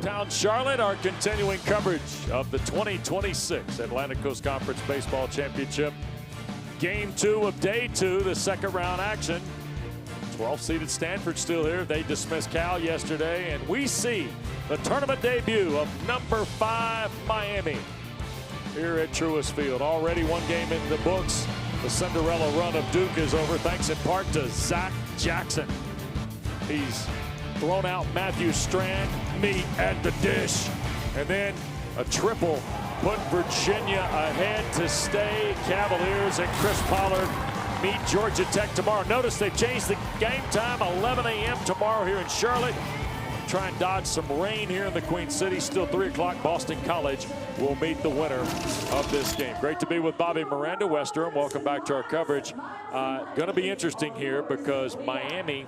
downtown Charlotte, our continuing coverage of the 2026 Atlantic Coast Conference Baseball Championship. Game 2 of day 2, the second round action. 12-seeded Stanford still here. They dismissed Cal yesterday, and we see the tournament debut of number 5 Miami here at Truist Field. Already one game in the books. The Cinderella run of Duke is over, thanks in part to Zach Jackson. He's thrown out Matthew Strand, meat at the dish, and then a triple put Virginia ahead to stay. Cavaliers and Chris Pollard meet Georgia Tech tomorrow. Notice they've changed the game time, 11 a.m. tomorrow here in Charlotte. Try and dodge some rain here in the Queen City. Still 3 o'clock. Boston College will meet the winner of this game. Great to be with Bobby Miranda, West Durham. Welcome back to our coverage. Going to be interesting here because Miami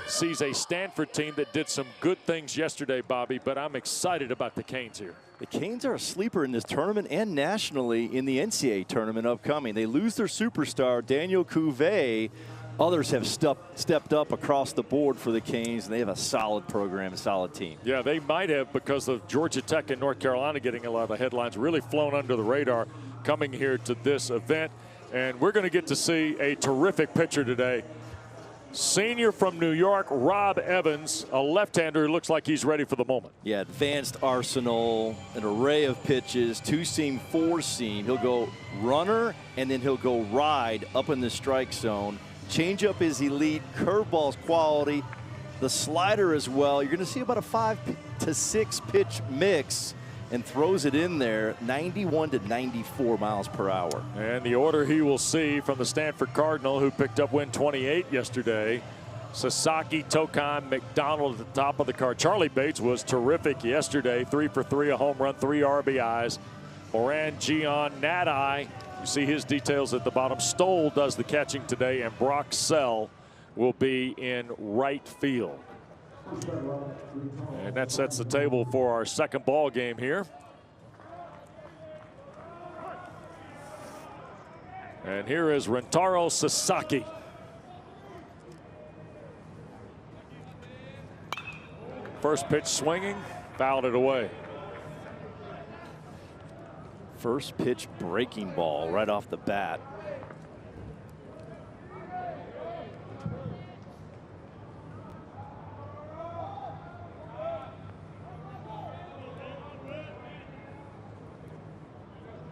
sees a Stanford team that did some good things yesterday, Bobby, but I'm excited about the Canes here. The Canes are a sleeper in this tournament and nationally in the NCAA tournament upcoming. They lose their superstar, Daniel Cuvée. Others have stepped up across the board for the Canes, and they have a solid program, a solid team. Yeah, they might have, because of Georgia Tech and North Carolina getting a lot of headlines, really flown under the radar coming here to this event. And we're going to get to see a terrific pitcher today. Senior from New York, Rob Evans, a left-hander who looks like he's ready for the moment. Yeah, advanced arsenal, an array of pitches, 2-seam, 4-seam. He'll go runner, and then he'll go ride up in the strike zone. Changeup is elite, curveball's quality, the slider as well. You're going to see about a 5 to 6 pitch mix, and throws it in there, 91 to 94 miles per hour. And the order he will see from the Stanford Cardinal, who picked up win 28 yesterday. Sasaki, Tokheim, McDonald at the top of the card. Charlie Bates was terrific yesterday, 3 for 3, a home run, 3 RBIs. Moran, Gian, Nadai, you see his details at the bottom. Stoll does the catching today, and Brock Sell will be in right field. And that sets the table for our second ball game here. And here is Rentaro Sasaki. First pitch swinging, fouled it away. First pitch breaking ball right off the bat.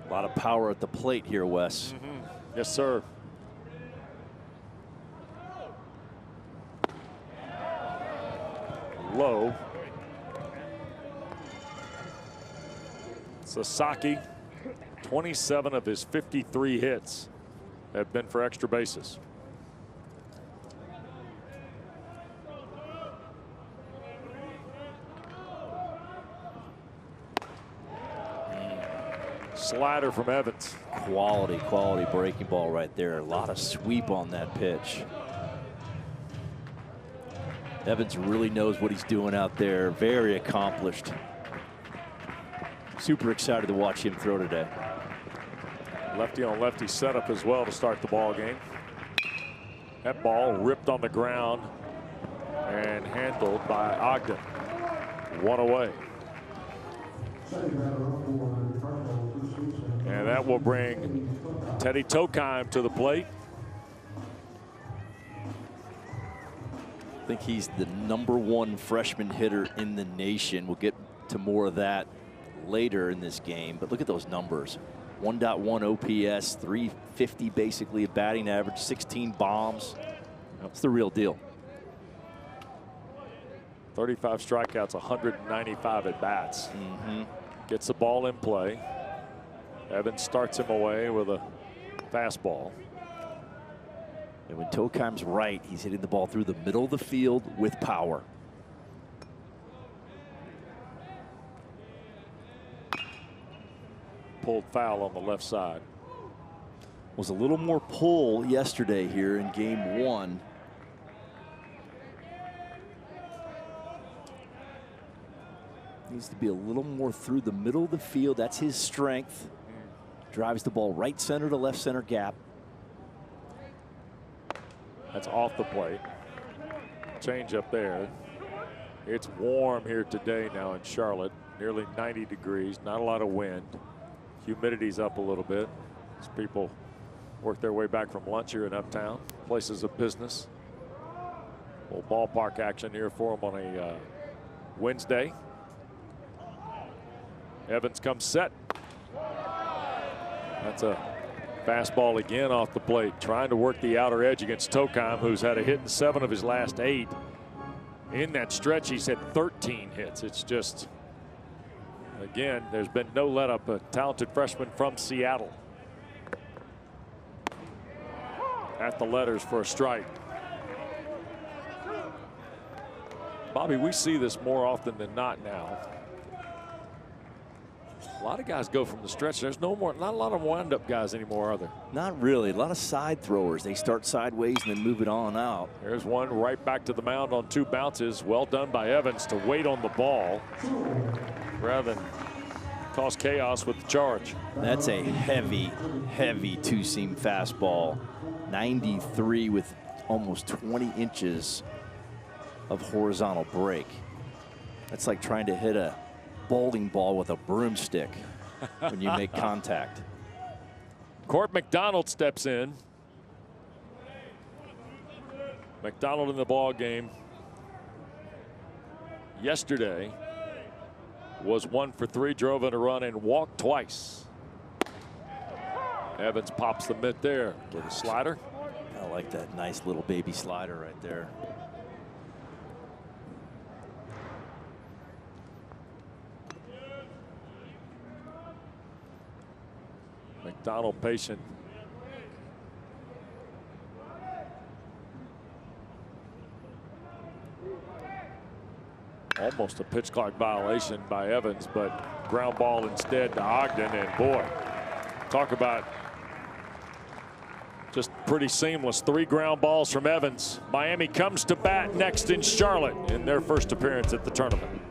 A lot of power at the plate here, Wes. Yes, sir. Low. Sasaki, 27 of his 53 hits have been for extra bases. Slider from Evans. Quality breaking ball right there. A lot of sweep on that pitch. Evans really knows what he's doing out there. Very accomplished. Super excited to watch him throw today. Lefty on lefty setup as well to start the ball game. That ball ripped on the ground and handled by Ogden. 1 away. And that will bring Teddy Tokheim to the plate. I think he's the #1 freshman hitter in the nation. We'll get to more of that later in this game, but look at those numbers. 1.1 OPS, 350 basically a batting average, 16 bombs. That's the real deal. 35 strikeouts, 195 at bats. Gets the ball in play. Evans starts him away with a fastball. And when Tokheim's right, he's hitting the ball through the middle of the field with power. Pulled foul on the left side. Was a little more pull yesterday here in game 1. Needs to be a little more through the middle of the field. That's his strength. Drives the ball right center to left center gap. That's off the plate. Change up there. It's warm here today now in Charlotte, nearly 90 degrees, not a lot of wind. Humidity's up a little bit as people work their way back from lunch here in Uptown, places of business. A little ballpark action here for them on a Wednesday. Evans comes set. That's a fastball again off the plate, trying to work the outer edge against Tokheim, who's had a hit in 7 of his last 8. In that stretch, he's had 13 hits. It's just, again, there's been no let up. A talented freshman from Seattle. At the letters for a strike. Bobby, we see this more often than not now. A lot of guys go from the stretch. There's not a lot of wind-up guys anymore, are there? Not really. A lot of side throwers. They start sideways and then move it on out. There's one right back to the mound on 2 bounces. Well done by Evans to wait on the ball rather than cause chaos with the charge. That's a heavy, heavy 2-seam fastball. 93 with almost 20 inches of horizontal break. That's like trying to hit a bowling ball with a broomstick when you make contact. Court McDonald steps in. McDonald in the ball game yesterday was 1 for 3, drove in a run and walked twice. Evans pops the mitt there. Get a slider. I like that nice little baby slider right there. McDonald patient. Almost a pitch clock violation by Evans, but ground ball instead to Ogden. And boy, talk about just pretty seamless. 3 ground balls from Evans. Miami comes to bat next in Charlotte in their first appearance at the tournament.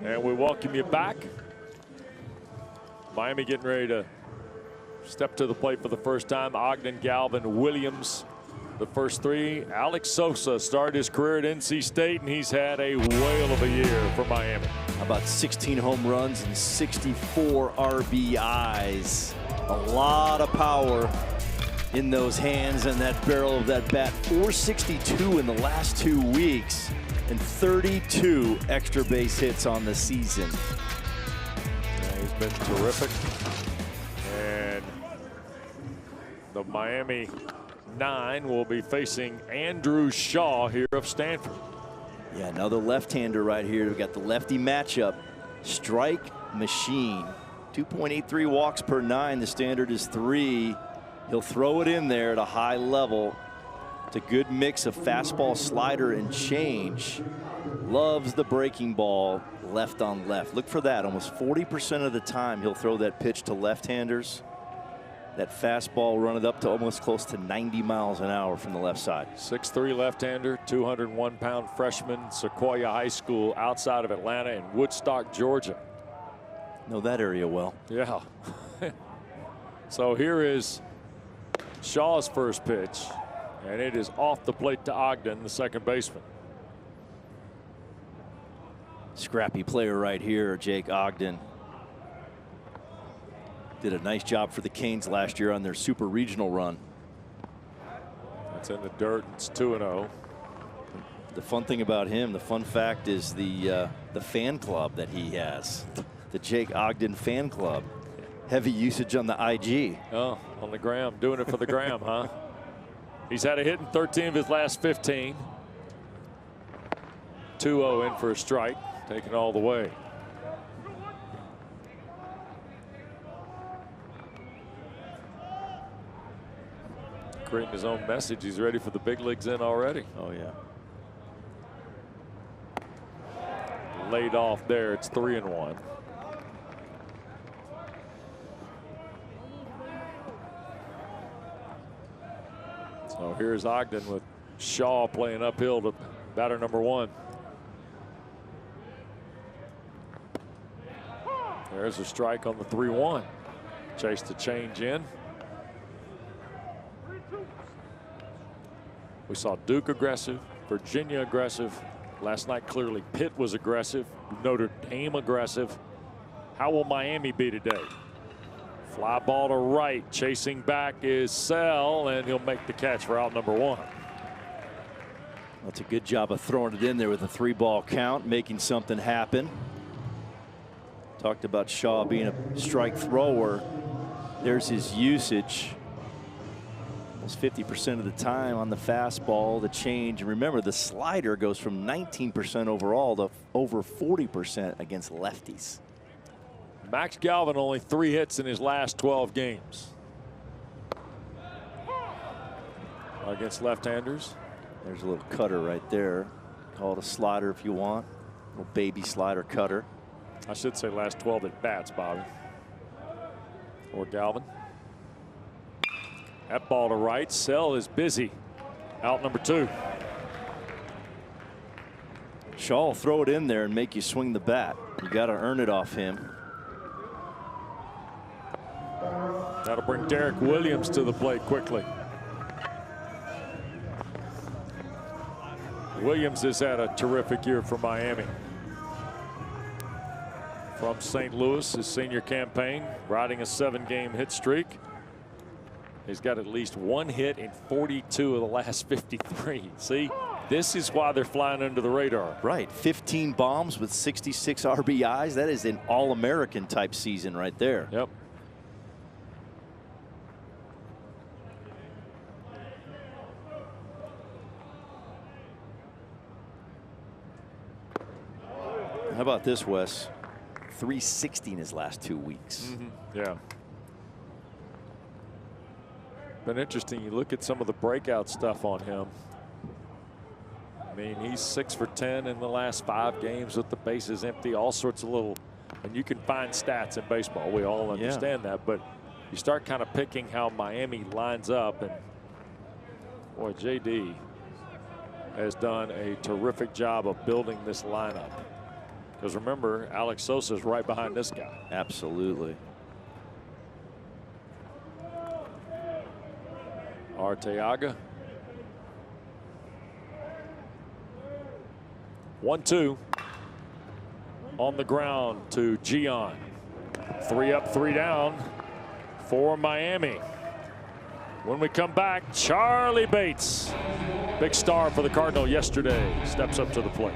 And we welcome you back. Miami getting ready to step to the plate for the first time. Ogden, Galvin, Williams, the first 3. Alex Sosa started his career at NC State, and he's had a whale of a year for Miami. About 16 home runs and 64 RBIs. A lot of power in those hands and that barrel of that bat. 462 in the last 2 weeks. And 32 extra base hits on the season. Yeah, he's been terrific. And the Miami 9 will be facing Andrew Shaw here of Stanford. Yeah, another left-hander right here. We've got the lefty matchup. Strike machine. 2.83 walks per 9. The standard is 3. He'll throw it in there at a high level. It's a good mix of fastball, slider, and change. Loves the breaking ball left on left. Look for that. Almost 40% of the time he'll throw that pitch to left-handers. That fastball run it up to almost close to 90 miles an hour from the left side. 6'3" left-hander, 201-pound freshman, Sequoia High School outside of Atlanta in Woodstock, Georgia. Know that area well. Yeah. So here is Shaw's first pitch, and it is off the plate to Ogden, the second baseman. Scrappy player right here, Jake Ogden. Did a nice job for the Canes last year on their super regional run. It's in the dirt. It's 2-0. The fun thing about him, the fun fact is the fan club that he has, the Jake Ogden fan club. Heavy usage on the IG. Oh, on the gram, doing it for the gram, huh? He's had a hit in 13 of his last 15. 2-0 in for a strike, taking all the way. Creating his own message. He's ready for the big leagues in already. Oh, yeah. Laid off there. It's 3-1. So here's Ogden with Shaw playing uphill to batter number 1. There's a strike on the 3-1. Chase the change in. We saw Duke aggressive, Virginia aggressive. Last night, clearly, Pitt was aggressive. Notre Dame aggressive. How will Miami be today? Fly ball to right. Chasing back is Sell, and he'll make the catch for out number 1. That's a good job of throwing it in there with a 3-ball count, making something happen. Talked about Shaw being a strike thrower. There's his usage. Almost 50% of the time on the fastball, the change. And remember, the slider goes from 19% overall to over 40% against lefties. Max Galvin only 3 hits in his last 12 games against left-handers. There's a little cutter right there. Call it a slider if you want. Little baby slider cutter. I should say last 12 at bats, Bobby. Or Galvin. That ball to right. Sell is busy. Out number 2. Shaw will throw it in there and make you swing the bat. You got to earn it off him. That'll bring Derek Williams to the plate quickly. Williams has had a terrific year for Miami. From St. Louis, his senior campaign, riding a 7-game hit streak. He's got at least 1 hit in 42 of the last 53. See, this is why they're flying under the radar. Right, 15 bombs with 66 RBIs. That is an All-American type season right there. Yep. How about this, Wes? 360 in his last 2 weeks. Yeah. Been interesting. You look at some of the breakout stuff on him. I mean, he's 6 for 10 in the last 5 games with the bases empty. All sorts of little, and you can find stats in baseball. We all understand that, but you start kind of picking how Miami lines up, and boy, JD has done a terrific job of building this lineup. Because remember, Alex Sosa's right behind this guy. Absolutely. Arteaga. 1-2 on the ground to Gian. 3 up, 3 down for Miami. When we come back, Charlie Bates, big star for the Cardinal yesterday, steps up to the plate.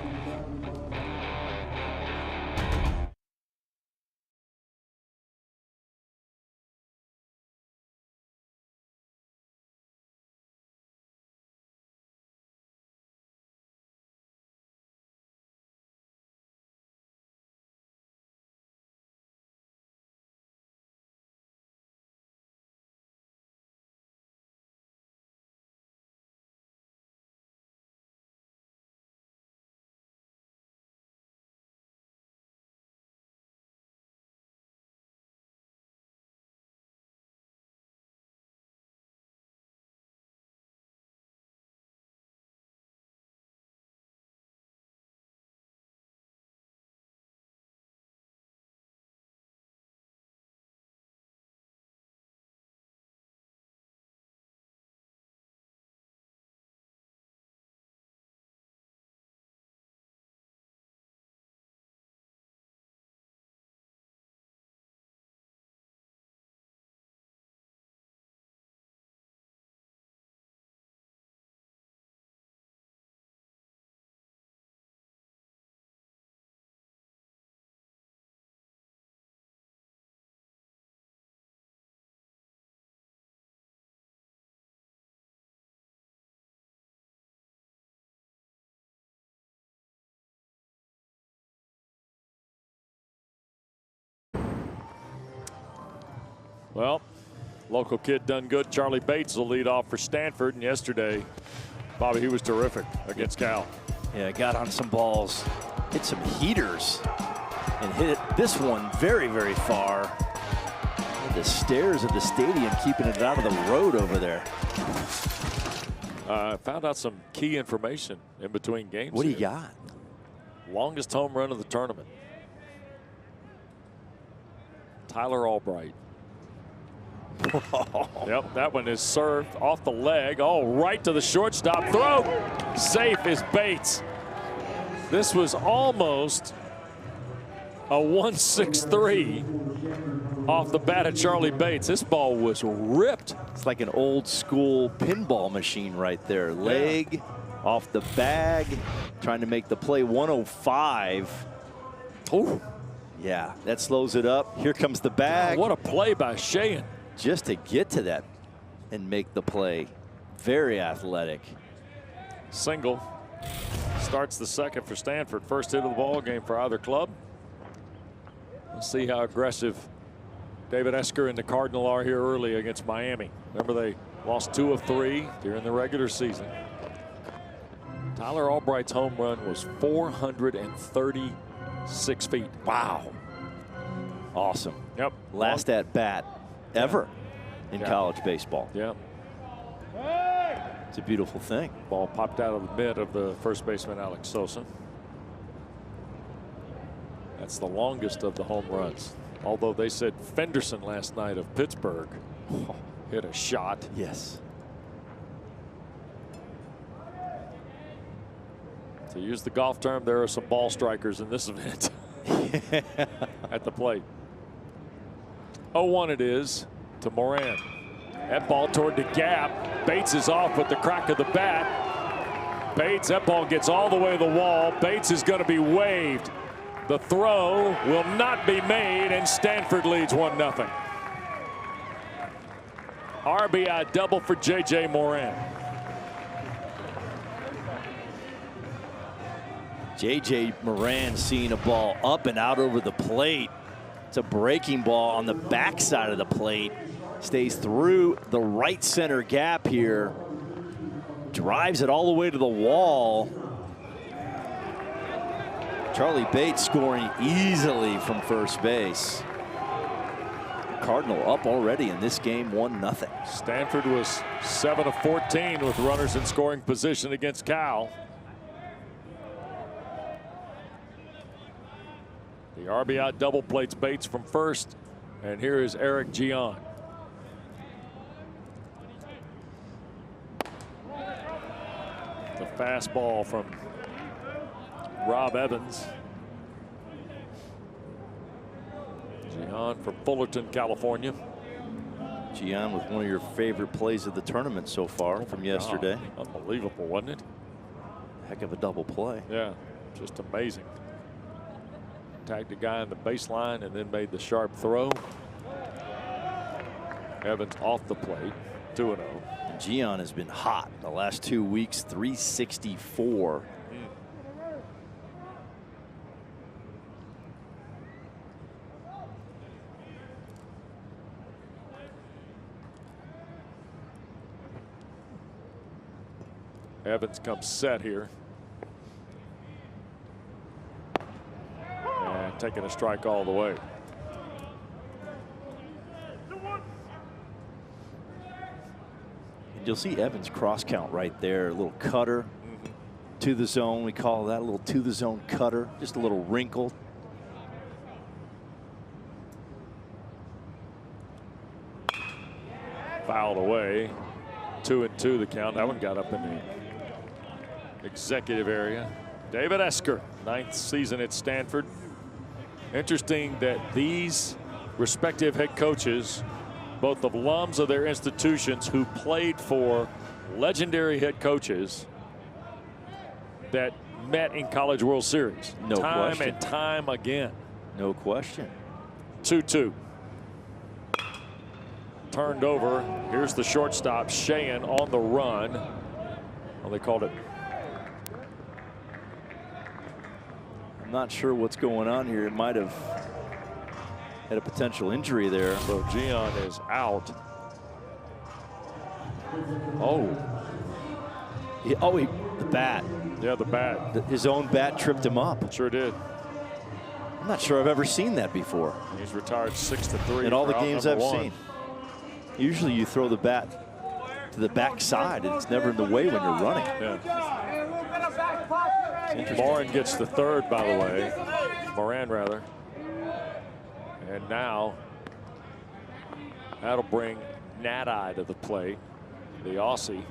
Well, local kid done good. Charlie Bates will lead off for Stanford. And yesterday, Bobby, he was terrific against Cal. Yeah, got on some balls, hit some heaters, and hit this one very, very far. The stairs of the stadium keeping it out of the road over there. Found out some key information in between games. What do you got? Longest home run of the tournament. Tyler Albright. Yep, that one is served off the leg. Oh, right to the shortstop. Throw. Safe is Bates. This was almost a 1-6-3 off the bat of Charlie Bates. This ball was ripped. It's like an old school pinball machine right there. Leg off the bag, trying to make the play. 105. Oh, yeah, that slows it up. Here comes the bag. What a play by Sheehan. Just to get to that and make the play. Very athletic. Single. Starts the second for Stanford. First hit of the ball game for either club. Let's see how aggressive David Esker and the Cardinal are here early against Miami. Remember, they lost 2 of 3 during the regular season. Tyler Albright's home run was 436 feet. Wow. Awesome. Yep. Last at bat ever in college baseball. Yeah. It's a beautiful thing. Ball popped out of the mitt of the first baseman, Alex Sosa. That's the longest of the home runs. Although they said Fenderson last night of Pittsburgh hit a shot. Yes. To use the golf term, there are some ball strikers in this event at the plate. 0-1 it is to Moran. That ball toward the gap. Bates is off with the crack of the bat. Bates, that ball gets all the way to the wall. Bates is going to be waved. The throw will not be made, and Stanford leads 1-0. RBI double for J.J. Moran. J.J. Moran seeing a ball up and out over the plate. It's a breaking ball on the backside of the plate. Stays through the right center gap here. Drives it all the way to the wall. Charlie Bates scoring easily from first base. Cardinal up already in this game, 1-0. Stanford was 7 of 14 with runners in scoring position against Cal. The RBI double plates Bates from first, and here is Eric Gian. The fastball from Rob Evans. Gian from Fullerton, California. Gian with one of your favorite plays of the tournament so far from yesterday. Unbelievable, wasn't it? Heck of a double play. Yeah, just amazing. Tagged a guy in the baseline and then made the sharp throw. Evans off the plate, 2-0. Gian has been hot the last 2 weeks, 364. Evans comes set here. And taking a strike all the way. And you'll see Evans cross count right there. A little cutter to the zone. We call that a little to the zone cutter. Just a little wrinkle. Fouled away. 2-2 the count. That one got up in the executive area. David Esker, 9th season at Stanford. Interesting that these respective head coaches, both alums of their institutions who played for legendary head coaches that met in College World Series. No time question. and time again. No question. 2-2. Turned over. Here's the shortstop, Sheehan, on the run. Well, they called it. I'm not sure what's going on here. It might have Had a potential injury there. So Gian is out. Oh. The bat. Yeah, the bat. His own bat tripped him up. Sure did. I'm not sure I've ever seen that before. He's retired 6-3 in all the for out games number I've one. seen. Usually you throw the bat to the backside and it's never in the way when you're running. Yeah. It's Moran gets the third, by the way. Moran, rather. And now that'll bring Nadi to the plate, the Aussie,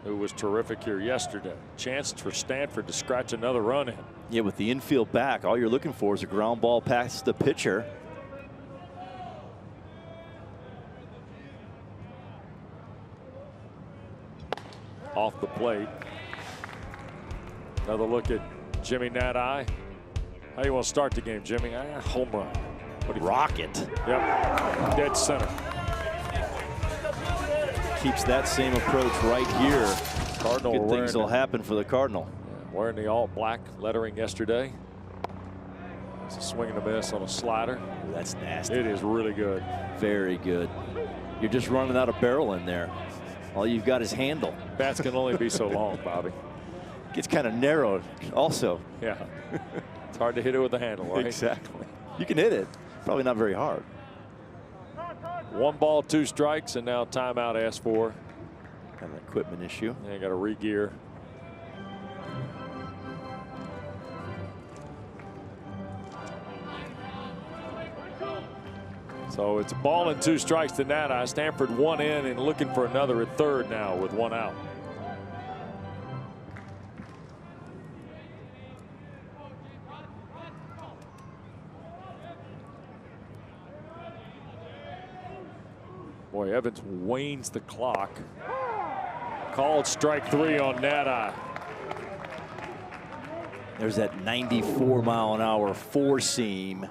who was terrific here yesterday. Chance for Stanford to scratch another run in. Yeah, with the infield back, all you're looking for is a ground ball past the pitcher. Off the plate. Another look at Jimmy Nadi. How you want to start the game, Jimmy? Home run. Rocket. Yep. Dead center. Keeps that same approach right here. Cardinal Good things will happen for the Cardinal. Yeah, wearing the all black lettering yesterday. It's a swing and a miss on a slider. Ooh, that's nasty. It is really good. Very good. You're just running out of barrel in there. All you've got is handle. Bats can only be so long, Bobby. Gets kind of narrowed also. Yeah. It's hard to hit it with the handle, right? Exactly. You can hit it. Probably not very hard. 1 ball, 2 strikes, and now timeout asked for. Got an equipment issue. Yeah, got to re-gear. So it's a ball and 2 strikes to Nadi. Stanford 1 in and looking for another at third now with 1 out. Boy, Evans wanes the clock. Called strike 3 on Nadi. There's that 94-mile-an-hour 4-seam.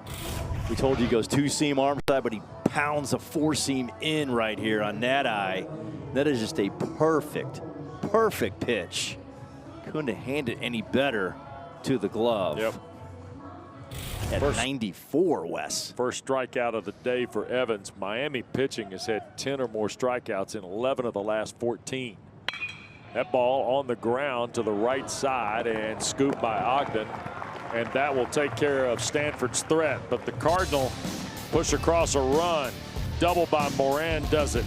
We told you he goes 2-seam arm side, but he pounds a 4-seam in right here on Nadi. That is just a perfect pitch. Couldn't have handed any better to the glove. Yep. At 94, Wes. First strikeout of the day for Evans. Miami pitching has had 10 or more strikeouts in 11 of the last 14. That ball on the ground to the right side and scooped by Ogden. And that will take care of Stanford's threat. But the Cardinal push across a run. Double by Moran does it.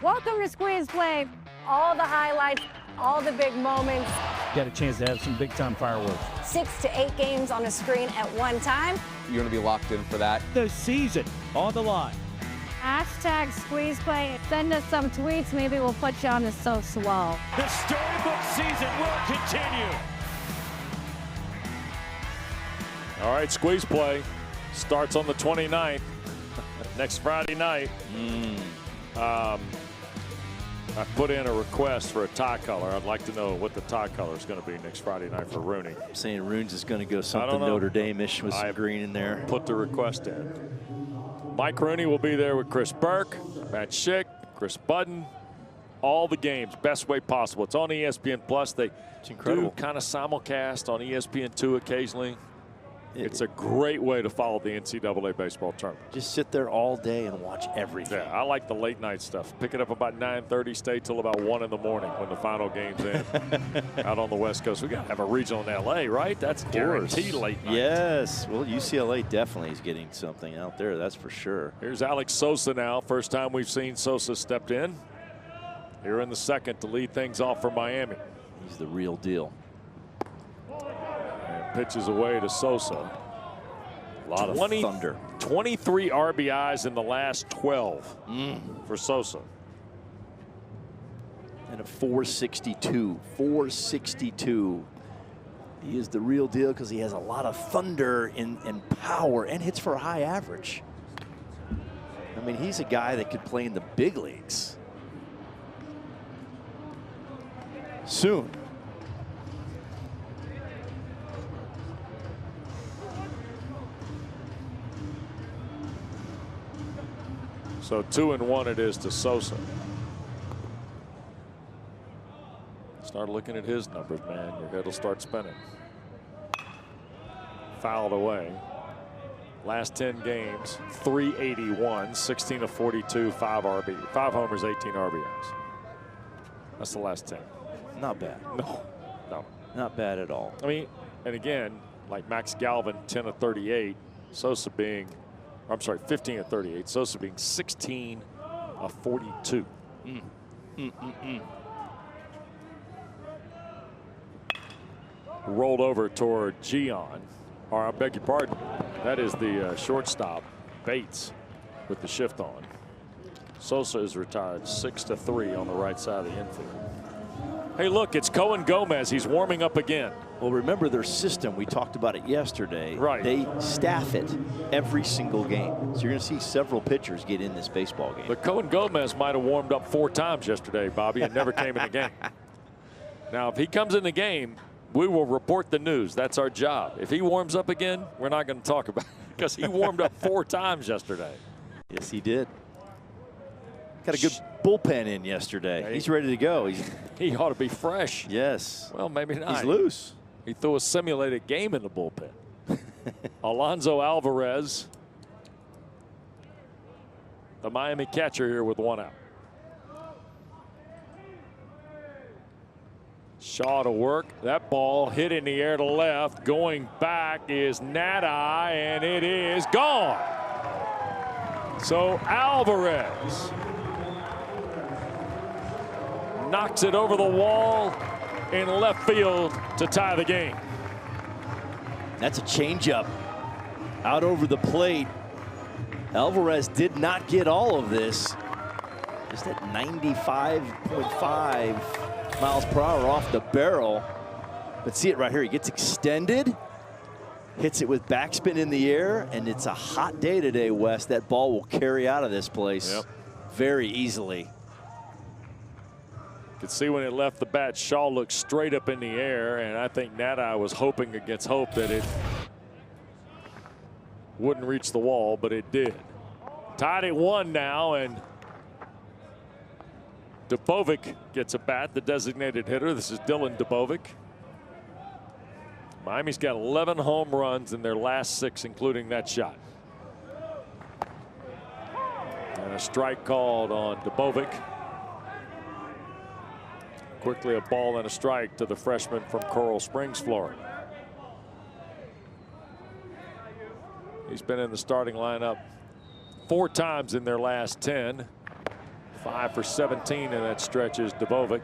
Welcome to Squeeze Play. All the highlights, all the big moments. Got a chance to have some big-time fireworks. 6 to 8 games on a screen at one time. You're going to be locked in for that. The season on the line. Hashtag Squeeze Play. Send us some tweets. Maybe we'll put you on the So Swell. The storybook season will continue. All right, Squeeze Play starts on the 29th, next Friday night. I put in a request for a tie color. I'd like to know what the tie color is going to be next Friday night for Rooney. I'm saying Runes is going to go something Notre Dame-ish with some green in there. Put the request in. Mike Rooney will be there with Chris Burke, Matt Schick, Chris Budden. All the games, best way possible. It's on ESPN Plus. They do kind of simulcast on ESPN2 occasionally. It's a great way to follow the NCAA baseball tournament. Just sit there all day and watch everything. Yeah, I like the late night stuff. Pick it up about 9:30, stay till about 1 in the morning when the final game's in. Out on the West Coast. We got to have a regional in LA, right? That's guaranteed late night. Yes. Well, UCLA definitely is getting something out there, that's for sure. Here's Alex Sosa now. First time we've seen Sosa stepped in. Here in the second to lead things off for Miami. He's the real deal. Pitches away to Sosa. A lot of thunder. 23 RBIs in the last 12 for Sosa. And a 462. 462. He is the real deal because he has a lot of thunder and power and hits for a high average. I mean, he's a guy that could play in the big leagues. Soon. So 2-1 it is to Sosa. Start looking at his numbers, man. Your head will start spinning. Fouled away. Last 10 games, 381, 16 of 42, 5 homers, 18 RBIs. That's the last 10. Not bad. No. Not bad at all. I mean, and again, like Max Galvin, 10 of 38, Sosa being, I'm sorry, 15 of 38, Sosa being 16 of 42. Rolled over toward Gian, or I beg your pardon, that is the shortstop, Bates, with the shift on. Sosa is retired 6-3 on the right side of the infield. Hey, look, it's Cohen Gomez. He's warming up again. Well, remember their system. We talked about it yesterday. Right. They staff it every single game. So you're going to see several pitchers get in this baseball game. But Cohen Gomez might have warmed up 4 times yesterday, Bobby, and never came in the game. Now, if he comes in the game, we will report the news. That's our job. If he warms up again, we're not going to talk about it because he warmed up 4 times yesterday. Yes, he did. Got a good bullpen in yesterday. He's ready to go. He ought to be fresh. Yes. Well, maybe not. He's loose. He threw a simulated game in the bullpen. Alonso Alvarez, the Miami catcher, here with 1 out. Shaw to work. That ball hit in the air to left. Going back is Nada, and it is gone. So Alvarez knocks it over the wall in left field to tie the game. That's a changeup out over the plate. Alvarez did not get all of this. Just at 95.5 miles per hour off the barrel. But see it right here. He gets extended, hits it with backspin in the air, and it's a hot day today, Wes. That ball will carry out of this place very easily. You could see when it left the bat, Shaw looked straight up in the air, and I think Nada was hoping against hope that it wouldn't reach the wall, but it did. Tied at 1 now, and Dubovic gets a bat, the designated hitter. This is Dylan Dubovic. Miami's got 11 home runs in their last 6, including that shot. And a strike called on Dubovic. Quickly a ball and a strike to the freshman from Coral Springs, Florida. He's been in the starting lineup 4 times in their last 10. 5 for 17 in that stretch is Dubovic.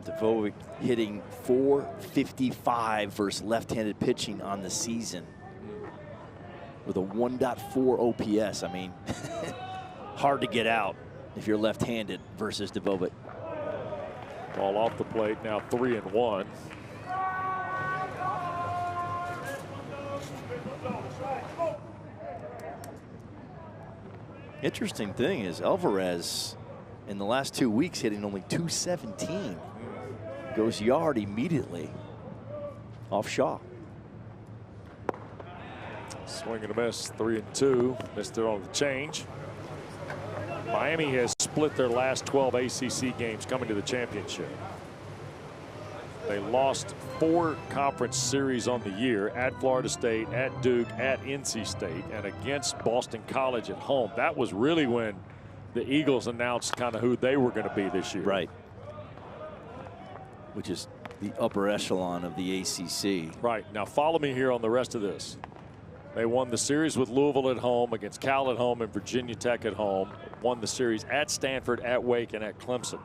Dubovic hitting .455 versus left-handed pitching on the season with a 1.4 OPS. I mean, hard to get out if you're left-handed versus Dubovic. Ball off the plate, now 3-1. Interesting thing is Alvarez In the last 2 weeks, hitting only .217. Goes yard immediately off Shaw. Swing and a miss, 3-2. Missed it on the change. Miami has split their last 12 ACC games coming to the championship. They lost 4 conference series on the year at Florida State, at Duke, at NC State, and against Boston College at home. That was really when the Eagles announced kind of who they were going to be this year. Right. Which is the upper echelon of the ACC. Right. Now follow me here on the rest of this. They won the series with Louisville at home, against Cal at home, and Virginia Tech at home. Won the series at Stanford, at Wake, and at Clemson.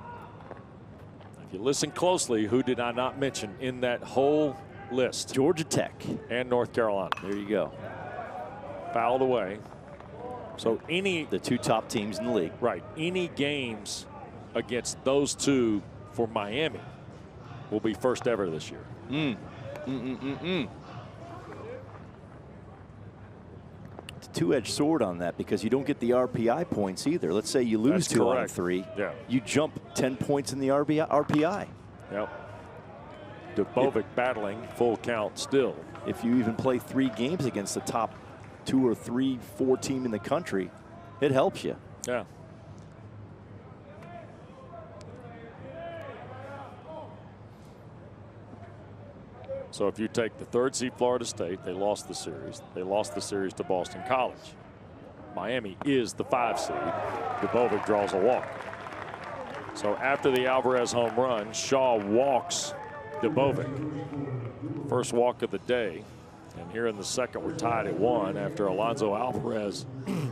If you listen closely, who did I not mention in that whole list? Georgia Tech. And North Carolina. There you go. Fouled away. So the 2 top teams in the league. Right. Any games against those 2 for Miami will be first ever this year. It's a two-edged sword on that because you don't get the RPI points either. Let's say you lose 2 out of 3. Yeah. You jump 10 points in the RPI. Yep. Dubovic battling full count still. If you even play 3 games against the top 2 or 3, 4 team in the country, it helps you. Yeah. So if you take the 3rd seed Florida State, they lost the series. They lost the series to Boston College. Miami is the 5 seed. Dubovic draws a walk. So after the Alvarez home run, Shaw walks Dubovic. First walk of the day. And here in the second, we're tied at 1 after Alonso Alvarez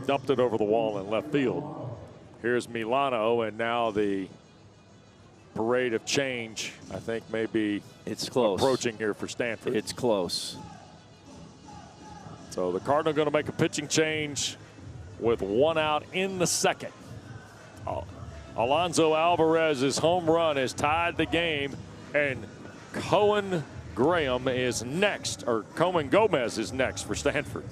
dumped it over the wall in left field. Here's Milano, and now the parade of change, I think, maybe it's close approaching here for Stanford. It's close. So the Cardinals going to make a pitching change with 1 out in the second. Alonso Alvarez's home run has tied the game, and Cohen Gomez is next for Stanford.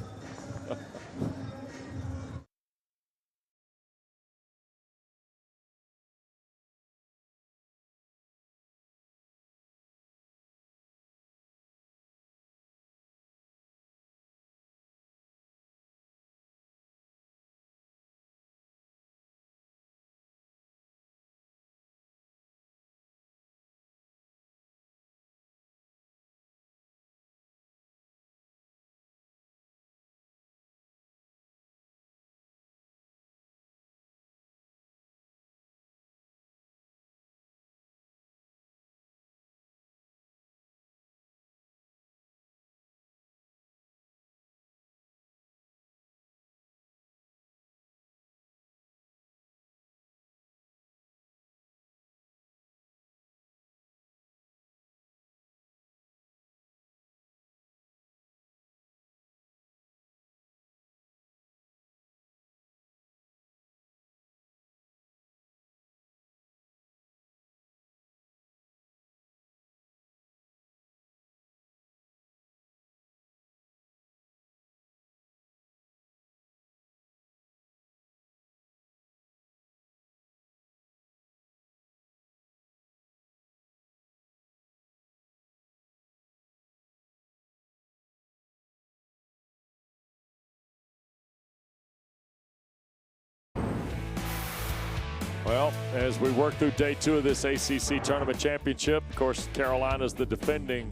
Well, as we work through day 2 of this ACC Tournament Championship, of course, Carolina's the defending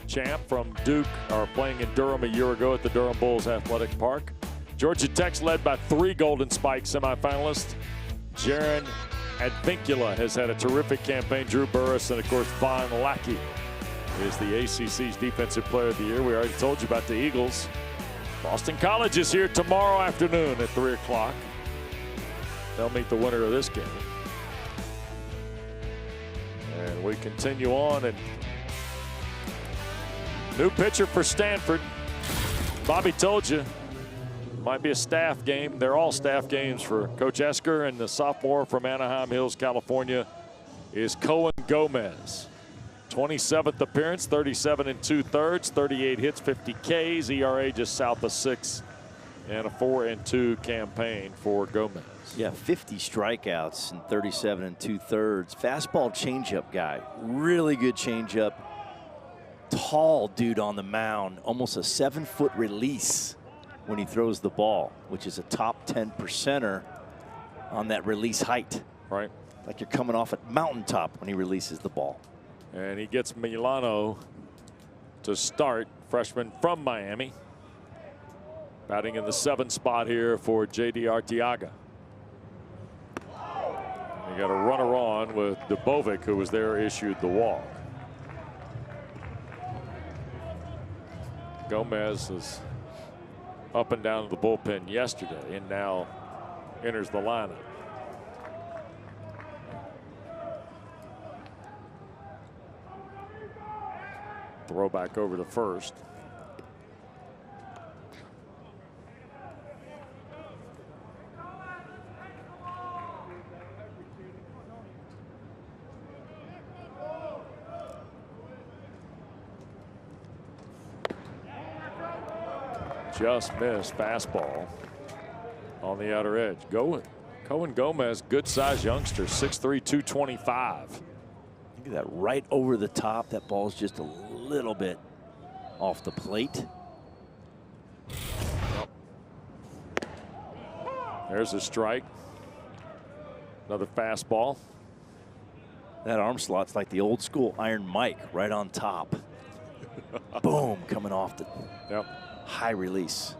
champ from Duke, are playing in Durham a year ago at the Durham Bulls Athletic Park. Georgia Tech's led by 3 Golden Spike semifinalists. Jaron Advincula has had a terrific campaign. Drew Burris, and of course, Von Lackey is the ACC's Defensive Player of the Year. We already told you about the Eagles. Boston College is here tomorrow afternoon at 3 o'clock. They'll meet the winner of this game. And we continue on, and new pitcher for Stanford. Bobby told you, might be a staff game. They're all staff games for Coach Esker, and the sophomore from Anaheim Hills, California, is Cohen Gomez. 27th appearance, 37 2/3, 38 hits, 50 Ks, ERA just south of 6. and a 4-2 campaign for Gomez. Yeah, 50 strikeouts and 37 2/3. Fastball changeup guy. Really good changeup. Tall dude on the mound. Almost a 7-foot release when he throws the ball, which is a top 10%er on that release height. Right. Like you're coming off at mountaintop when he releases the ball. And he gets Milano to start, freshman from Miami. Batting in the 7th spot here for J.D. Arteaga. You got a runner on with Dubovic, who was there, issued the walk. Gomez is up and down to the bullpen yesterday and now enters the lineup. Throw back over to first. Just missed fastball on the outer edge. Cohen Gomez, good size youngster, 6'3", 225. Look at that, right over the top. That ball's just a little bit off the plate. There's a strike. Another fastball. That arm slot's like the old school Iron Mike, right on top. Boom, coming off the high release.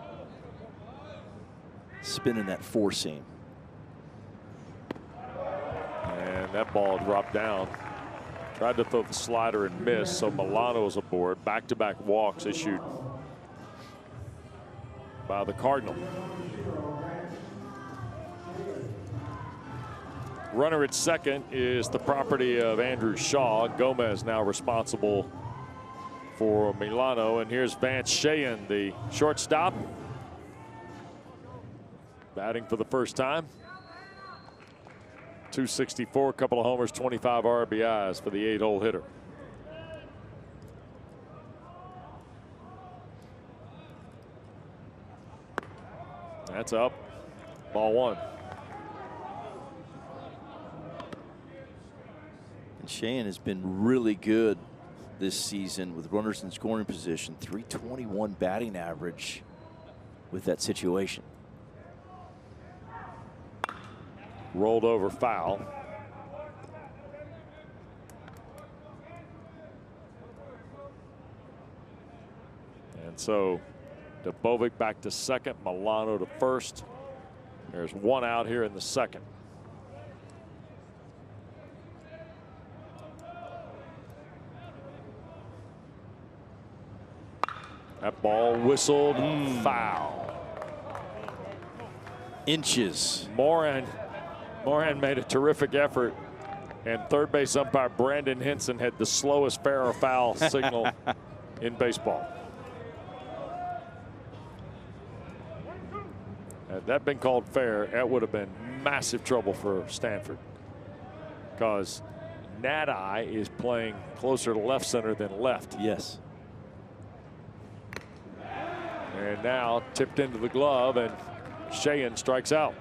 Spinning that 4-seam. And that ball dropped down. Tried to throw the slider and missed, so Milano's aboard. Back-to-back walks issued by the Cardinal. Runner at second is the property of Andrew Shaw. Gomez now responsible for Milano. And here's Vance Sheehan, the shortstop, batting for the first time. 264, a couple of homers, 25 RBIs for the 8-hole hitter. That's up. Ball 1. And Sheehan has been really good this season with runners in scoring position. 321 batting average with that situation. Rolled over, foul. And so Dubovic back to second, Milano to first. There's one out here in the second. That ball whistled foul. Inches. Moran made a terrific effort, and third base umpire Brandon Henson had the slowest fair or foul signal in baseball. Had that been called fair, that would have been massive trouble for Stanford, because Nadi is playing closer to left center than left. Yes. And now tipped into the glove, and Sheehan strikes out.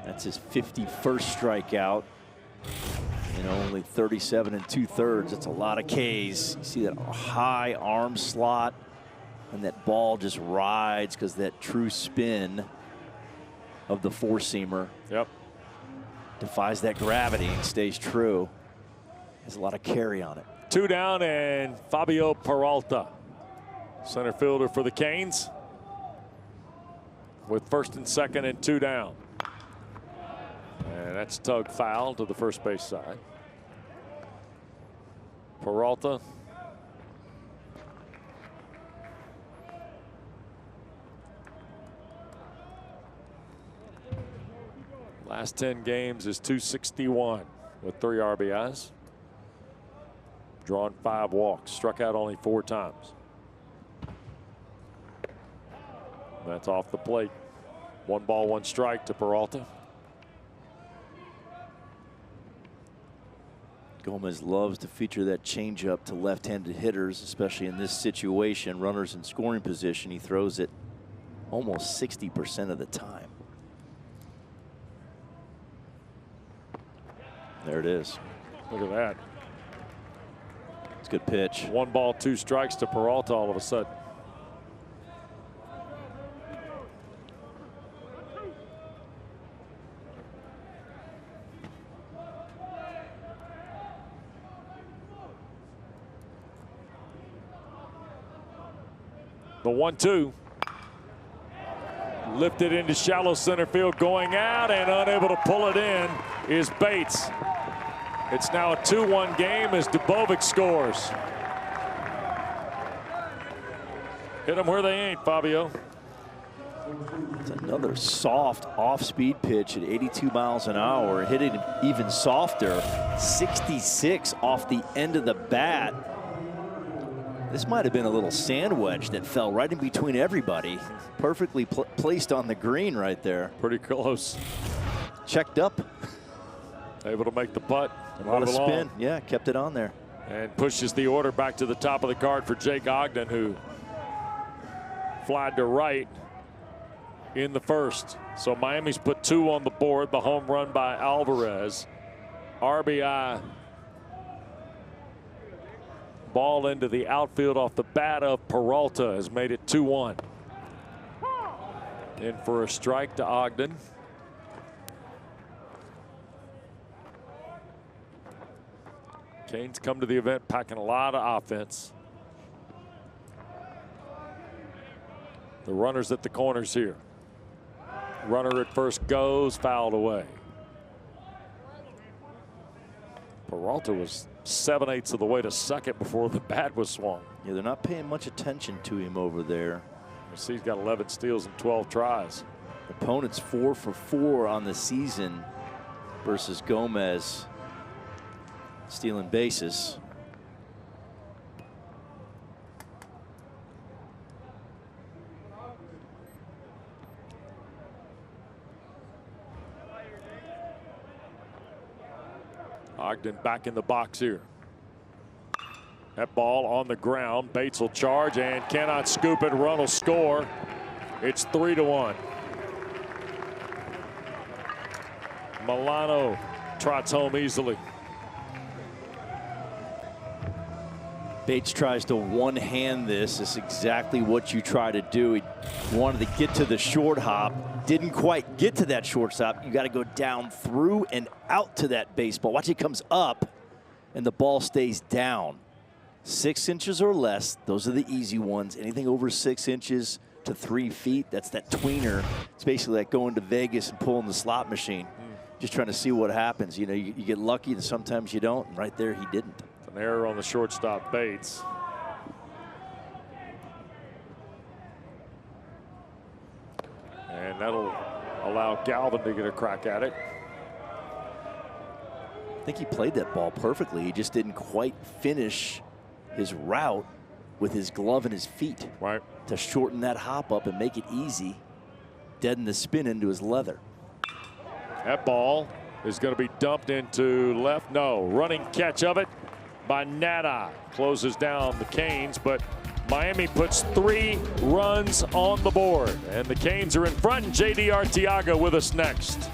That's his 51st strikeout in only 37 2/3. That's a lot of Ks. You see that high arm slot, and that ball just rides because that true spin of the 4-seamer defies that gravity and stays true. Has a lot of carry on it. 2 down, and Fabio Peralta, center fielder for the Canes, with first and second and 2 down. And that's tugged foul to the first base side. Peralta last 10 games is 261 with 3 RBIs. Drawn 5 walks, struck out only 4 times. That's off the plate. 1 ball, 1 strike to Peralta. Gomez loves to feature that changeup to left-handed hitters, especially in this situation. Runners in scoring position. He throws it almost 60% of the time. There it is. Look at that. It's a good pitch. 1 ball, 2 strikes to Peralta all of a sudden. The 1-2. Lifted into shallow center field, going out and unable to pull it in is Bates. It's now a 2-1 game as Dubovic scores. Hit them where they ain't, Fabio. It's another soft off-speed pitch at 82 miles an hour. Hit it even softer, 66 off the end of the bat. This might have been a little sand wedge that fell right in between everybody. Perfectly placed on the green right there. Pretty close. Checked up. Able to make the putt. A lot of spin. Yeah, kept it on there. And pushes the order back to the top of the card for Jake Ogden, who flied to right in the first. So Miami's put 2 on the board. The home run by Alvarez. RBI. Ball into the outfield off the bat of Peralta has made it 2-1. In for a strike to Ogden. Canes come to the event packing a lot of offense. The runners at the corners here. Runner at first goes, fouled away. Peralta was 7/8 of the way to second before the bat was swung. Yeah, they're not paying much attention to him over there. You see he's got 11 steals and 12 tries. Opponent's 4 for 4 on the season versus Gomez stealing bases. Ogden back in the box here. That ball on the ground. Bates will charge and cannot scoop it. Run will score. It's 3-1. Milano trots home easily. Bates tries to one-hand this. This is exactly what you try to do. He wanted to get to the short hop. Didn't quite get to that shortstop. You got to go down through and out to that baseball. Watch, it comes up and the ball stays down. 6 inches or less, those are the easy ones. Anything over 6 inches to 3 feet, that's that tweener. It's basically like going to Vegas and pulling the slot machine. Just trying to see what happens. You know, you get lucky and sometimes you don't. And right there, he didn't. An error on the shortstop, Bates. And that'll allow Galvin to get a crack at it. I think he played that ball perfectly. He just didn't quite finish his route with his glove and his feet. Right. To shorten that hop up and make it easy. Deaden the spin into his leather. That ball is going to be dumped into left. No, running catch of it by Nada. Closes down the Canes, but Miami puts 3 runs on the board. And the Canes are in front, and J.D. Arteaga with us next.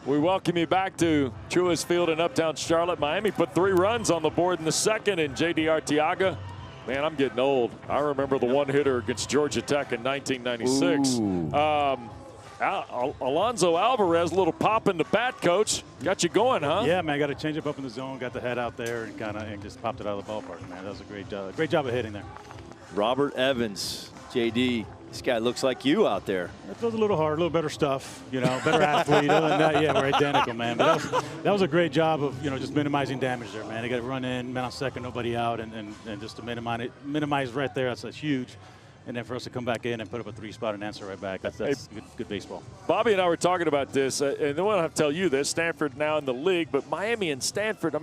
We welcome you back to Truist Field in Uptown Charlotte. Miami put 3 runs on the board in the second, and J.D. Arteaga, man, I'm getting old. I remember the one-hitter against Georgia Tech in 1996. Alonzo Alvarez, a little pop in the bat, coach. Got you going, huh? Yeah, man, got to change up in the zone, got the head out there, and just popped it out of the ballpark, man. That was a great job of hitting there. Robert Evans, JD. This guy looks like you out there. It was a little hard, a little better stuff, better athlete. Other than that, yeah, we're identical, man. But that was a great job of, just minimizing damage there, man. They got to run in, man on second, nobody out, and just to minimize right there, that's huge. And then for us to come back in and put up a 3-spot and answer right back, that's good baseball. Bobby and I were talking about this, and then we'll have to tell you this. Stanford now in the league, but Miami and Stanford,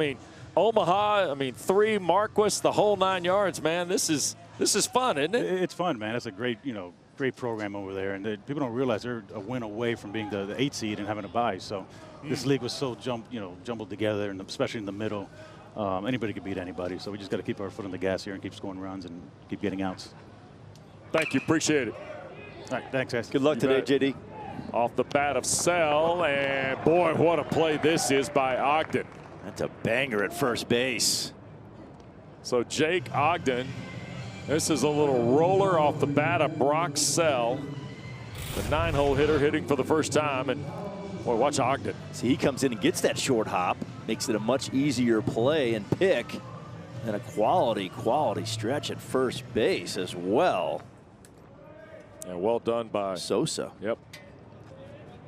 Omaha, 3, Marquis, the whole 9 yards, man. This is fun, isn't it? It's fun, man. It's a great program over there, and people don't realize they're a win away from being the 8 seed and having a bye. So this league was so jumbled together, and especially in the middle, anybody could beat anybody. So we just got to keep our foot on the gas here and keep scoring runs and keep getting outs. Thank you. Appreciate it. All right, thanks, guys. Good luck today, JD. Off the bat of Sell, and boy, what a play this is by Ogden. That's a banger at first base. So Jake Ogden, this is a little roller off the bat of Brock Sell, the 9-hole hitter hitting for the first time, and boy, watch Ogden. See, he comes in and gets that short hop, makes it a much easier play and pick, and a quality stretch at first base as well. And well done by Sosa. Yep.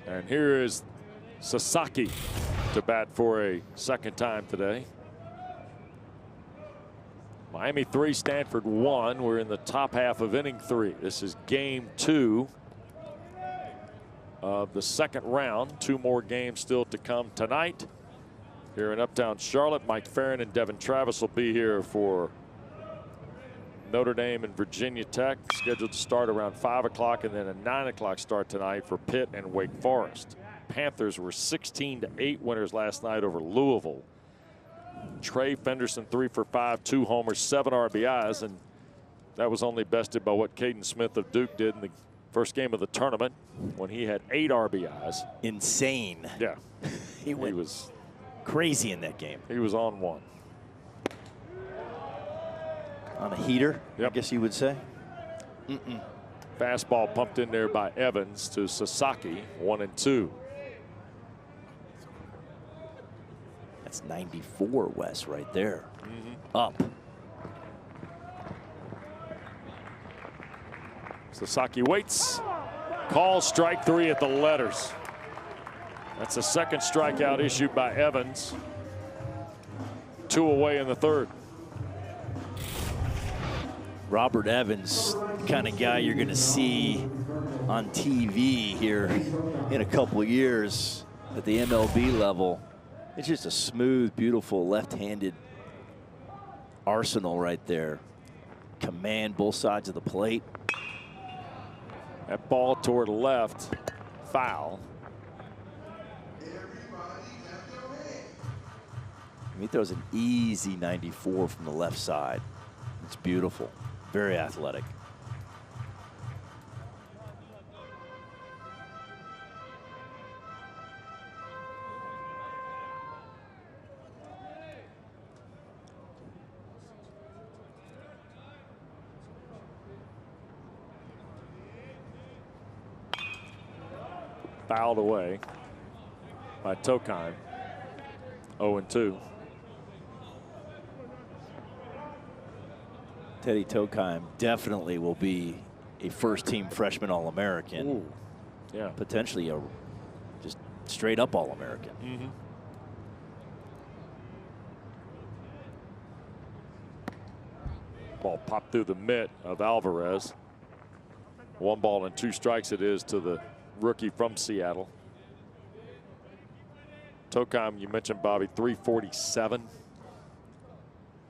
And here is Sasaki to bat for a second time today. Miami 3, Stanford 1. We're in the top half of inning 3. This is game 2 of the second round. 2 more games still to come tonight here in Uptown Charlotte. Mike Farron and Devin Travis will be here for Notre Dame and Virginia Tech, scheduled to start around 5 o'clock, and then a 9 o'clock start tonight for Pitt and Wake Forest. Panthers were 16-8 winners last night over Louisville. Trey Fenderson 3 for 5, 2 homers, 7 RBIs, and that was only bested by what Caden Smith of Duke did in the first game of the tournament when he had 8 RBIs. Insane. Yeah. He was crazy in that game. He was on one. On a heater, yep. I guess you would say. Fastball pumped in there by Evans to Sasaki, 1-2. That's 94, Wes, right there. Up. Sasaki waits. Call strike 3 at the letters. That's the second strikeout issued by Evans. 2 away in the third. Robert Evans, the kind of guy you're going to see on TV here in a couple of years at the MLB level. It's just a smooth, beautiful left-handed arsenal right there. Command both sides of the plate. That ball toward left, foul. He throws an easy 94 from the left side. It's beautiful. Very athletic. Fouled away by Tokheim. 0-2. Teddy Tokheim definitely will be a first-team freshman All-American. Ooh, yeah. Potentially a just straight-up All-American. Ball popped through the mitt of Alvarez. 1 ball and 2 strikes it is to the rookie from Seattle. Tokheim, you mentioned, Bobby, 347.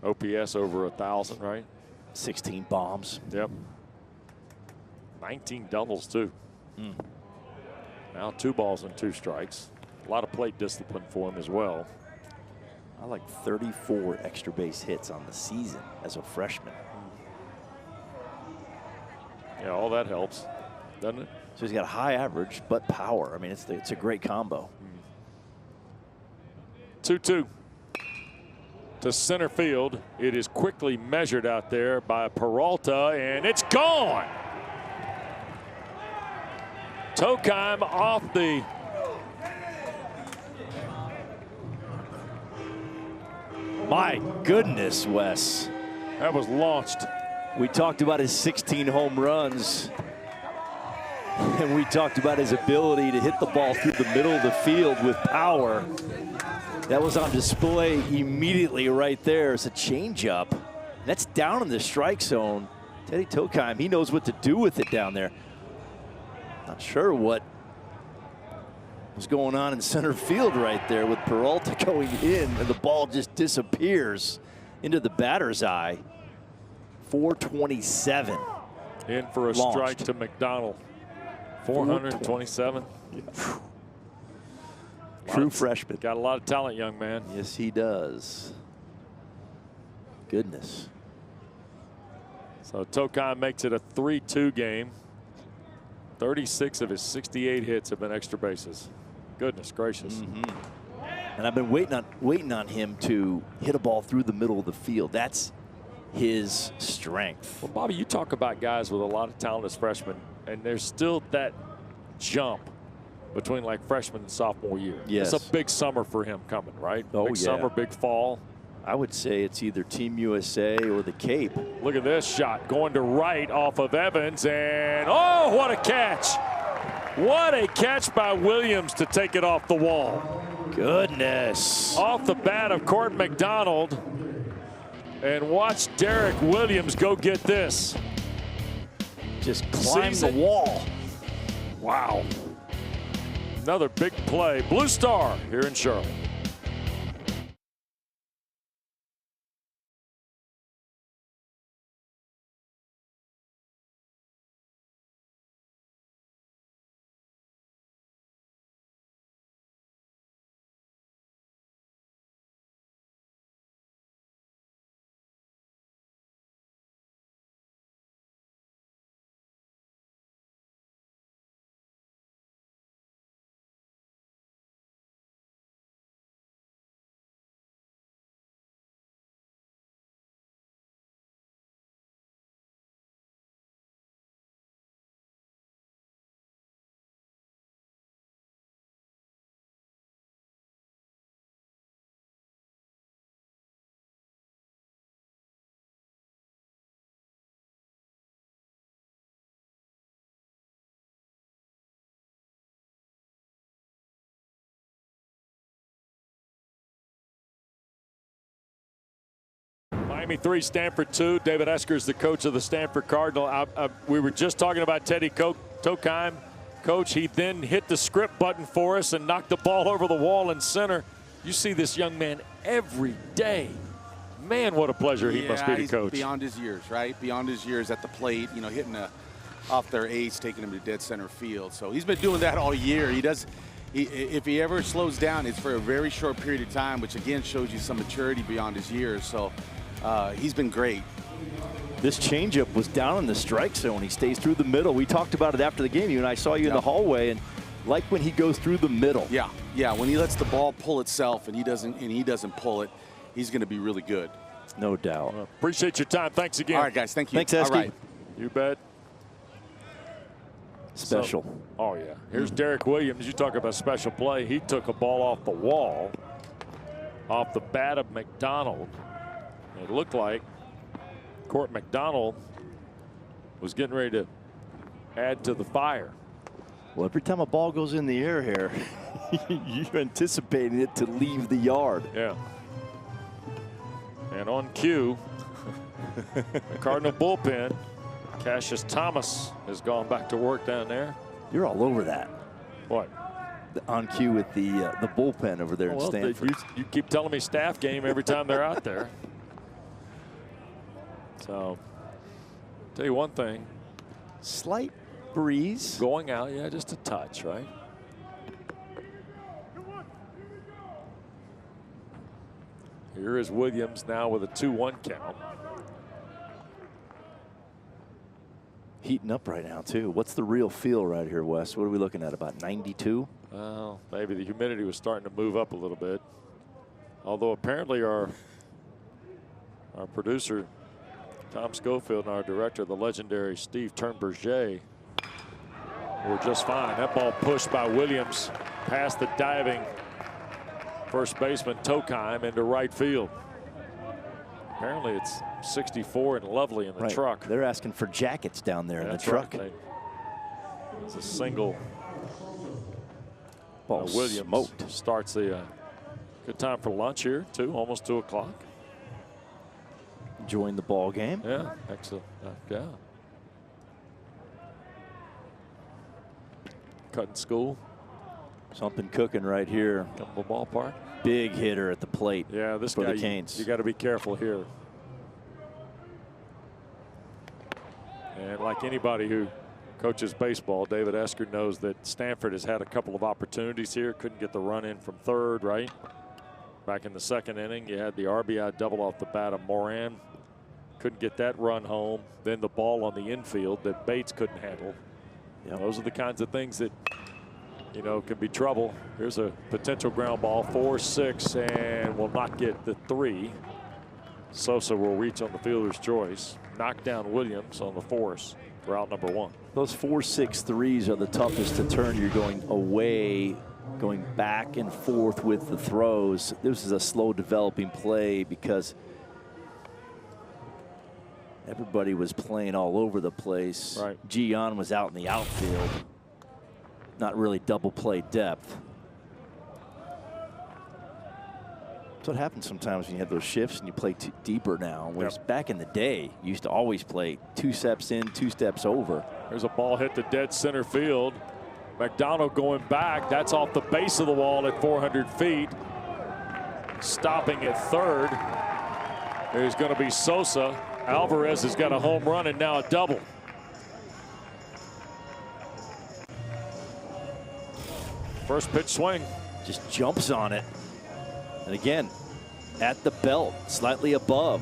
OPS over 1,000, right? 16 bombs. Yep. 19 doubles, too. Now 2 balls and 2 strikes. A lot of plate discipline for him as well. I like 34 extra base hits on the season as a freshman. Yeah, all that helps, doesn't it? So he's got a high average, but power. I mean, it's a great combo. 2-2 to center field. It is quickly measured out there by Peralta, and it's gone. Tokheim off the My goodness, Wes. that was launched. We talked about his 16 home runs, and we talked about his ability to hit the ball through the middle of the field with power. That was on display immediately right there. It's a changeup. That's down in the strike zone. Teddy Tokheim, he knows what to do with it down there. Not sure what was going on in center field right there with Peralta going in, and the ball just disappears into the batter's eye. 427. In for a Launched. strike to McDonald. 427. True freshman. Got a lot of talent, young man. Yes, he does. Goodness. So Tokheim makes it a 3-2 game. 36 of his 68 hits have been extra bases. Goodness gracious. And I've been waiting on him to hit a ball through the middle of the field. That's his strength. Well, Bobby, you talk about guys with a lot of talent as freshmen, and there's still that jump between like freshman and sophomore year. Yes. It's a big summer for him coming, right? Oh, big yeah. summer, big fall. I would say it's either Team USA or the Cape. Look at this shot going to right off of Evans, and oh, what a catch. What a catch by Williams to take it off the wall. Goodness. Off the bat of Court McDonald. And watch Derek Williams go get this. Just climb Sees the it. wall. Wow. Another big play. Blue Star here in Charlotte. Miami 3, Stanford 2. David Esker is the coach of the Stanford Cardinal. We were just talking about Teddy Tokheim. Coach, he then hit the script button for us and knocked the ball over the wall in center. You see this young man every day. Man, what a pleasure he must be to he's coach. Beyond his years, right? Beyond his years at the plate, you know, hitting off their ace, taking him to dead center field. So he's been doing that all year. If he ever slows down, it's for a very short period of time, which again shows you some maturity beyond his years. So he's been great. This changeup was down in the strike zone. He stays through the middle. We talked about it after the game. You and I saw you in the hallway, and like when he goes through the middle. Yeah. When he lets the ball pull itself and he doesn't pull it, he's going to be really good. No doubt. Well, appreciate your time. Thanks again. All right, guys. Thank you. Thanks, Esky. All right. You bet. Special. So, oh, yeah. Here's Derek Williams. You talk about special play. He took a ball off the wall, off the bat of McDonald. It looked like Court McDonald was getting ready to add to the fire. Well, every time a ball goes in the air here, you're anticipating it to leave the yard. Yeah. And on cue, the Cardinal bullpen, Cassius Thomas has gone back to work down there. You're all over that. What? On cue with the bullpen over there in Stanford. You keep telling me staff game every time they're out there. So, tell you one thing. Slight breeze. Going out, yeah, just a touch, right? Here is Williams now with a 2-1 count. Heating up right now, too. What's the real feel right here, Wes? What are we looking at, about 92? Well, maybe the humidity was starting to move up a little bit. Although apparently our producer, Tom Schofield, and our director, the legendary Steve Turnberger, were just fine. That ball pushed by Williams past the diving first baseman Tokheim into right field. Apparently it's 64 and lovely in the truck. They're asking for jackets down there in the truck. Right. It's a single. Ball Williams smoked. Starts the good time for lunch here too, almost 2 o'clock. Enjoying the ball game. Yeah, excellent. Yeah. Cutting school. Something cooking right here. Couple ballpark. Big hitter at the plate. Yeah, this for guy, the Canes. You got to be careful here. And like anybody who coaches baseball, David Esker knows that Stanford has had a couple of opportunities here. Couldn't get the run in from third, right? Back in the second inning, you had the RBI double off the bat of Moran. Couldn't get that run home. Then the ball on the infield that Bates couldn't handle. Yep. Those are the kinds of things that, you know, can be trouble. Here's a potential ground ball, 4-6, and will not get the 3. Sosa will reach on the fielder's choice. Knock down Williams on the force for out number 1. Those 4-6-3s are the toughest to turn. You're going away, going back and forth with the throws. This is a slow developing play because everybody was playing all over the place. Right. Gian was out in the outfield. Not really double play depth. That's what happens sometimes when you have those shifts and you play deeper now. Whereas back in the day, you used to always play 2 steps in, 2 steps over. There's a ball hit to dead center field. McDonald going back. That's off the base of the wall at 400 feet. Stopping at third. There's going to be Sosa. Alvarez has got a home run and now a double. First pitch swing. Just jumps on it. And again, at the belt, slightly above.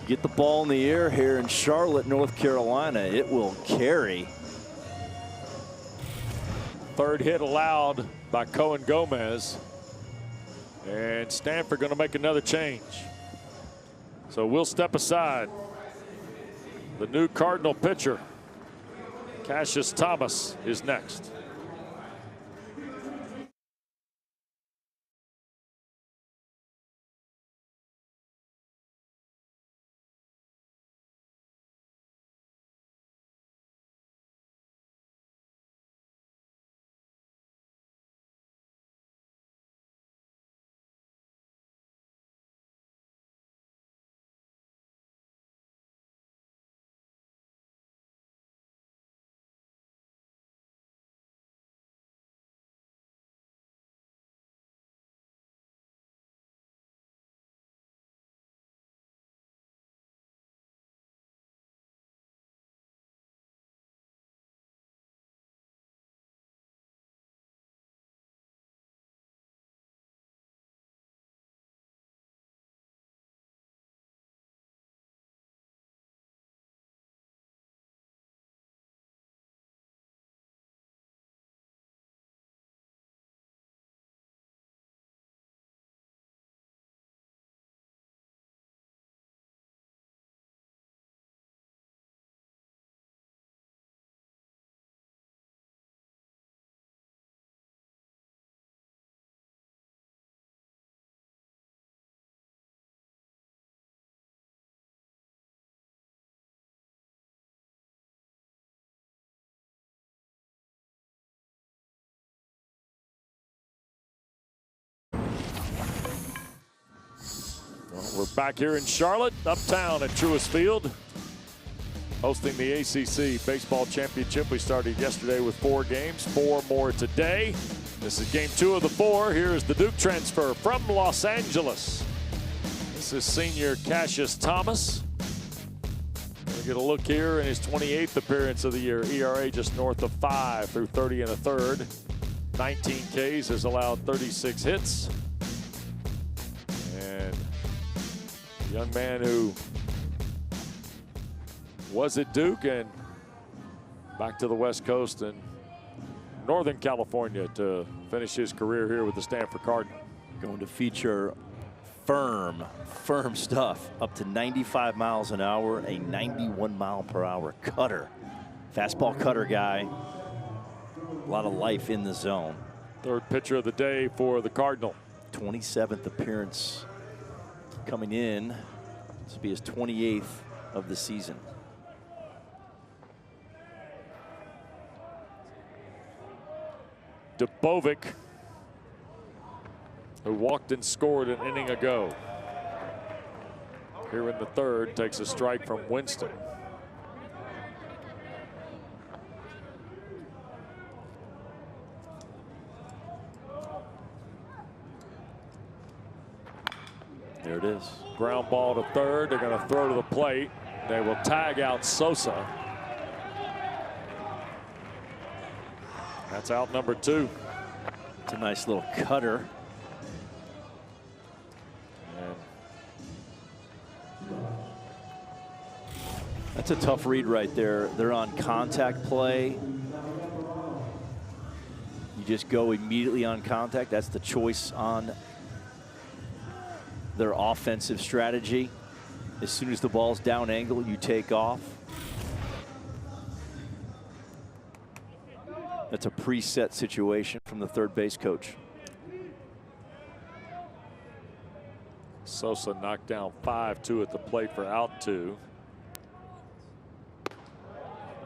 You get the ball in the air here in Charlotte, North Carolina, it will carry. Third hit allowed by Cohen Gomez. And Stanford going to make another change. So we'll step aside. The new Cardinal pitcher, Cassius Thomas, is next. We're back here in Charlotte, uptown at Truist Field, hosting the ACC Baseball Championship. We started yesterday with 4 games, 4 more today. This is game 2 of the 4. Here is the Duke transfer from Los Angeles. This is senior Cassius Thomas. We'll get a look here in his 28th appearance of the year. ERA just north of 5 through 30 1/3. 19 Ks, has allowed 36 hits. And young man who was at Duke and back to the West Coast and Northern California to finish his career here with the Stanford Cardinals. Going to feature firm stuff, up to 95 miles an hour, a 91 mile per hour cutter. Fastball cutter guy. A lot of life in the zone. Third pitcher of the day for the Cardinal. 27th appearance coming in. This will be his 28th of the season. Dubovic, who walked and scored an inning ago, here in the third, takes a strike from Winston. There it is. Ground ball to third. They're going to throw to the plate. They will tag out Sosa. That's out number 2. It's a nice little cutter. That's a tough read right there. They're on contact play. You just go immediately on contact. That's the choice on their offensive strategy. As soon as the ball's down angle, you take off. That's a preset situation from the third base coach. Sosa knocked down 5-2 at the plate for out 2.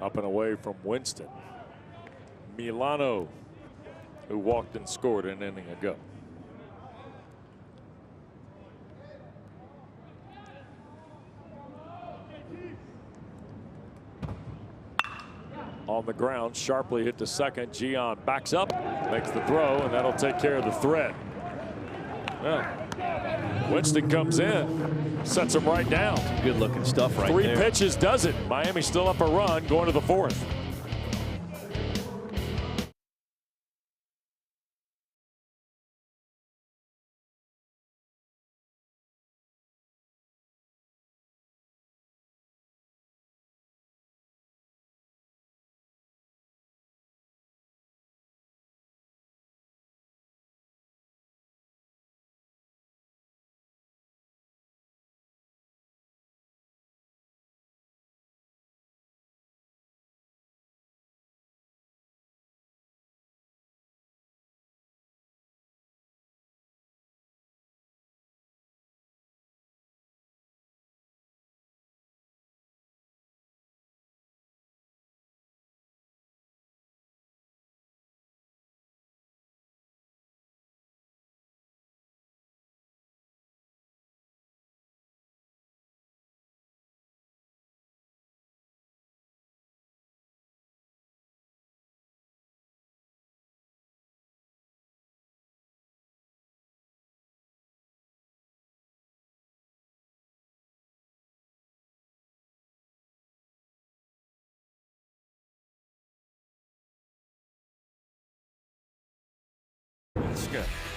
Up and away from Winston. Milano, who walked and scored an inning ago. On the ground, sharply hit to second. Gian backs up, makes the throw, and that'll take care of the threat. Well, Winston comes in, sets him right down. Good looking stuff right there. 3 there. pitches does it. Miami still up a run going to the 4th.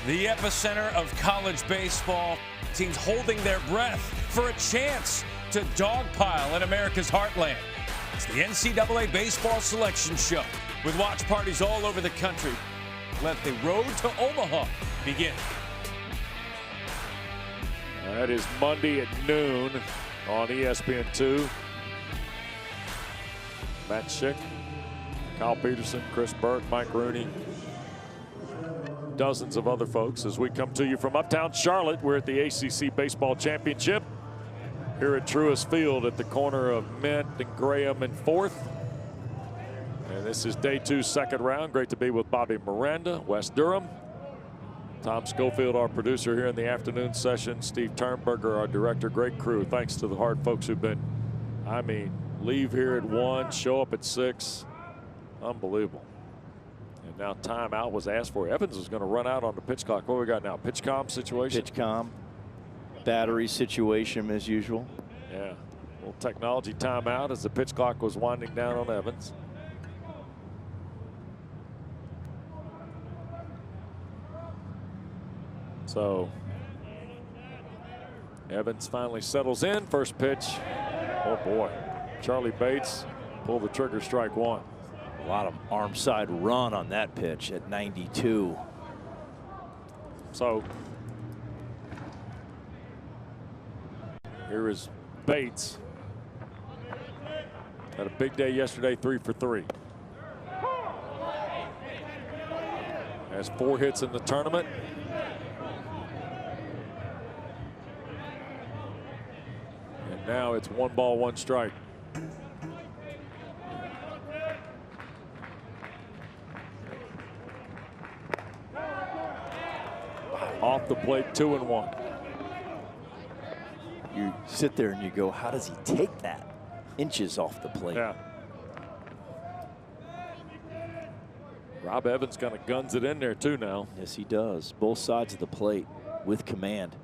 The epicenter of college baseball. Teams holding their breath for a chance to dogpile in America's heartland. It's the NCAA Baseball Selection Show with watch parties all over the country. Let the road to Omaha begin. That is Monday at noon on ESPN2. Matt Schick, Kyle Peterson, Chris Burke, Mike Rooney, dozens of other folks as we come to you from uptown Charlotte. We're at the ACC Baseball Championship here at Truist Field at the corner of Mint and Graham and 4th. And this is day 2, second round. Great to be with Bobby Miranda, Wes Durham, Tom Schofield, our producer here in the afternoon session, Steve Turnberger, our director. Great crew. Thanks to the hard folks who've been, I mean, leave here at 1, show up at 6. Unbelievable. And now timeout was asked for. Evans is going to run out on the pitch clock. What we got now? Pitch comm situation? Pitch comm. Battery situation as usual. Yeah. A little technology timeout as the pitch clock was winding down on Evans. So Evans finally settles in. First pitch. Oh boy. Charlie Bates pulled the trigger, strike 1. A lot of arm side run on that pitch at 92. So Here is Bates. Had a big day yesterday, 3 for 3. Has 4 hits in the tournament. And now it's 1 ball, 1 strike. Off the plate, 2-1. You sit there and you go, how does he take that? Inches off the plate. Yeah. Rob Evans kind of guns it in there too now. Yes, he does. Both sides of the plate with command.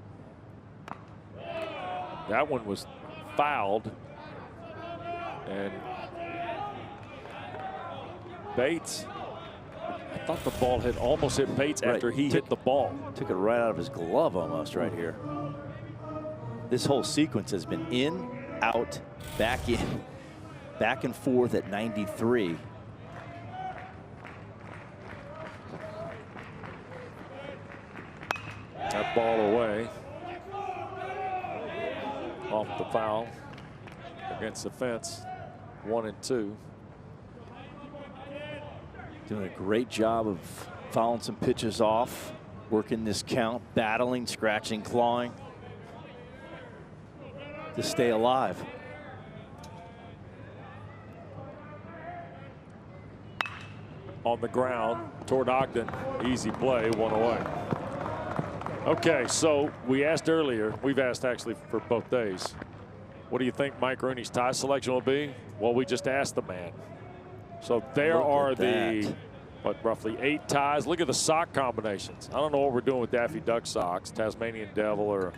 That one was fouled. And Bates, I thought the ball had almost hit Bates after he hit the ball. Took it right out of his glove almost right here. This whole sequence has been in, out, back in, back and forth at 93. That ball away. Off the foul against the fence. 1-2. Doing a great job of fouling some pitches off, working this count, battling, scratching, clawing to stay alive. On the ground toward Ogden. Easy play, 1 away. Okay, so we asked earlier, we've asked actually for both days, what do you think Mike Rooney's tie selection will be? Well, we just asked the man. So there are the, what, roughly 8 ties. Look at the sock combinations. I don't know what we're doing with Daffy Duck socks, Tasmanian Devil or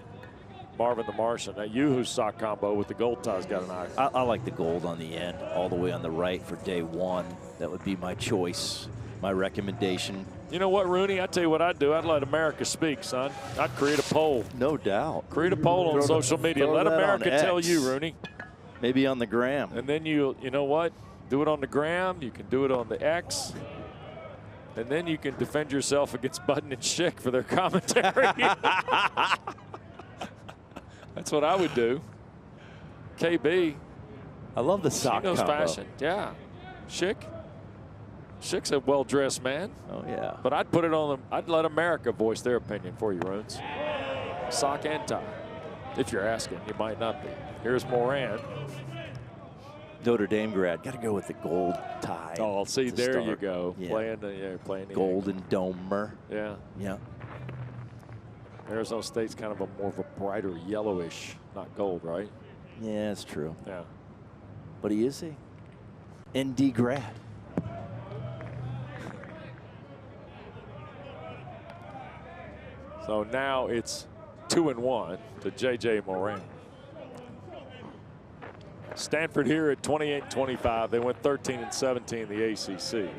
Marvin the Martian. That Yoo-Hoo sock combo with the gold tie's got an eye. I like the gold on the end, all the way on the right for day 1. That would be my choice, my recommendation. You know what, Rooney? I tell you what I'd do. I'd let America speak, son. I'd create a poll. No doubt. Create a poll on social media. Let America tell you, Rooney. Maybe on the gram. And then you know what? Do it on the gram. You can do it on the X. And then you can defend yourself against Budden and Schick for their commentary. That's what I would do. KB. I love the sock combo. Fashion. Yeah. Schick's a well-dressed man. Oh, yeah. But I'd put it on them. I'd let America voice their opinion for you, Runes. Sock and tie. If you're asking, you might not be. Here's Moran. Notre Dame grad. Got to go with the gold tie. Oh, see, there you go. Yeah. Playing the golden domer. Yeah. Yeah. Arizona State's kind of a more of a brighter yellowish, not gold, right? Yeah, that's true. Yeah. But he is a ND grad. So now it's 2-1 to J.J. Moran. Stanford here at 28-25. They went 13-17 in the ACC.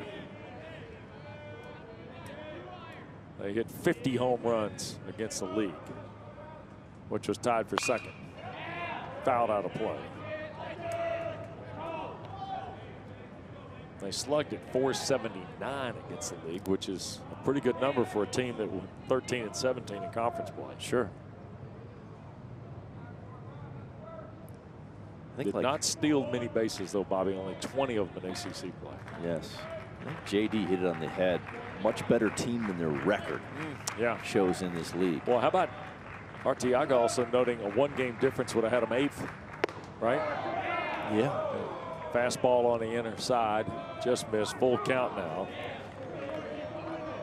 They hit 50 home runs against the league, which was tied for second. Fouled out of play. They slugged at .479 against the league, which is a pretty good number for a team that went 13-17 in conference play. Sure. Did not steal many bases, though, Bobby. Only 20 of them in ACC play. Yes. I think JD hit it on the head. Much better team than their record shows in this league. Well, how about Arteaga also noting a 1-game difference would have had him 8th, right? Yeah. Fastball on the inner side. Just missed. Full count now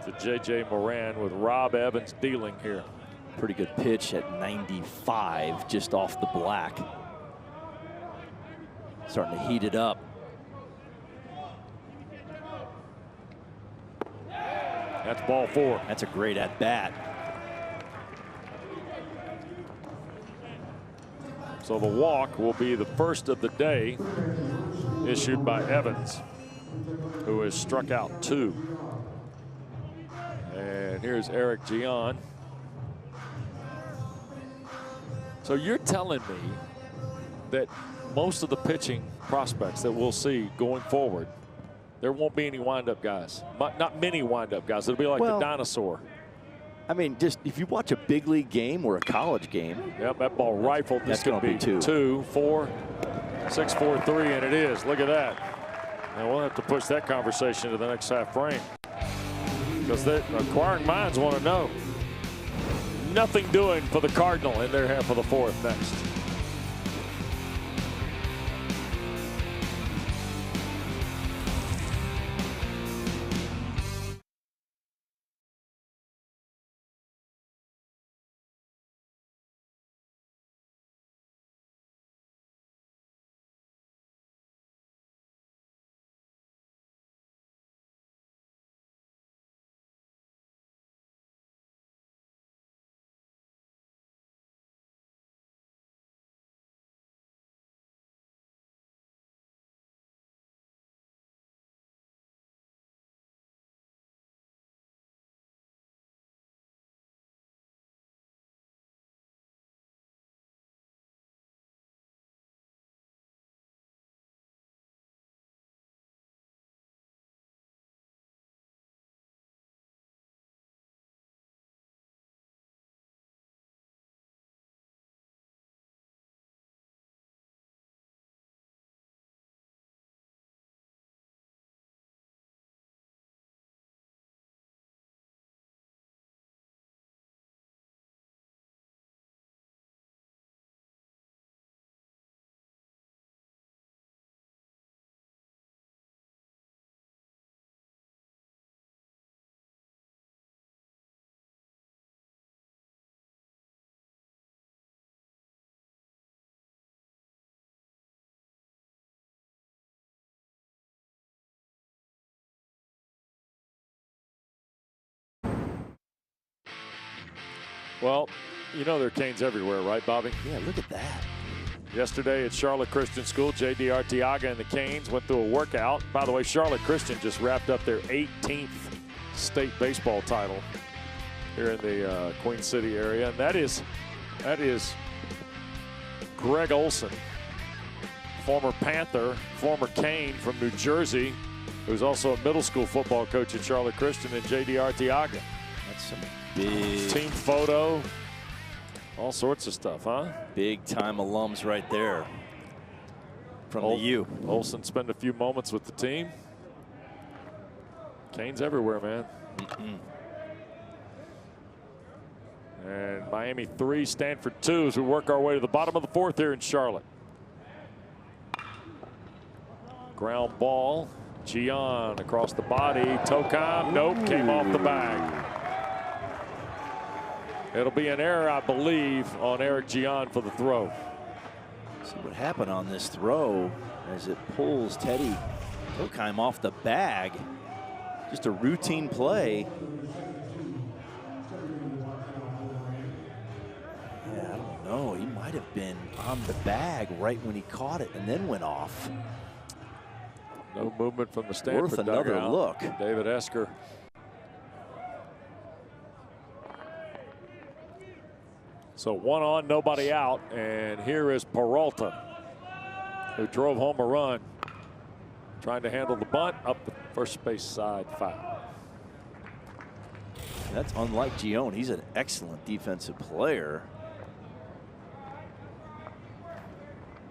to J.J. Moran with Rob Evans dealing here. Pretty good pitch at 95, just off the black. Starting to heat it up. That's ball 4. That's a great at-bat. So the walk will be the first of the day, issued by Evans, who has struck out 2. And here's Eric Gian. So you're telling me that most of the pitching prospects that we'll see going forward, there won't be any wind-up guys. Not many wind-up guys. It'll be like the dinosaur. I mean, just if you watch a big league game or a college game. Yep, that ball rifled. This could be 2, 4, 6, 4, 3, and it is. Look at that. And we'll have to push that conversation to the next half frame, because the inquiring minds want to know. Nothing doing for the Cardinal in their half of the fourth next. Well, you know there are Canes everywhere, right, Bobby? Yeah, look at that. Yesterday at Charlotte Christian School, J.D. Arteaga and the Canes went through a workout. By the way, Charlotte Christian just wrapped up their 18th state baseball title here in the Queen City area. And that is Greg Olson, former Panther, former Cane from New Jersey, who's also a middle school football coach at Charlotte Christian, and J.D. Arteaga. That's some big team photo, all sorts of stuff, huh? Big time alums right there from the U. Olson spent a few moments with the team. Canes everywhere, man. And Miami 3, Stanford 2 as we work our way to the bottom of the fourth here in Charlotte. Ground ball. Gian across the body. Tocom, nope, came off the bag. It'll be an error, I believe, on Eric Gian for the throw. See what happened on this throw as it pulls Teddy Tocom off the bag. Just a routine play. Yeah, I don't know. He might have been on the bag right when he caught it and then went off. No movement from the Stanford Worth another dugout. look. David Esker. So 1 on, nobody out, and here is Peralta, who drove home a run, trying to handle the bunt up the first base side foul. That's unlike Gion. He's an excellent defensive player.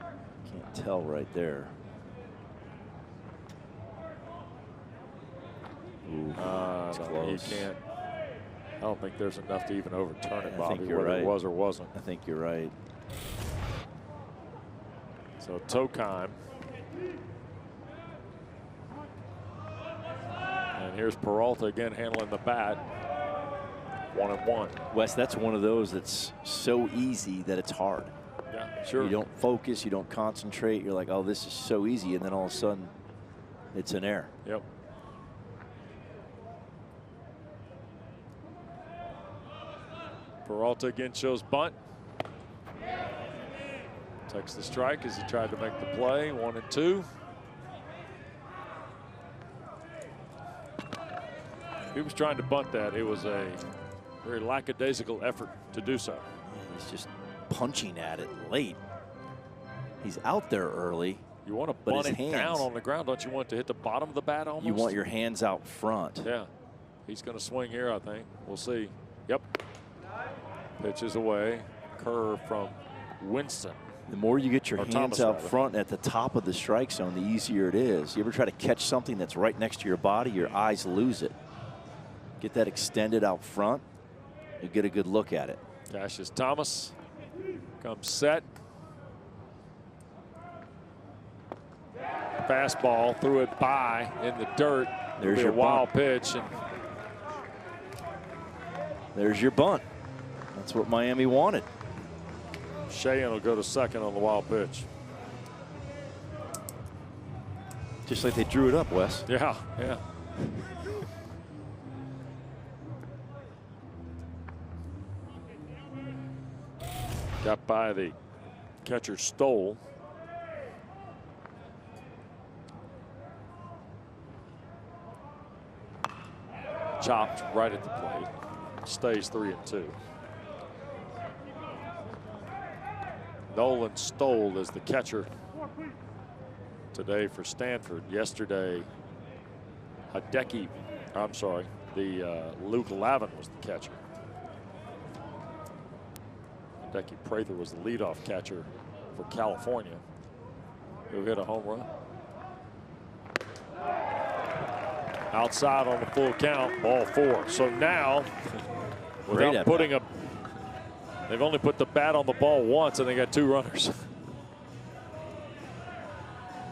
Can't tell right there. Ooh, No, close. you can't. I don't think there's enough to even overturn it, I Bobby, think you're whether right. it was or wasn't. I think you're right. So Tocom. And here's Peralta again handling the bat. 1-1. Wes, that's one of those that's so easy that it's hard. Yeah, sure. You don't focus, you don't concentrate. You're like, oh, this is so easy. And then all of a sudden, it's an error. Yep. Peralta again shows bunt. Takes the strike as he tried to make the play. 1-2. He was trying to bunt that. It was a very lackadaisical effort to do so. He's just punching at it late. He's out there early. You want to bunt it down on the ground. Don't you want it to hit the bottom of the bat almost? You want your hands out front. Yeah. He's going to swing here, I think. We'll see. Yep. Pitches away. Curve from Winston. The more you get your hands Thomas, out rather. front at the top of the strike zone, the easier it is. You ever try to catch something that's right next to your body, your eyes lose it. Get that extended out front, you get a good look at it. Cassius Thomas comes set. Fastball, threw it by in the dirt. There's Be your a wild bunt. pitch. And There's your bunt. That's what Miami wanted. Sheehan will go to second on the wild pitch. Just like they drew it up, Wes. Yeah, yeah. Got by the catcher Stoll. Chopped right at the plate. Stays 3-2. Nolan Stoll is the catcher today for Stanford. Yesterday, Luke Lavin was the catcher. Hideki Prather was the leadoff catcher for California, who hit a home run. Outside on the full count, ball 4. So now, without putting a, they've only put the bat on the ball once, and they got 2 runners.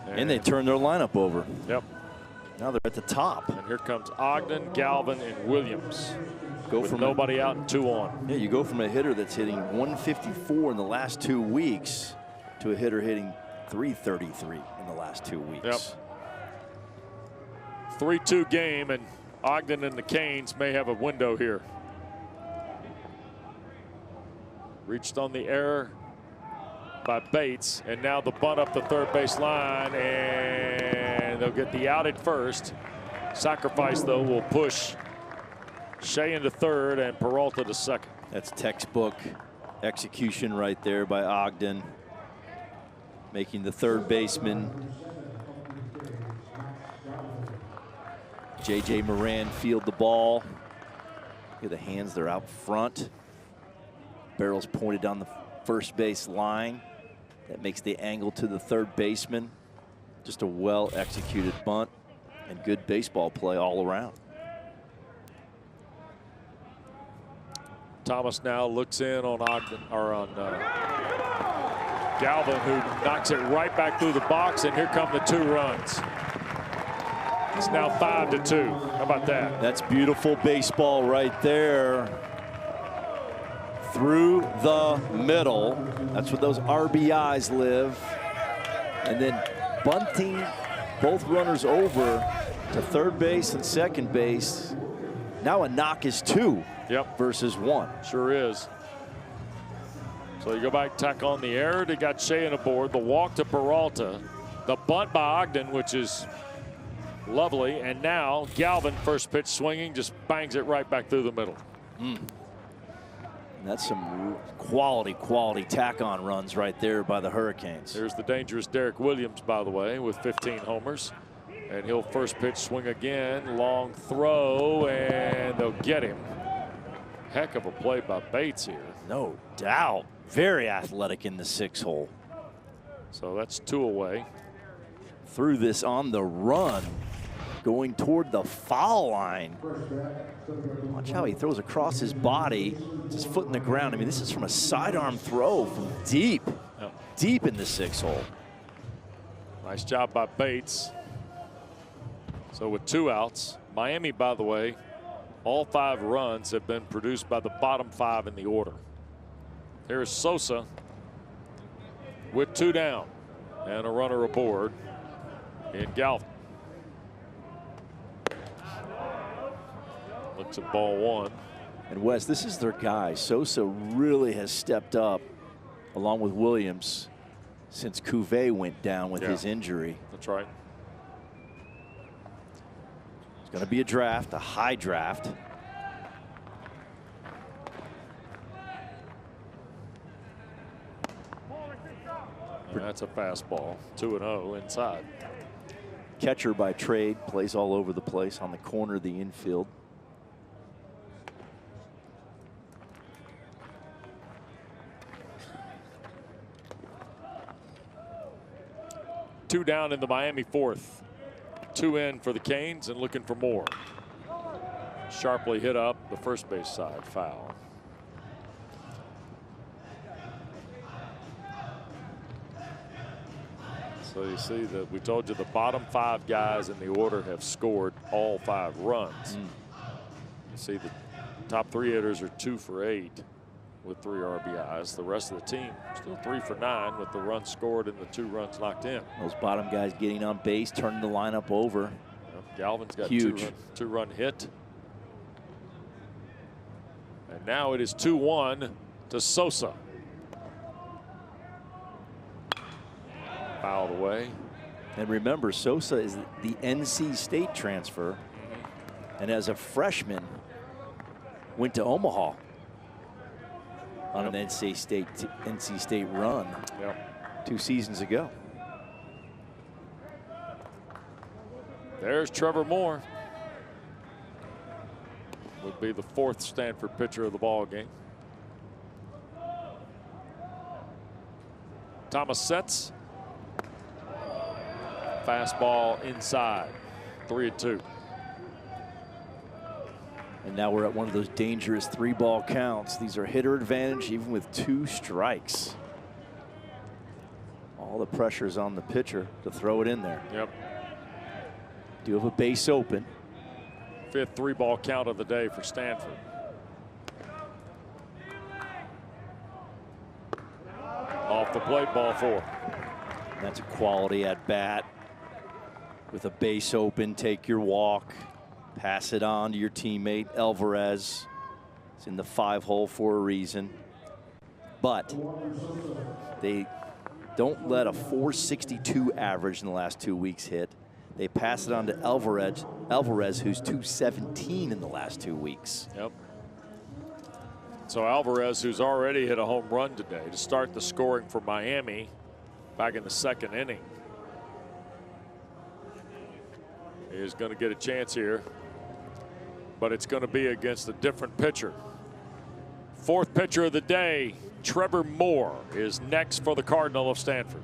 And they turned their lineup over. Yep. Now they're at the top. And here comes Ogden, Galvin, and Williams. Go with from nobody out and 2 on. Yeah, you go from a hitter that's hitting 154 in the last 2 weeks to a hitter hitting 333 in the last 2 weeks. Yep. 3-2 game, and Ogden and the Canes may have a window here. Reached on the error by Bates, and now the bunt up the third base line, and they'll get the out at first. Sacrifice, though, will push Sheehan to third and Peralta to second. That's textbook execution right there by Ogden, making the third baseman J.J. Moran field the ball. Look at the hands, they're out front. Barrel's pointed down the first base line. That makes the angle to the third baseman. Just a well-executed bunt and good baseball play all around. Thomas now looks in on Ogden, or on Galvin, who knocks it right back through the box, and here come the 2 runs. It's now 5-2. How about that? That's beautiful baseball right there. Through the middle. That's where those RBIs live. And then bunting both runners over to third base and second base. Now a knock is 2 versus 1. Sure is. So you go back, tack on the error. They got Sheehan aboard. The walk to Peralta. The bunt by Ogden, which is lovely. And now Galvin, first pitch swinging, just bangs it right back through the middle. And that's some quality tack-on runs right there by the Hurricanes. There's the dangerous Derek Williams, by the way, with 15 homers. And he'll first pitch swing again. Long throw, and they'll get him. Heck of a play by Bates here. No doubt. Very athletic in the 6-hole. So that's 2 away. Threw this on the run, going toward the foul line. Watch how he throws across his body, his foot in the ground. I mean, this is from a sidearm throw from deep in the 6-hole. Nice job by Bates. So with 2 outs, Miami, by the way, all 5 runs have been produced by the bottom 5 in the order. Here's Sosa with 2 down and a runner aboard in Galvin. Looks at ball 1. And Wes, this is their guy. Sosa really has stepped up along with Williams since Cuvée went down with his injury. That's right. It's going to be a draft, a high draft. And that's a fastball, 2-0 inside. Catcher by trade, plays all over the place on the corner of the infield. 2 down in the Miami fourth. 2 in for the Canes and looking for more. Sharply hit up the first base side, foul. So you see that we told you the bottom 5 guys in the order have scored all 5 runs. You see the top 3 hitters are 2 for 8 with 3 RBIs. The rest of the team still 3 for 9 with the runs scored and the 2 runs knocked in. Those bottom guys getting on base, turning the lineup over. Galvin's got Huge. 2-run hit. And now it is 2-1 to Sosa. Fouled away. And remember, Sosa is the NC State transfer. And as a freshman, went to Omaha on an NC State run 2 seasons ago. There's Trevor Moore. Would be the 4th Stanford pitcher of the ball game. Thomas sets. Fastball inside. 3-2. And now we're at one of those dangerous 3-ball counts. These are hitter advantage even with 2 strikes. All the pressure's on the pitcher to throw it in there. Yep. Do have a base open. 5th 3-ball count of the day for Stanford. Off the plate, ball 4. That's a quality at bat. With a base open, take your walk, pass it on to your teammate Alvarez. It's in the 5-hole for a reason. But they don't let a 462 average in the last 2 weeks hit. They pass it on to Alvarez, who's 217 in the last 2 weeks. Yep. So Alvarez, who's already hit a home run today to start the scoring for Miami back in the 2nd inning, is going to get a chance here, but it's going to be against a different pitcher. 4th pitcher of the day, Trevor Moore, is next for the Cardinal of Stanford.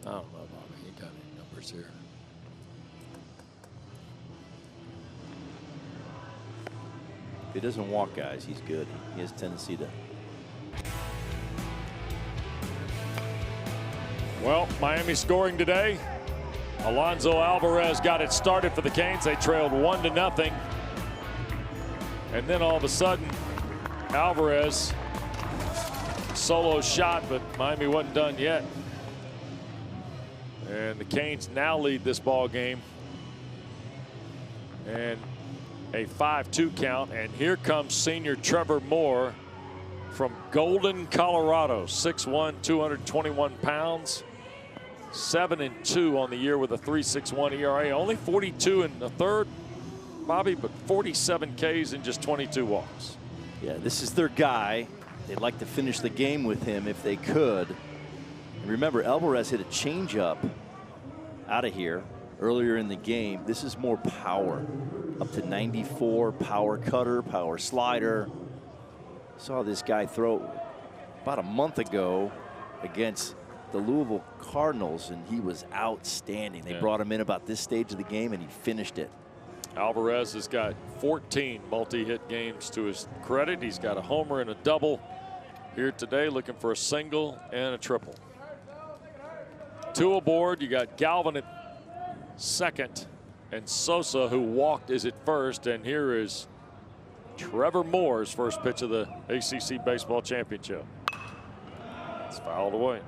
I don't know about it. He got any numbers here. If he doesn't walk guys, he's good. He has a tendency to. Well, Miami scoring today. Alonso Alvarez got it started for the Canes. They trailed 1-0. And then all of a sudden, Alvarez solo shot, but Miami wasn't done yet. And the Canes now lead this ball game. And a 5-2 count. And here comes senior Trevor Moore from Golden, Colorado. 6'1", 221 pounds. 7-2 on the year with a 3.61 ERA. Only 42 in the third, Bobby, but 47 Ks and just 22 walks. Yeah, this is their guy. They'd like to finish the game with him if they could. And remember, Alvarez hit a changeup out of here earlier in the game. This is more power, up to 94, power cutter, power slider. Saw this guy throw about a month ago against the Louisville Cardinals, and he was outstanding. They brought him in about this stage of the game, and he finished it. Alvarez has got 14 multi-hit games to his credit. He's got a homer and a double here today, looking for a single and a triple. 2 aboard. You got Galvin at second and Sosa, who walked, is at first. And here is Trevor Moore's first pitch of the ACC Baseball Championship. It's fouled away.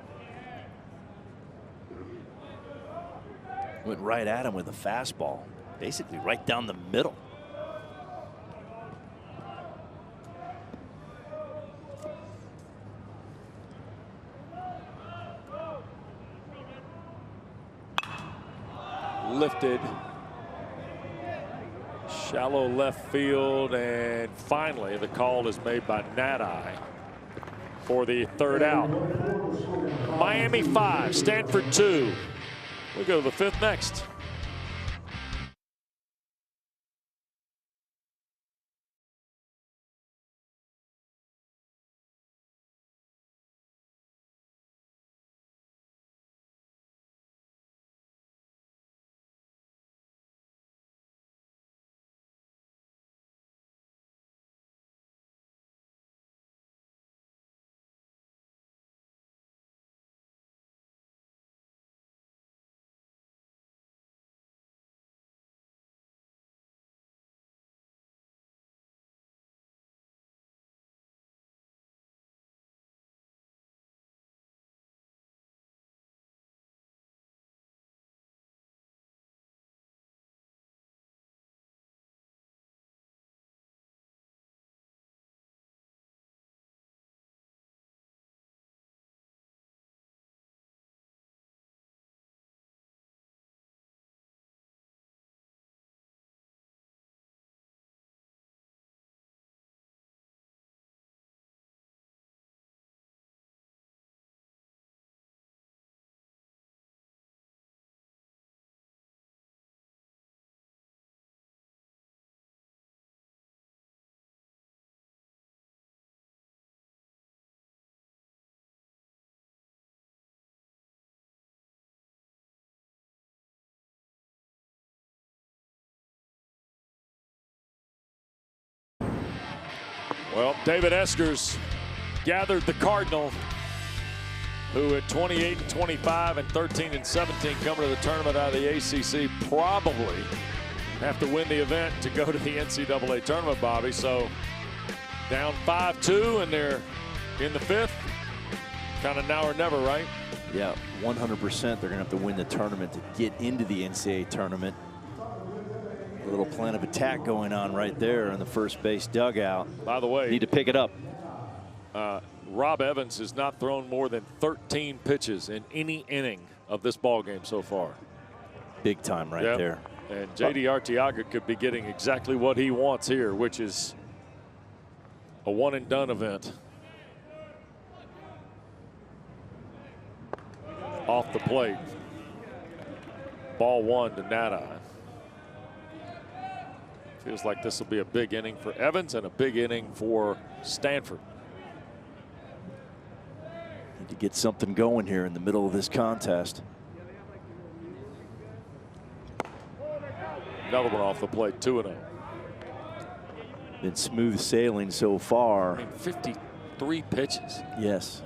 Went right at him with a fastball, basically right down the middle. Lifted. Shallow left field, and finally the call is made by Nadi for the 3rd out. Miami 5, Stanford 2. We'll go to the 5th next. Well, David Eskers gathered the Cardinal, who at 28-25 and 13-17 coming to the tournament out of the ACC, probably have to win the event to go to the NCAA tournament, Bobby. So down 5-2, and they're in the 5th. Kind of now or never, right? Yeah, 100%. They're going to have to win the tournament to get into the NCAA tournament. A little plan of attack going on right there in the first base dugout. By the way, need to pick it up. Rob Evans has not thrown more than 13 pitches in any inning of this ball game so far. Big time right there. And J.D. Arteaga could be getting exactly what he wants here, which is a one-and-done event. Off the plate. Ball 1 to Nadi. Feels like this will be a big inning for Evans and a big inning for Stanford. Need to get something going here in the middle of this contest. Another one off the plate, 2-0. Been smooth sailing so far. I mean, 53 pitches. Yes.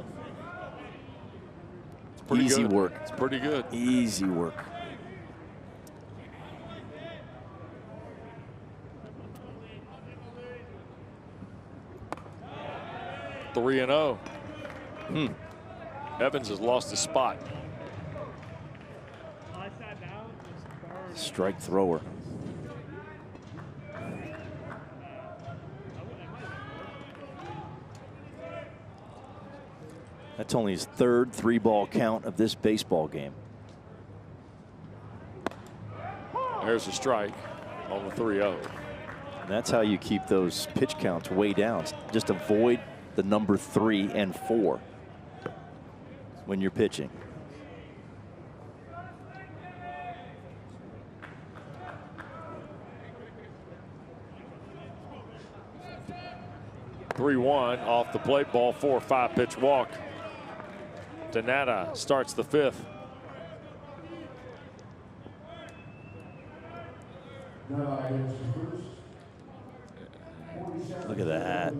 It's pretty Easy good. work. It's pretty good. Easy work. Three and 0. Evans has lost his spot. Strike thrower. That's only his 3rd 3-ball count of this baseball game. There's a strike on the 3-0. And that's how you keep those pitch counts way down. Just avoid the number 3 and 4 when you're pitching. (3-1) off the plate ball, 4-5 pitch walk. Donata starts the 5th. Look at that.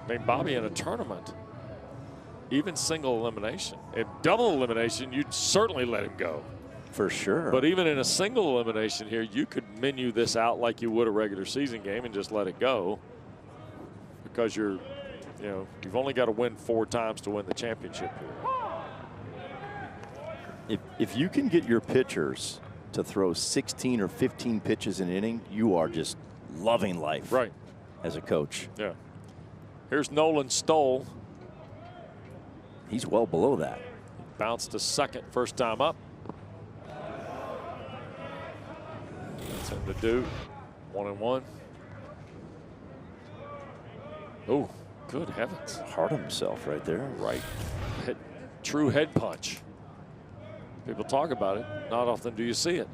I mean, Bobby, in a tournament, even single elimination, in double elimination, you'd certainly let him go. For sure. But even in a single elimination here, you could menu this out like you would a regular season game and just let it go, because you've only got to win 4 times to win the championship here. If you can get your pitchers to throw 16 or 15 pitches an inning, you are just loving life. Right. As a coach. Yeah. Here's Nolan Stoll. He's well below that. Bounced to second first time up. That's in the Duke. 1-1. Oh, good heavens. Hard on himself right there. Right. True head punch. People talk about it. Not often do you see it.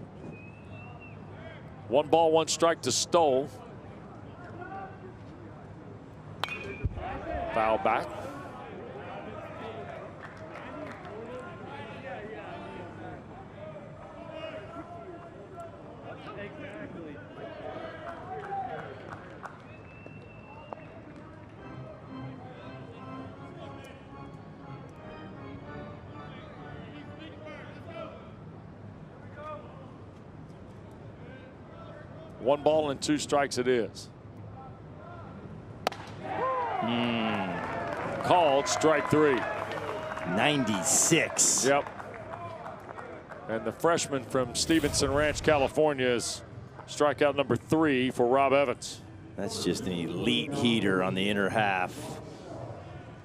1 ball, 1 strike to Stoll. Foul back. One ball and 2 strikes it is. Called strike 3. 96. Yep. And the freshman from Stevenson Ranch, California, is strikeout number 3 for Rob Evans. That's just an elite heater on the inner half.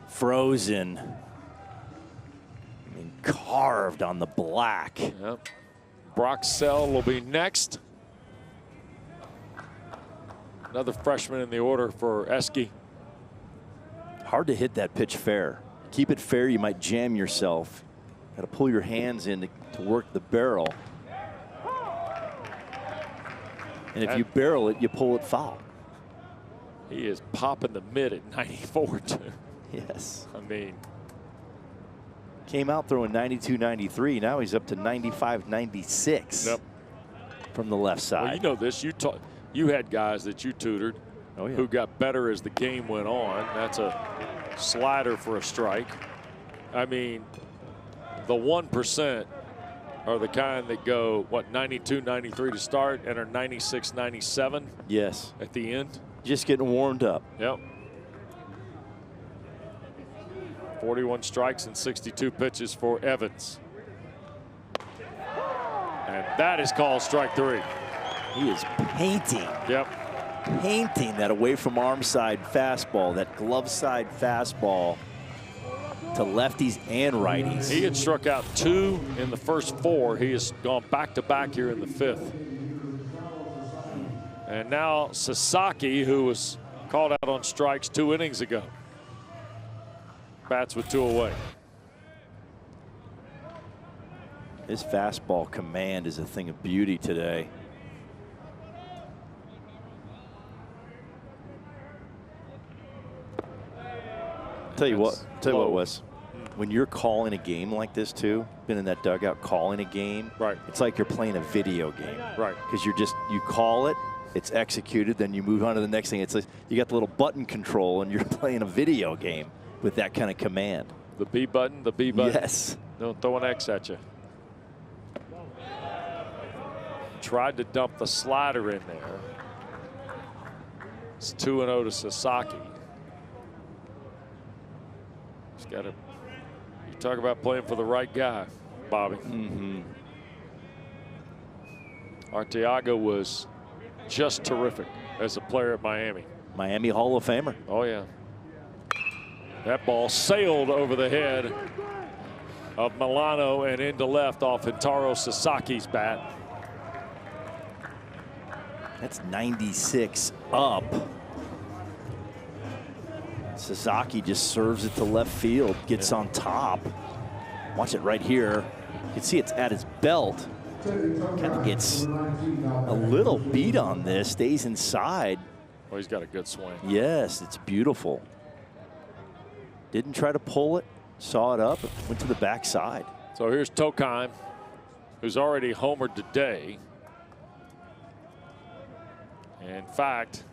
Frozen. I mean, carved on the black. Yep. Brock Sell will be next. Another freshman in the order for Eske. Hard to hit that pitch fair. Keep it fair, you might jam yourself. Got to pull your hands in to work the barrel. And if you barrel it, you pull it foul. He is popping the mid at 94 too. Yes. I mean, came out throwing 92, 93. Now he's up to 95, 96. Yep. From the left side. Well, you know this. You had guys that you tutored who got better as the game went on. That's a slider for a strike. I mean, the 1% are the kind that go, what, 92, 93 to start and are 96, 97? Yes. At the end? Just getting warmed up. Yep. 41 strikes and 62 pitches for Evans. And that is called strike 3. He is painting. Yep. Painting that away from arm side fastball, that glove side fastball to lefties and righties. He had struck out 2 in the first 4. He has gone back to back here in the 5th. And now Sasaki, who was called out on strikes 2 innings ago, bats with 2 away. His fastball command is a thing of beauty today. Tell you what, Wes, when you're calling a game like this too, been in that dugout calling a game, right? It's like you're playing a video game, right? Because you call it, it's executed, then you move on to the next thing. It's like you got the little button control, and you're playing a video game with that kind of command. The B button, the B button. Yes. Don't throw an X at you. Tried to dump the slider in there. It's 2-0 to Sasaki. He's got to. You talk about playing for the right guy, Bobby. Mm-hmm. Arteaga was just terrific as a player at Miami. Miami Hall of Famer. Oh yeah. That ball sailed over the head of Milano and into left off Hintaro Sasaki's bat. That's 96 up. Sasaki just serves it to left field, gets on top. Watch it right here. You can see it's at his belt. Kind of gets a little beat on this, stays inside. Well, he's got a good swing. Yes, it's beautiful. Didn't try to pull it, saw it up, went to the backside. So here's Tokheim, who's already homered today. In fact,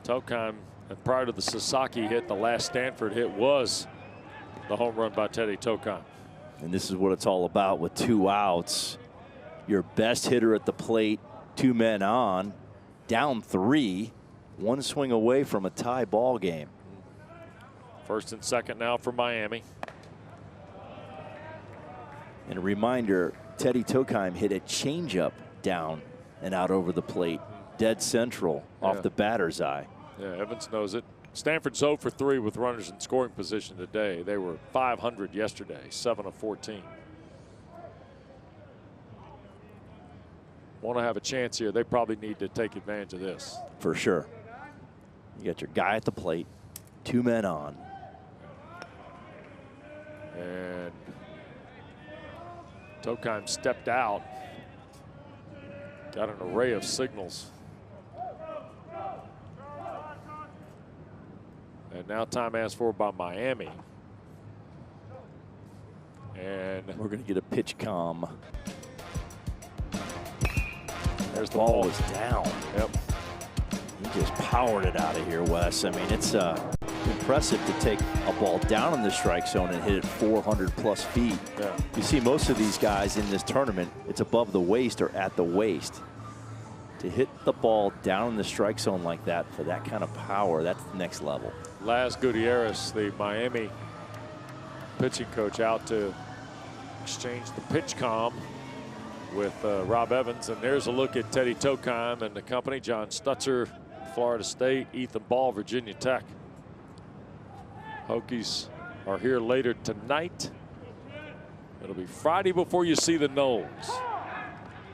Tokheim, prior to the Sasaki hit, the last Stanford hit was the home run by Teddy Tokheim. And this is what it's all about with 2 outs. Your best hitter at the plate, 2 men on, down 3, 1 swing away from a tie ball game. First and second now for Miami. And a reminder, Teddy Tokheim hit a changeup down and out over the plate, dead central off the batter's eye. Yeah, Evans knows it. Stanford's 0 for 3 with runners in scoring position today. They were 500 yesterday, 7 of 14. Want to have a chance here. They probably need to take advantage of this. For sure. You got your guy at the plate, 2 men on. And Tokheim stepped out. Got an array of signals. And now time asked for by Miami. And we're going to get a pitch calm. There's the ball ball. Was down. Yep. He just powered it out of here, Wes. I mean, it's impressive to take a ball down in the strike zone and hit it 400+ feet. Yeah. You see most of these guys in this tournament, it's above the waist or at the waist. To hit the ball down in the strike zone like that for that kind of power, that's the next level. Laz Gutierrez, the Miami pitching coach, out to exchange the pitch comm with Rob Evans. And there's a look at Teddy Tokheim and the company. John Stutzer, Florida State. Ethan Ball, Virginia Tech. Hokies are here later tonight. It'll be Friday before you see the Knowles.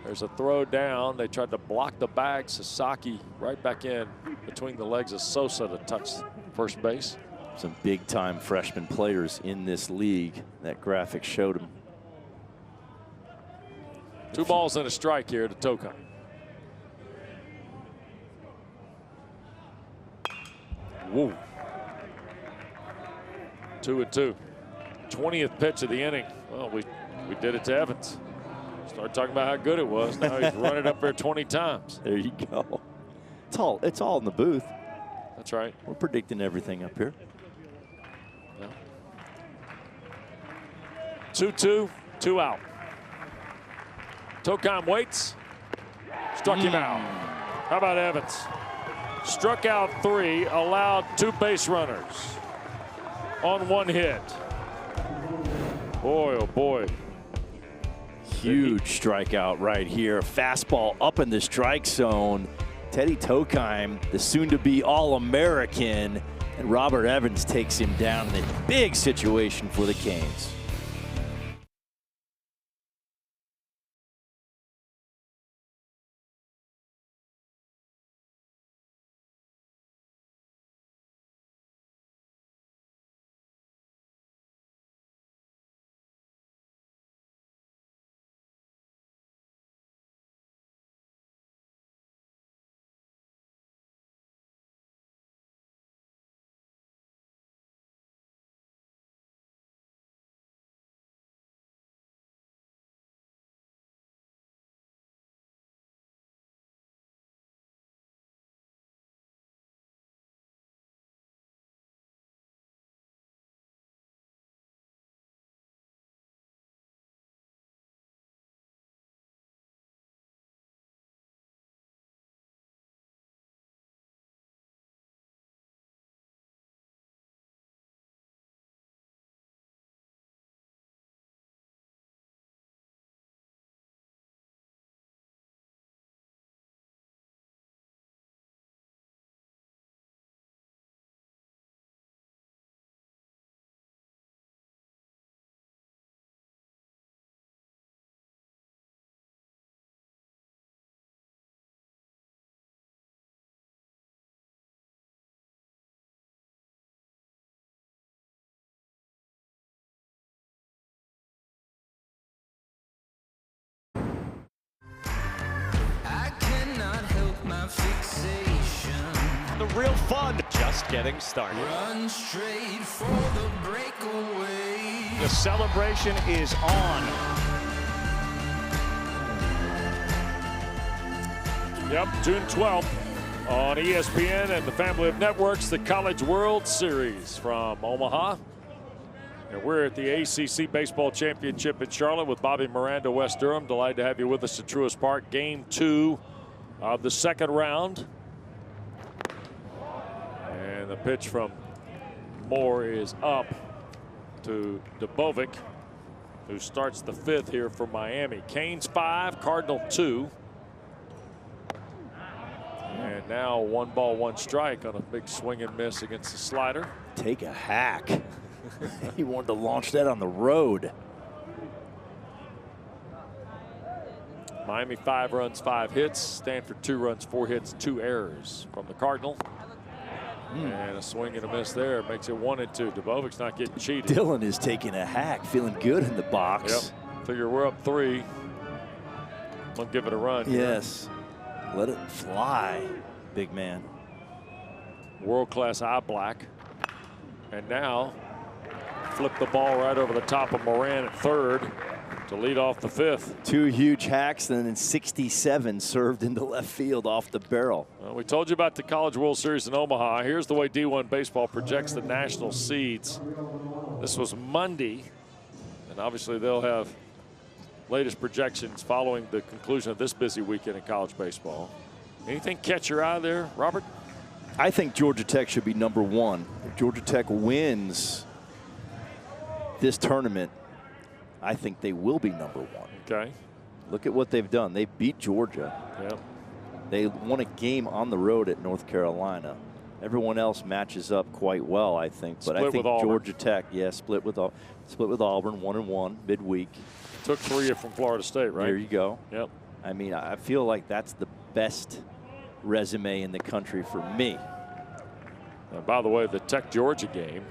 There's a throw down. They tried to block the bag. Sasaki right back in between the legs of Sosa to touch first base. Some big time freshman players in this league. That graphic showed them. 2 balls and a strike here to Tokheim. Woo. 2-2. 20th pitch of the inning. Well, we did it to Evans. Start talking about how good it was. Now he's running up there 20 times. There you go. It's all in the booth. That's right. We're predicting everything up here. 2-2, 2 out. Tokheim waits. Struck him out. How about Evans? Struck out 3, allowed 2 base runners on 1 hit. Boy, oh boy. Huge strikeout right here. Fastball up in the strike zone. Teddy Tokheim, the soon-to-be All-American, and Robert Evans takes him down in a big situation for the Canes. real fun. Just getting started. Run straight for the breakaway. The celebration is on. Yep, June 12th on ESPN and the family of networks, the College World Series from Omaha. And we're at the ACC Baseball Championship in Charlotte with Bobby Miranda, West Durham. Delighted to have you with us at Truist Park. Game 2 of the second round. And the pitch from Moore is up to Dubovic, who starts the 5th here for Miami. Canes 5, Cardinal 2. And now 1 ball, 1 strike on a big swing and miss against the slider. Take a hack. He wanted to launch that on the road. Miami 5 runs, 5 hits. Stanford 2 runs, 4 hits, 2 errors from the Cardinal. And a swing and a miss there makes it 1-2. Dubovic's not getting cheated. Dylan is taking a hack, feeling good in the box. Yep. Figure we're up 3. We'll give it a run. Yes. Let it fly, big man. World-class eye black. And now flip the ball right over the top of Moran at 3rd to lead off the 5th. 2 huge hacks, and then 67 served into left field off the barrel. Well, we told you about the College World Series in Omaha. Here's the way D1 Baseball projects the national seeds. This was Monday, and obviously they'll have latest projections following the conclusion of this busy weekend in college baseball. Anything catch your eye there, Robert? I think Georgia Tech should be number 1. If Georgia Tech wins this tournament, I think they will be number 1. Okay. Look at what they've done. They beat Georgia. Yep. They won a game on the road at North Carolina. Everyone else matches up quite well, I think. But I think Georgia Tech, split with Auburn, 1-1 midweek. Took 3 from Florida State, right? There you go. Yep. I mean, I feel like that's the best resume in the country for me. And by the way, the Tech-Georgia game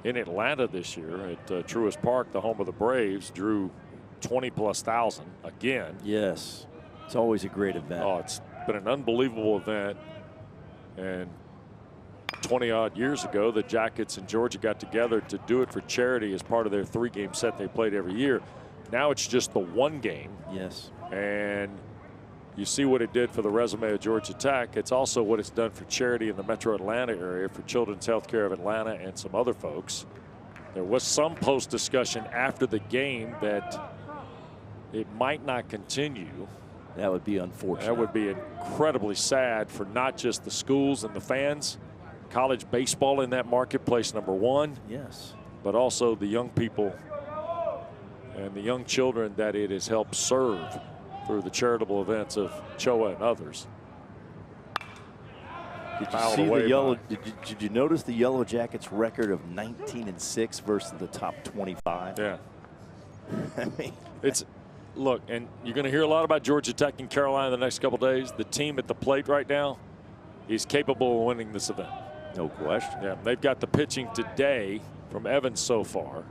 in Atlanta this year at Truist Park, the home of the Braves, drew 20,000+ again. Yes. It's always a great event. Oh, it's been an unbelievable event. And 20-odd years ago, the Jackets and Georgia got together to do it for charity as part of their 3-game set they played every year. Now it's just the 1 game. Yes. And you see what it did for the resume of Georgia Tech. It's also what it's done for charity in the metro Atlanta area for Children's Healthcare of Atlanta and some other folks. There was some post discussion after the game that it might not continue. That would be unfortunate. That would be incredibly sad for not just the schools and the fans, college baseball in that marketplace, number 1. Yes. But also the young people and the young children that it has helped serve through the charitable events of CHOA and others. Did you see the yellow? Did you notice the Yellow Jackets record of 19-6 versus the top 25? Yeah. I mean, look, and you're going to hear a lot about Georgia Tech and Carolina the next couple days. The team at the plate right now is capable of winning this event. No question. Yeah, they've got the pitching today from Evans so far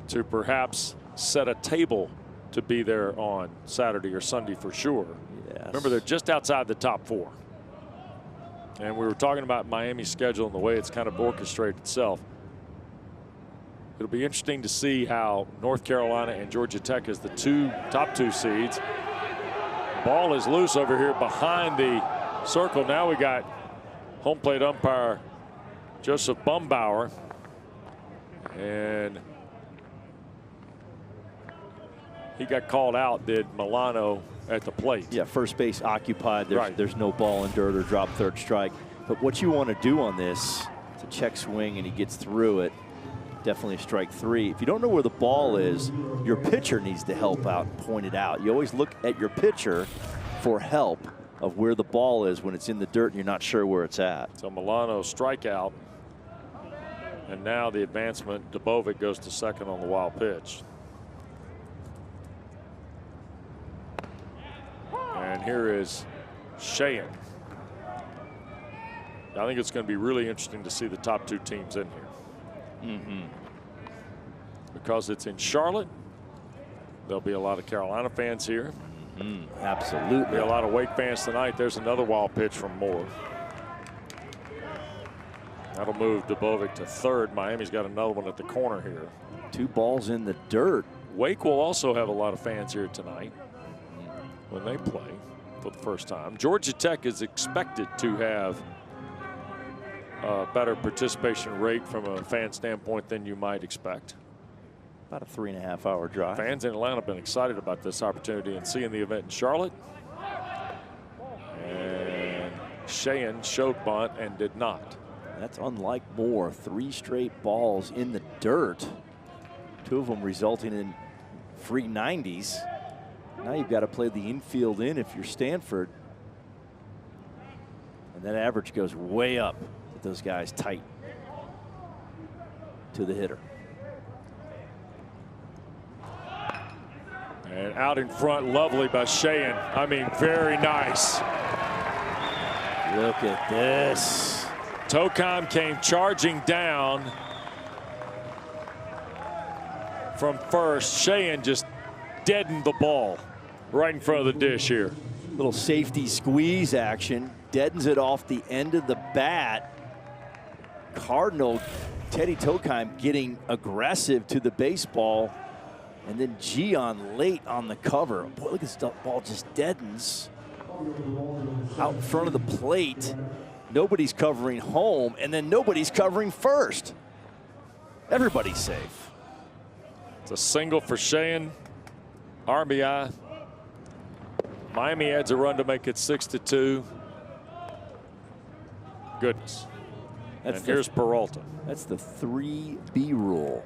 to perhaps set a table to be there on Saturday or Sunday for sure. Yes. Remember, they're just outside the top 4. And we were talking about Miami's schedule and the way it's kind of orchestrated itself. It'll be interesting to see how North Carolina and Georgia Tech as the top two seeds. Ball is loose over here behind the circle. Now we got home plate umpire Joseph Bumbauer. And he got called out, did Milano, at the plate. Yeah, first base occupied. There's no ball in dirt or drop 3rd strike. But what you want to do on this, it's a check swing and he gets through it. Definitely strike 3. If you don't know where the ball is, your pitcher needs to help out and point it out. You always look at your pitcher for help of where the ball is when it's in the dirt and you're not sure where it's at. So Milano strikeout. And now the advancement, Dubovic goes to 2nd on the wild pitch. And here is Sheehan. I think it's going to be really interesting to see the top 2 teams in here. Because it's in Charlotte. There'll be a lot of Carolina fans here. Absolutely. There'll be a lot of Wake fans tonight. There's another wild pitch from Moore. That'll move Dubovic to third. Miami's got another one at the corner here. 2 balls in the dirt. Wake will also have a lot of fans here tonight when they play for the first time. Georgia Tech is expected to have a better participation rate from a fan standpoint than you might expect. About a 3.5-hour drive. Fans in Atlanta have been excited about this opportunity and seeing the event in Charlotte. And Sheehan showed bunt and did not. That's unlike Moore. 3 straight balls in the dirt. 2 of them resulting in free 90s. Now you've got to play the infield in if you're Stanford. And that average goes way up with those guys tight to the hitter. And out in front, lovely by Sheehan. I mean, very nice. Look at this. Tokheim came charging down from first. Sheehan just deadened the ball right in front of the dish here. Little safety squeeze action. Deadens it off the end of the bat. Cardinal, Teddy Tokheim getting aggressive to the baseball. And then Gian late on the cover. Boy, look at this ball just deadens out in front of the plate. Nobody's covering home, and then nobody's covering first. Everybody's safe. It's a single for Sheehan. RBI. Miami adds a run to make it 6-2. Goodness. And here's Peralta. That's the 3B rule.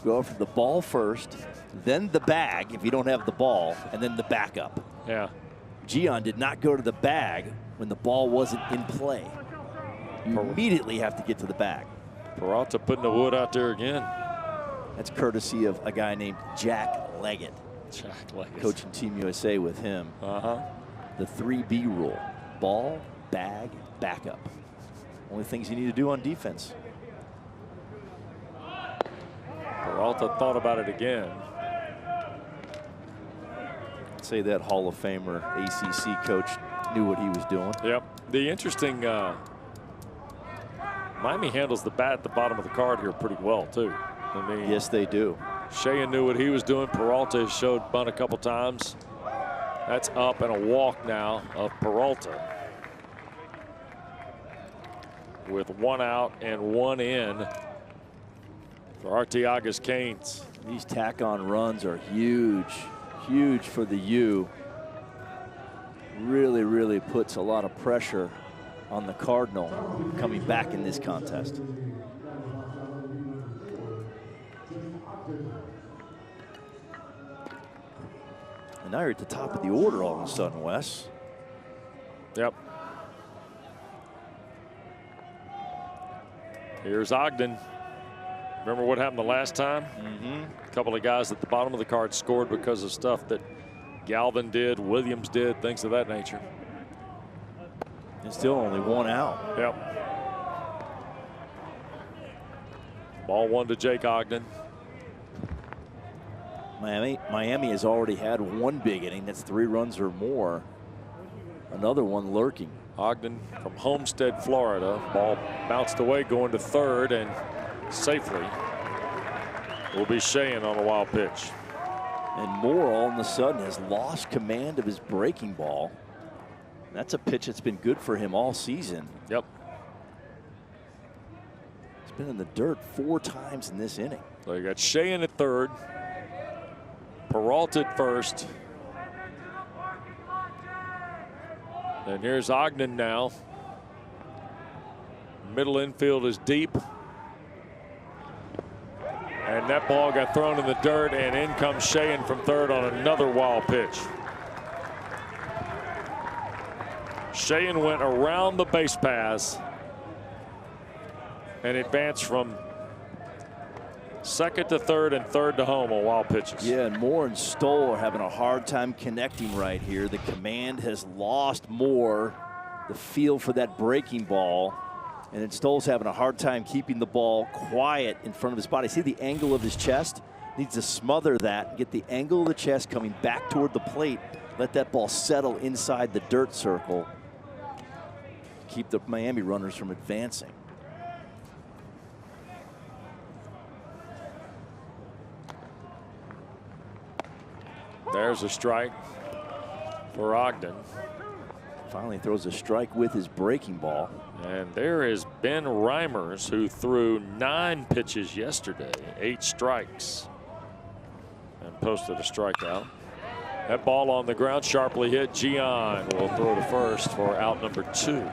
Go after the ball first, then the bag if you don't have the ball, and then the backup. Yeah. Gian did not go to the bag when the ball wasn't in play. You immediately have to get to the bag. Peralta putting the wood out there again. That's courtesy of a guy named Jack Leggett. Jack Leggett. Coaching Team USA with him. The 3B rule. Ball, bag, backup. Only things you need to do on defense. Peralta thought about it again. I'd say that Hall of Famer ACC coach knew what he was doing. Yep. The interesting, Miami handles the bat at the bottom of the card here pretty well, too. I mean, yes, they do. Sheehan knew what he was doing. Peralta has showed bunt a couple times. That's up and a walk now of Peralta. With 1 out and 1 in for Arteagas Canes. These tack-on runs are huge, huge for the U. Really, really puts a lot of pressure on the Cardinal coming back in this contest. And now you're at the top of the order all of a sudden, Wes. Yep. Here's Ogden. Remember what happened the last time? A couple of guys at the bottom of the card scored because of stuff that Galvin did, Williams did, things of that nature. And still only 1 out. Yep. Ball 1 to Jake Ogden. Miami has already had 1 big inning. That's 3 runs or more. Another one lurking. Ogden from Homestead, Florida. Ball bounced away going to third and safely will be Sheehan on a wild pitch. And Moore all of a sudden has lost command of his breaking ball. That's a pitch that's been good for him all season. Yep. He's been in the dirt 4 times in this inning. So you got Sheehan at third, Peralta at first. And here's Ogden now. Middle infield is deep. And that ball got thrown in the dirt, and in comes Sheehan from third on another wild pitch. Sheehan went around the base paths and advanced from second to third and third to home on wild pitches. Yeah, and Moore and Stoll are having a hard time connecting right here. The command has lost Moore, the feel for that breaking ball. And then Stoll's having a hard time keeping the ball quiet in front of his body. See the angle of his chest? Needs to smother that, get the angle of the chest coming back toward the plate. Let that ball settle inside the dirt circle. Keep the Miami runners from advancing. There's a strike for Ogden. Finally throws a strike with his breaking ball. And there is Ben Reimers, who threw 9 pitches yesterday, 8 strikes, and posted a strikeout. That ball on the ground, sharply hit. Gian will throw to first for out number 2.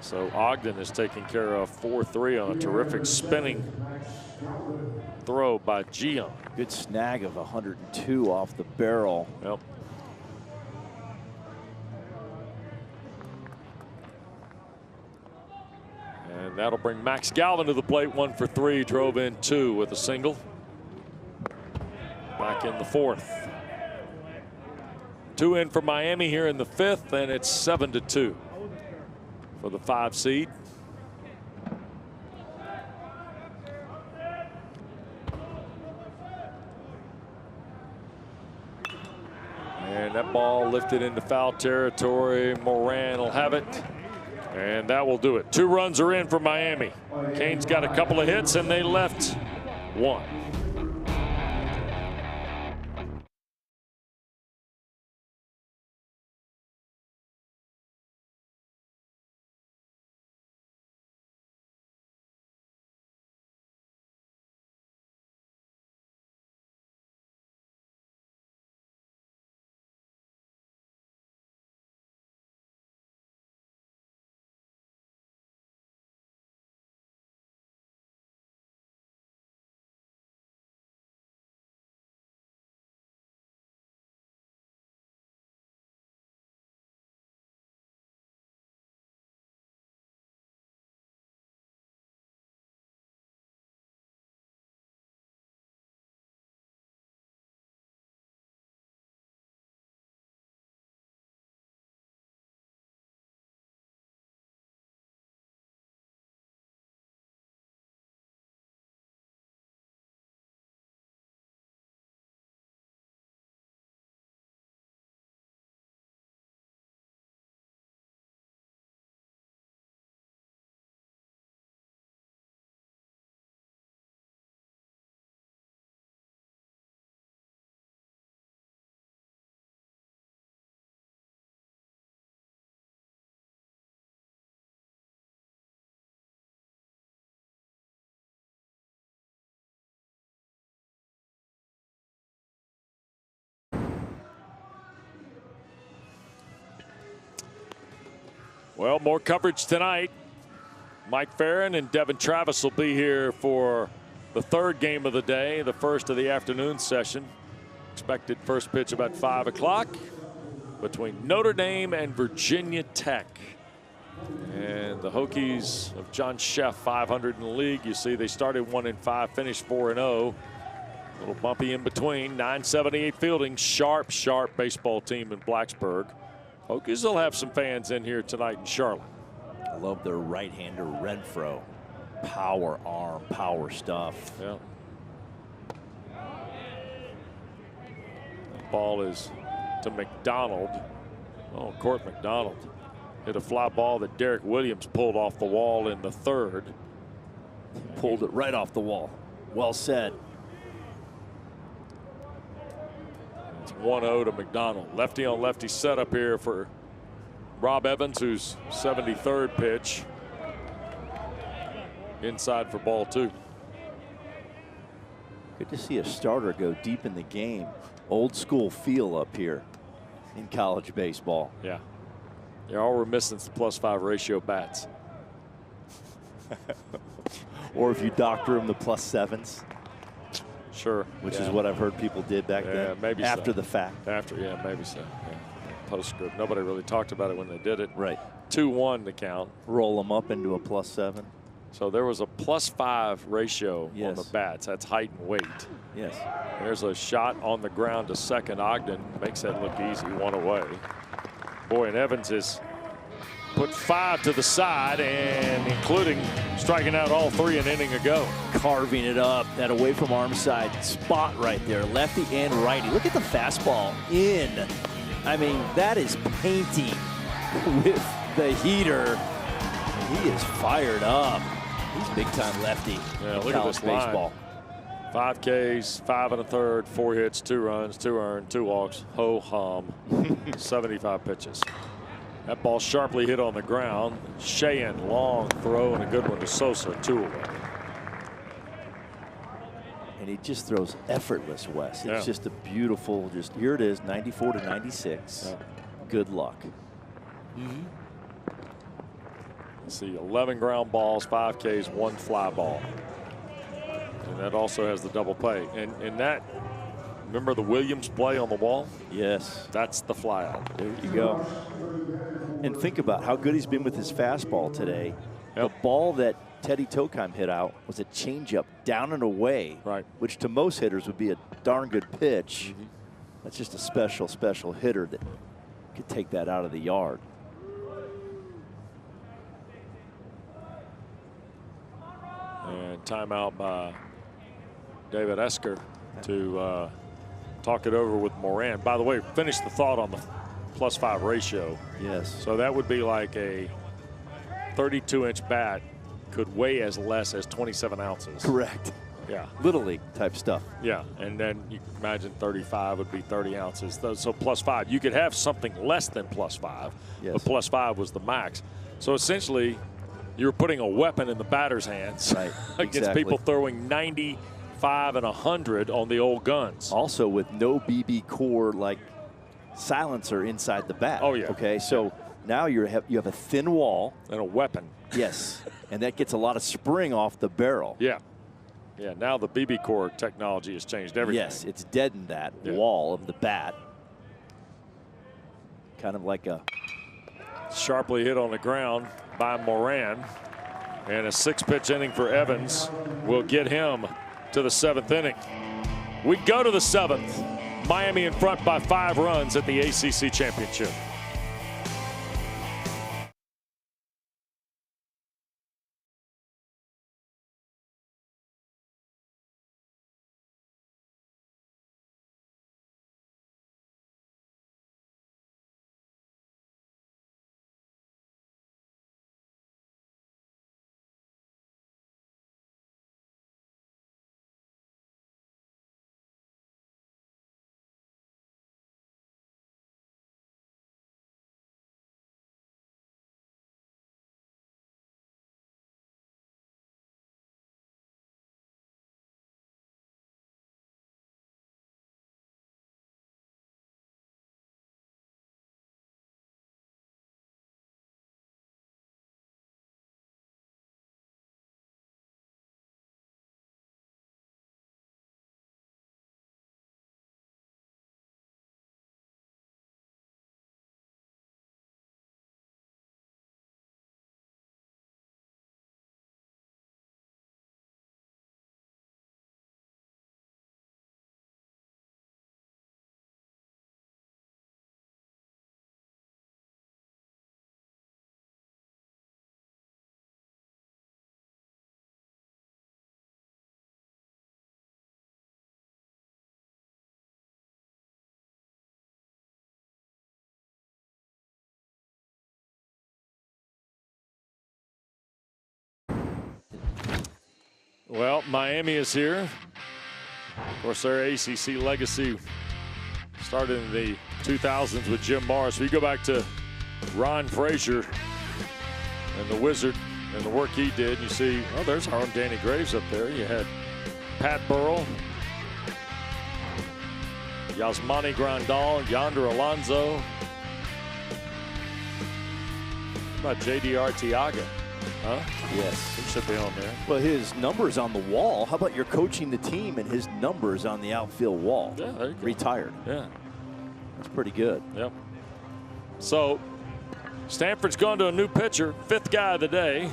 So Ogden is taking care of 4-3 on a terrific spinning throw by Gian. Good snag of 102 off the barrel. Yep. And that'll bring Max Galvin to the plate. 1 for 3, drove in 2 with a single. Back in the 4th. 2 in for Miami here in the 5th, and it's 7-2 for the 5 seed. And that ball lifted into foul territory. Moran will have it. And that will do it. 2 runs are in for Miami. Canes got a couple of hits, and they left 1. Well, more coverage tonight. Mike Farron and Devin Travis will be here for the 3rd game of the day, the first of the afternoon session. Expected first pitch about 5 o'clock between Notre Dame and Virginia Tech. And the Hokies of John Sheff, 500 in the league. You see they started 1-5, finished 4-0. A little bumpy in between. 978 fielding. Sharp baseball team in Blacksburg. Hokies will have some fans in here tonight in Charlotte. I love their right-hander Renfro. Power arm, power stuff. Yeah. That ball is to McDonald. Oh, Court McDonald hit a fly ball that Derek Williams pulled off the wall in the 3rd. Pulled it right off the wall. Well said. It's 1-0 to McDonald. Lefty on lefty setup here for Rob Evans, whose 73rd pitch. Inside for ball 2. Good to see a starter go deep in the game. Old school feel up here in college baseball. Yeah. Yeah, all we're missing is the +5 ratio bats. Or if you doctor them, the +7s. Sure. Which is what I've heard people did back then. Maybe after so. the fact. Yeah, maybe so. Yeah. Postscript. Nobody really talked about it when they did it. Right. 2-1 to count. Roll them up into a +7. So there was a +5 ratio on the bats. That's height and weight. Yes. There's a shot on the ground to second. Ogden makes that look easy. 1 away. Boy, and Evans has put 5 to the side, and including striking out all 3 an inning ago. Carving it up. That away from arm side spot right there. Lefty and righty. Look at the fastball in. I mean, that is painting with the heater. He is fired up. He's big time lefty. Yeah, look at this baseball. 5 Ks, 5 1/3, 4 hits, 2 runs, 2 earned, 2 walks. Ho hum. 75 pitches. That ball sharply hit on the ground. Sheehan, long throw and a good one to Sosa, 2 away. And he just throws effortless, Wes. It's Yeah. just a beautiful, just here it is, 94 to 96. Yeah. Good luck. Let's see, 11 ground balls, 5 Ks, 1 fly ball. And that also has the double play. And that, remember the Williams play on the wall? Yes. That's the fly out. There you go. And think about how good he's been with his fastball today. Yep. The ball that Teddy Tokheim hit out was a changeup down and away, right? Which to most hitters would be a darn good pitch. That's just a special, special hitter that could take that out of the yard. And timeout by David Esker to talk it over with Moran. By the way, finish the thought on the +5 ratio. Yes. So that would be like a 32-inch bat could weigh as less as 27 ounces. Correct. Yeah. Little league type stuff. Yeah, and then you can imagine 35 would be 30 ounces. So +5. You could have something less than +5, yes. But +5 was the max. So essentially, you're putting a weapon in the batter's hands, right. against Exactly. people throwing 95 and 100 on the old guns. Also with no BB core like silencer inside the bat. Oh, yeah. Okay, so now you have a thin wall. And a weapon. Yes, and that gets a lot of spring off the barrel. Yeah. Yeah, now the BB core technology has changed everything. Yes, it's deadened that wall of the bat. Kind of like a sharply hit on the ground by Moran. And a 6-pitch inning for Evans will get him to the 7th inning. We go to the 7th. Miami in front by 5 runs at the ACC Championship. Well, Miami is here. Of course, their ACC legacy started in the 2000s with Jim Morris. We go back to Ron Frazier and the Wizard and the work he did. You see, oh, there's our own Danny Graves up there. You had Pat Burrell, Yasmani Grandal, Yonder Alonso. How about J.D. Arteaga? Huh? Yes. He should be on there. Well, his numbers on the wall. How about you're coaching the team and his numbers on the outfield wall? Yeah, there you go. Retired. Yeah. That's pretty good. Yep. So Stanford's gone to a new pitcher, 5th guy of the day.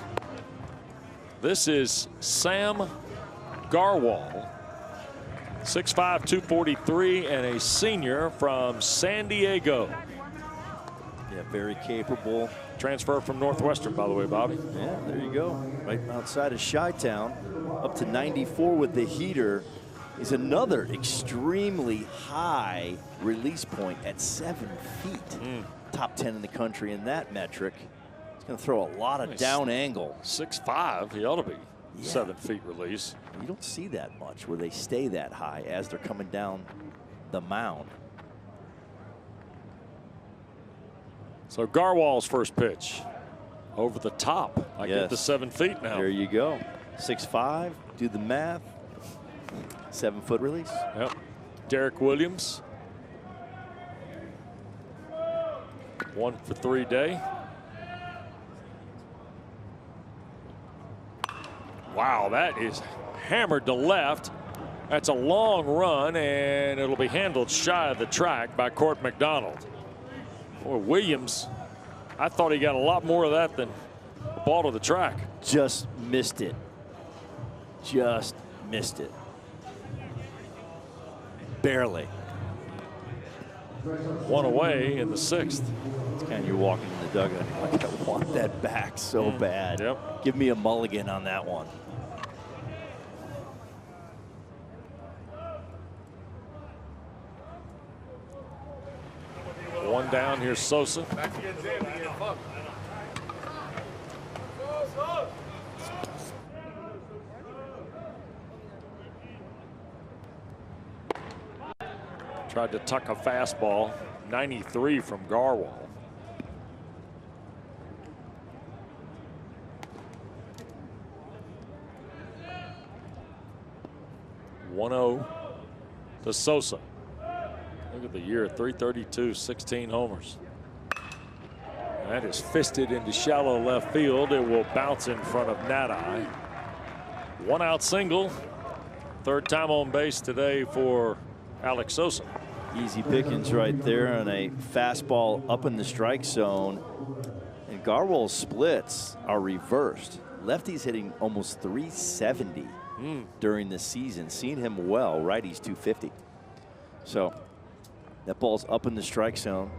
This is Sam Garwal, 6'5", 243, and a senior from San Diego. Yeah, very capable. Transfer from Northwestern, by the way, Bobby. Yeah, there you go. Right outside of Chi-Town, up to 94 with the heater. Is another extremely high release point at 7 feet. Top 10 in the country in that metric. He's going to throw a lot of down angle. 6'5", he ought to be. 7 feet release. You don't see that much where they stay that high as they're coming down the mound. So Garwal's first pitch over the top. I get the 7 feet now. There you go. 6'5", do the math. 7 foot release. Yep. Derek Williams. 1 for 3 day. Wow, that is hammered to left. That's a long run, and it'll be handled shy of the track by Court McDonald. Boy, Williams, I thought he got a lot more of that than the ball to the track. Just missed it. Just missed it. Barely. 1 away in the 6th. It's kind of you're walking in the dugout. You're like, I want that back so bad. Yep. Give me a mulligan on that one. One down, here's Sosa. Tried to tuck a fastball. 93 from Garwal. (1-0) to Sosa. Look at the year, 332, 16 homers. That is fisted into shallow left field. It will bounce in front of Nadai. 1 out single. 3rd time on base today for Alex Sosa. Easy pickings right there on a fastball up in the strike zone. And Garwal's splits are reversed. Lefty's hitting almost 370 during the season. Seen him well. Righty's 250. So that ball's up in the strike zone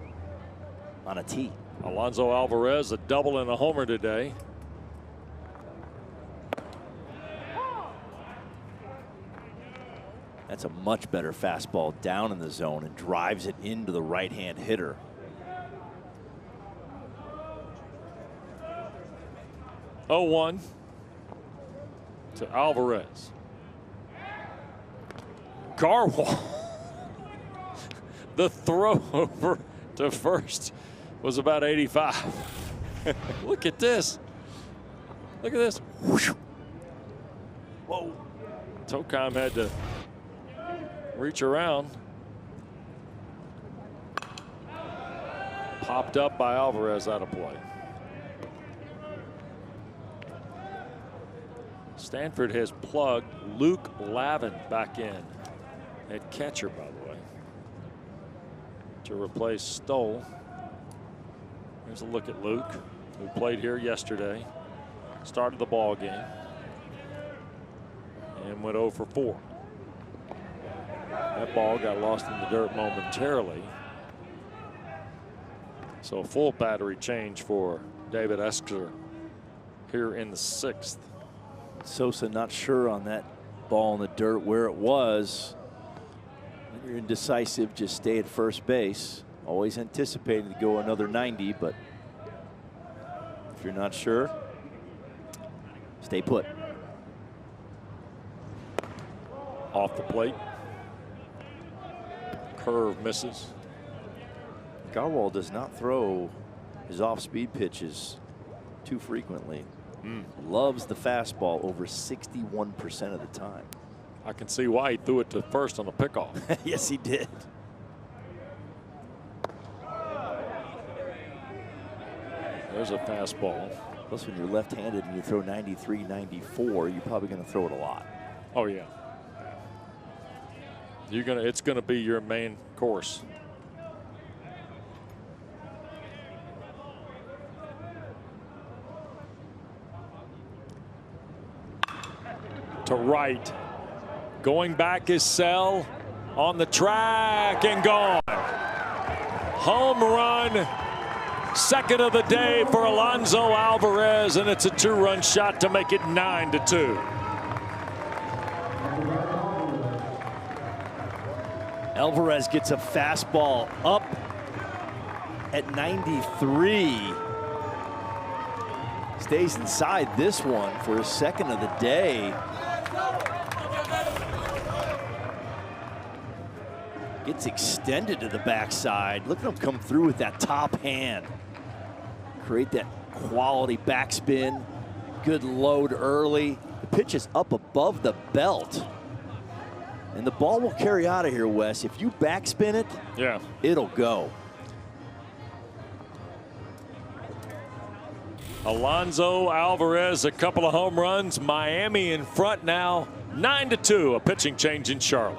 on a tee. Alonso Alvarez, a double and a homer today. That's a much better fastball down in the zone and drives it into the right-hand hitter. (0-1) to Alvarez. Garwal. The throw over to first was about 85. Look at this. Look at this. Whoa. Tokheim had to reach around. Popped up by Alvarez out of play. Stanford has plugged Luke Lavin back in at catcher, by the way, to replace Stoll. Here's a look at Luke, who played here yesterday, started the ball game, and went 0 for 4. That ball got lost in the dirt momentarily. So a full battery change for David Esker here in the 6th. Sosa not sure on that ball in the dirt where it was. When you're indecisive, just stay at first base. Always anticipating to go another 90, but if you're not sure, stay put. Off the plate. Curve misses. Garwal does not throw his off-speed pitches too frequently. Loves the fastball over 61% of the time. I can see why he threw it to first on the pickoff. Yes, he did. There's a fastball. Plus, when you're left-handed and you throw 93, 94, you're probably going to throw it a lot. Oh yeah. It's gonna be your main course. To right. Going back is Sell on the track and gone. Home run. Second of the day for Alonso Alvarez, and it's a 2-run shot to make it 9-2. Alvarez gets a fastball up at 93. Stays inside this one for his second of the day. Gets extended to the backside. Look at him come through with that top hand. Create that quality backspin. Good load early. The pitch is up above the belt. And the ball will carry out of here, Wes. If you backspin it, yeah, it'll go. Alonso Alvarez, a couple of home runs. Miami in front now, 9-2. A pitching change in Charlotte.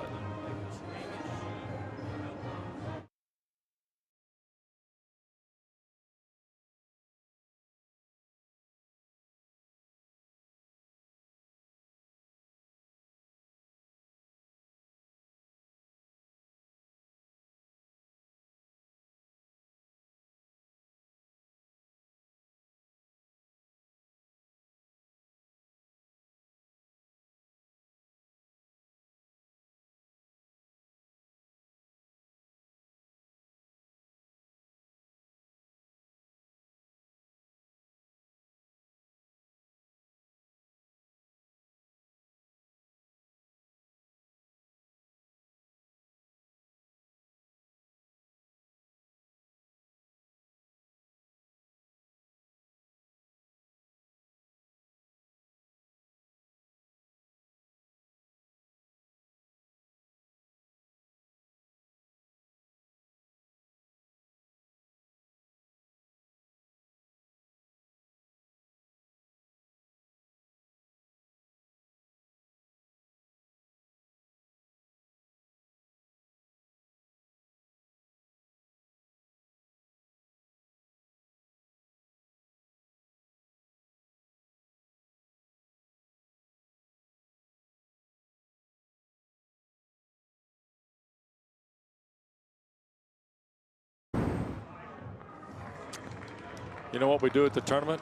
You know what we do at the tournament?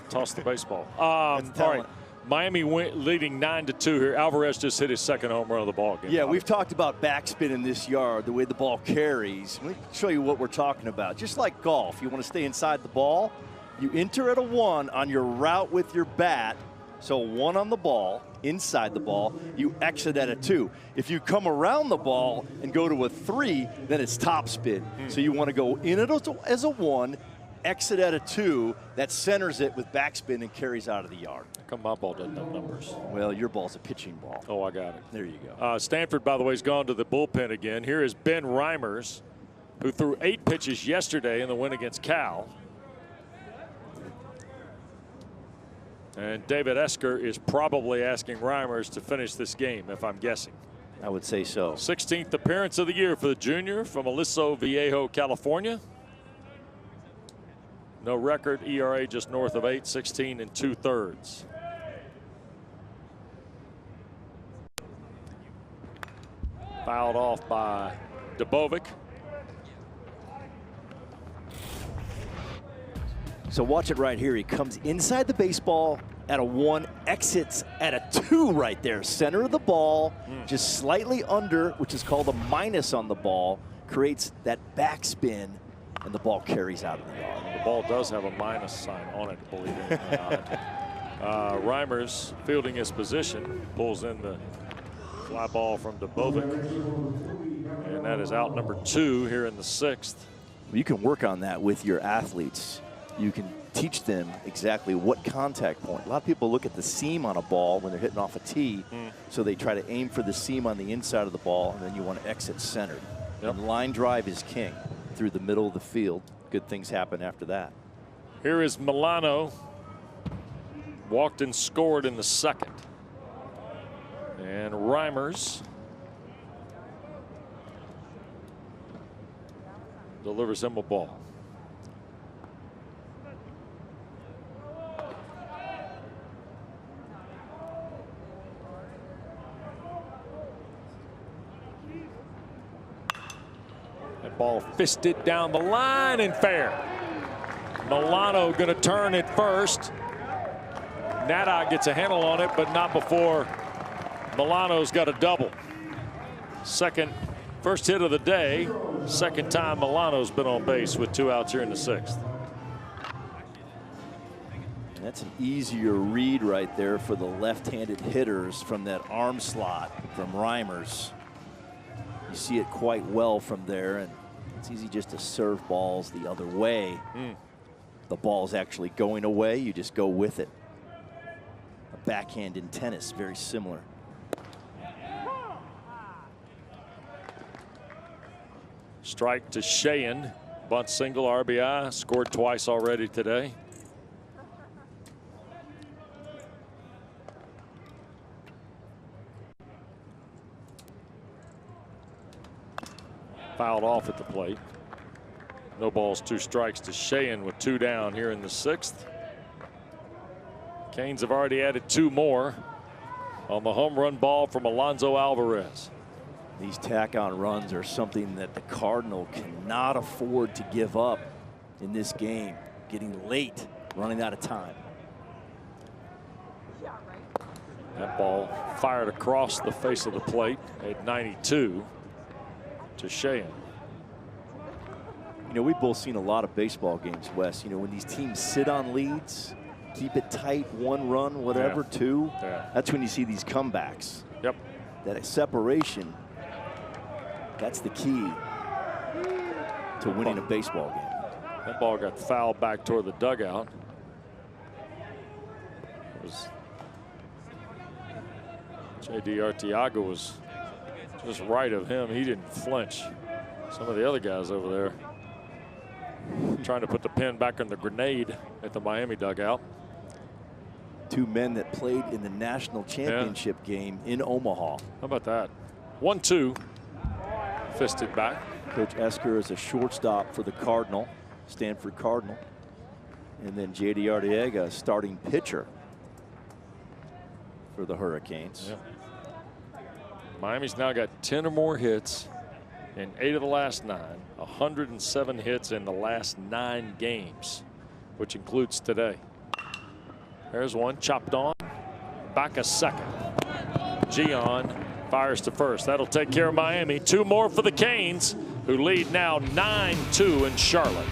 Toss the baseball. All right. Miami leading 9-2 here. Alvarez just hit his second home run of the ball game. Yeah, we've talked about backspin in this yard, the way the ball carries. Let me show you what we're talking about. Just like golf, you want to stay inside the ball. You enter at a 1 on your route with your bat. So 1 on the ball, inside the ball. You exit at a 2. If you come around the ball and go to a 3, then it's topspin. So you want to go in it as a 1, exit at a 2, that centers it with backspin and carries out of the yard. How come my ball doesn't have numbers? Well, your ball's a pitching ball. Oh, I got it. There you go. Stanford, by the way, has gone to the bullpen again. Here is Ben Reimers, who threw 8 pitches yesterday in the win against Cal. And David Esker is probably asking Reimers to finish this game, if I'm guessing. I would say so. 16th appearance of the year for the junior from Aliso Viejo, California. No record, ERA just north of 8, 16 2/3. Fouled off by Debovic. So watch it right here. He comes inside the baseball at a 1, exits at a 2 right there. Center of the ball, just slightly under, which is called a minus on the ball, creates that backspin, and the ball carries out of the yard. The ball does have a minus sign on it, believe it or not. Reimers fielding his position, pulls in the fly ball from Debovic. And that is out number 2 here in the 6th. You can work on that with your athletes. You can teach them exactly what contact point. A lot of people look at the seam on a ball when they're hitting off a tee, so they try to aim for the seam on the inside of the ball, and then you want to exit centered. Yep. And line drive is king through the middle of the field. Good things happen after that. Here is Milano. Walked and scored in the 2nd. And Reimers delivers him a ball. That ball fisted down the line and fair. Milano going to turn it first. Nada gets a handle on it, but not before Milano's got a double. First hit of the day. Second time Milano's been on base with 2 outs here in the 6th. And that's an easier read right there for the left-handed hitters from that arm slot from Reimers. You see it quite well from there, and it's easy just to serve balls the other way. The ball's actually going away, you just go with it. A backhand in tennis, very similar. Strike to Sheehan. Bunt single, RBI. Scored twice already today. Fouled off at the plate. No balls, 2 strikes to Sheehan with 2 down here in the 6th. Canes have already added 2 more on the home run ball from Alonso Alvarez. These tack-on runs are something that the Cardinal cannot afford to give up in this game. Getting late, running out of time. That ball fired across the face of the plate at 92 to Sheehan. You know, we've both seen a lot of baseball games, Wes. You know, when these teams sit on leads, keep it tight, 1 run, whatever, 2, that's when you see these comebacks. Yep. That separation, that's the key to winning a baseball game. That ball got fouled back toward the dugout. It was J.D. Arteaga was just right of him. He didn't flinch. Some of the other guys over there trying to put the pin back in the grenade at the Miami dugout. 2 men that played in the national championship game in Omaha. How about that? 1-2. Fisted back. Coach Esker is a shortstop for the Cardinal, Stanford Cardinal. And then J.D. Arteaga, starting pitcher for the Hurricanes. Miami's now got 10 or more hits in 8 of the last 9, 107 hits in the last 9 games, which includes today. There's one chopped on, back a second. Gian fires to first. That'll take care of Miami. 2 more for the Canes, who lead now 9-2 in Charlotte.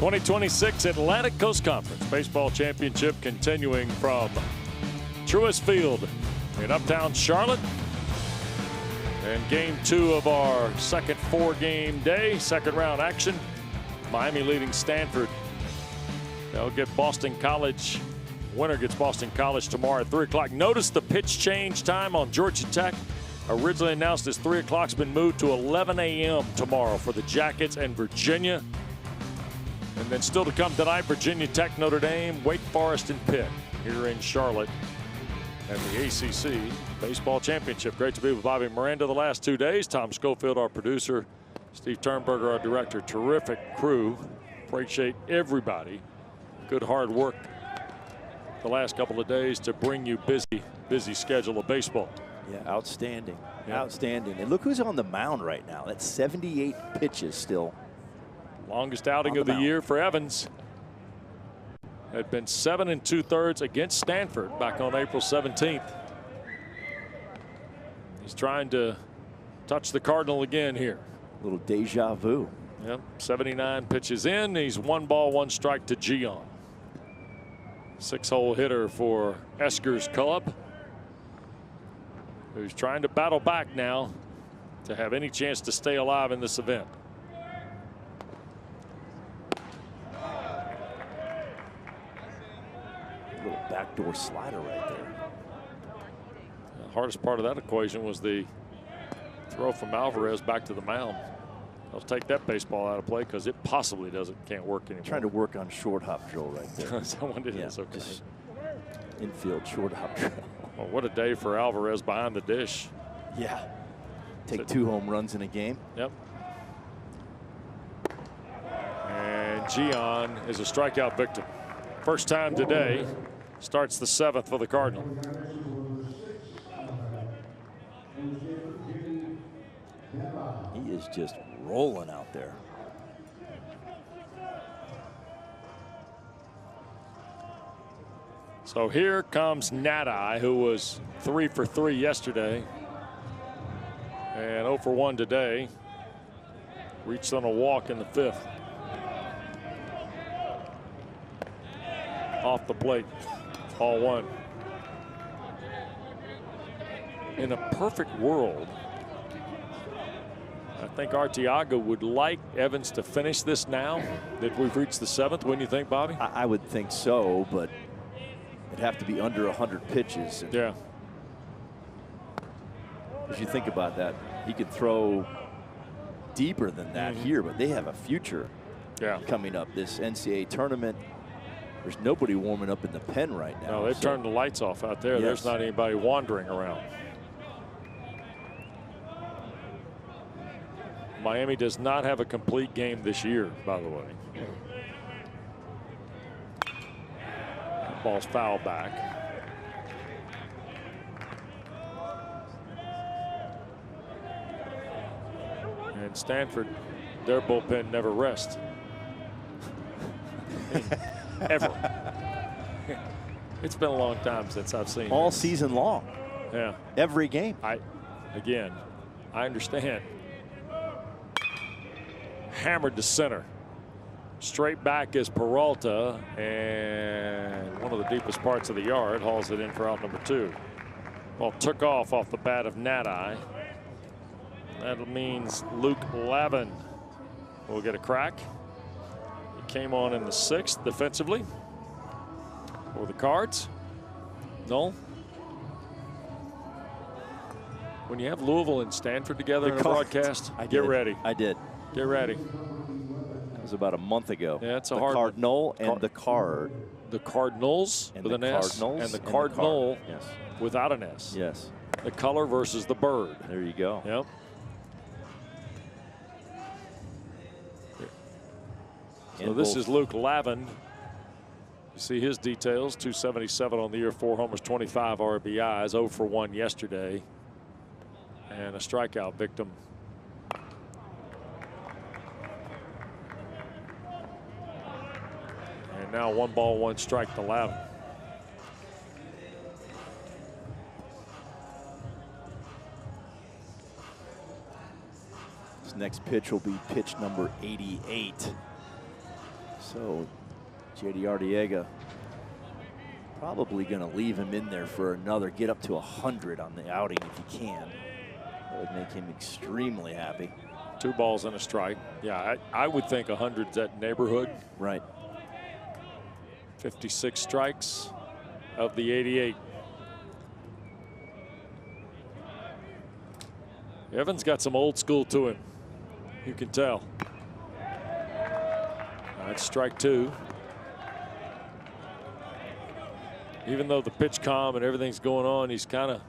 '26 Atlantic Coast Conference Baseball Championship continuing from Truist Field in Uptown Charlotte. And game 2 of our second 4-game day, second round action. Miami leading Stanford. They'll get Boston College. Winner gets Boston College tomorrow at 3 o'clock. Notice the pitch change time on Georgia Tech. Originally announced as 3 o'clock's been moved to 11 a.m. tomorrow for the Jackets and Virginia. And then still to come tonight, Virginia Tech, Notre Dame, Wake Forest, and Pitt here in Charlotte at the ACC Baseball Championship. Great to be with Bobby Miranda the last 2 days. Tom Schofield, our producer. Steve Turnberger, our director. Terrific crew. Appreciate everybody. Good hard work the last couple of days to bring you busy schedule of baseball. Yeah, outstanding. Yeah. Outstanding. And look who's on the mound right now. That's 78 pitches still. Longest outing of the year for Evans. Had been 7 2/3 against Stanford back on April 17th. He's trying to touch the Cardinal again here. A little deja vu. Yep, 79 pitches in. He's 1 ball, 1 strike to Gian. 6-hole hitter for Esker's club, who's trying to battle back now to have any chance to stay alive in this event. A little backdoor slider right there. The hardest part of that equation was the throw from Alvarez back to the mound. I'll take that baseball out of play because it possibly can't work anymore. Trying to work on short hop drill right there. Is that what it is? Okay. Just infield short hop drill. Well, what a day for Alvarez behind the dish. Yeah. Take 2 home runs in a game. Yep. And Gian is a strikeout victim. First time today. Starts the 7th for the Cardinal. He is just rolling out there. So here comes Nadai, who was 3 for 3 yesterday and 0 for 1 today. Reached on a walk in the 5th. Off the plate, ball 1. In a perfect world, I think Arteaga would like Evans to finish this now that we've reached the 7th. Wouldn't you think, Bobby? I would think so, but it'd have to be under 100 pitches. And yeah. As you think about that, he could throw deeper than that here, but they have a future coming up. This NCAA tournament, there's nobody warming up in the pen right now. No, they've turned the lights off out there. Yes. There's not anybody wandering around. Miami does not have a complete game this year, by the way. Ball's foul back. And Stanford, their bullpen never rests. Ever. It's been a long time since I've seen all this. season long. Yeah. Every game. I understand. Hammered to center. Straight back is Peralta, and one of the deepest parts of the yard hauls it in for out number 2. Ball took off the bat of Nadai. That means Luke Lavin will get a crack. He came on in the 6th defensively for the Cards. No. When you have Louisville and Stanford together in a broadcast, get ready. I did. Get ready. That was about a month ago. Yeah, it's a the hard Cardinal and the Card. The Cardinals and with the an S. Cardinals And the Cardinal yes. without an S. Yes. The color versus the bird. There you go. Yep. So this is Luke Lavin. You see his details, 277 on the year, 4 homers, 25 RBIs, 0 for 1 yesterday, and a strikeout victim. And now 1 ball, 1 strike to Lavin. His next pitch will be pitch number 88. So J.D. Arteaga probably going to leave him in there for another, get up to 100 on the outing if he can. That would make him extremely happy. 2 balls and a strike. Yeah, I would think 100's that neighborhood. Right. 56 strikes of the 88. Evans got some old school to him. You can tell. That's strike 2. Even though the pitch calm and everything's going on, he's got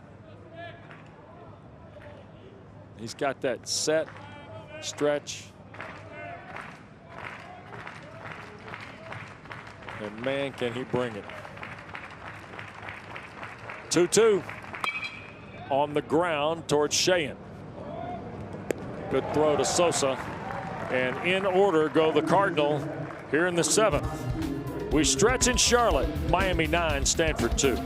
that set, stretch. And man, can he bring it. 2-2. on the ground towards Sheehan. Good throw to Sosa. And in order go the Cardinal here in the 7th. We stretch in Charlotte. Miami 9, Stanford 2.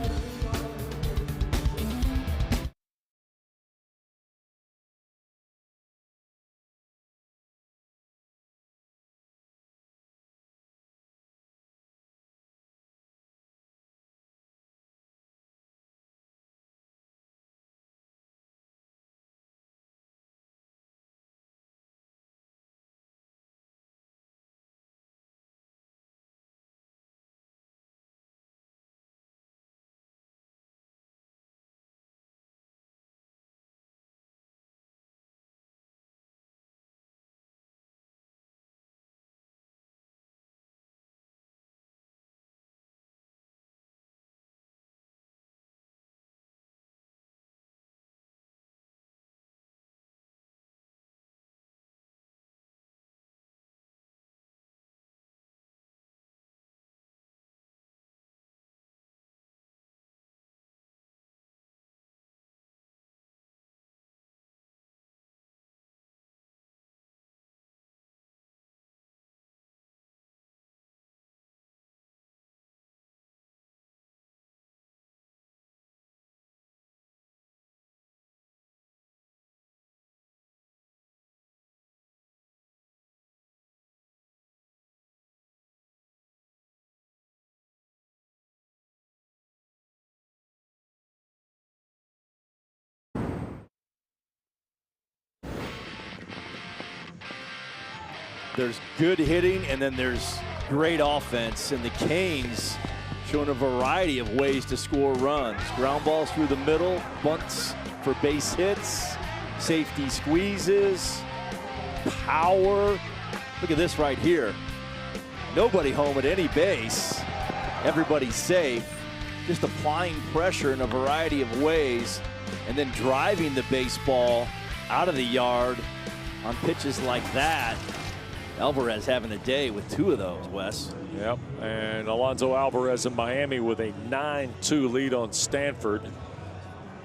There's good hitting, and then there's great offense. And the Canes showing a variety of ways to score runs. Ground balls through the middle, bunts for base hits, safety squeezes, power. Look at this right here. Nobody home at any base. Everybody's safe. Just applying pressure in a variety of ways, and then driving the baseball out of the yard on pitches like that. Alvarez having a day with 2 of those, Wes. Yep, and Alonso Alvarez in Miami with a 9-2 lead on Stanford.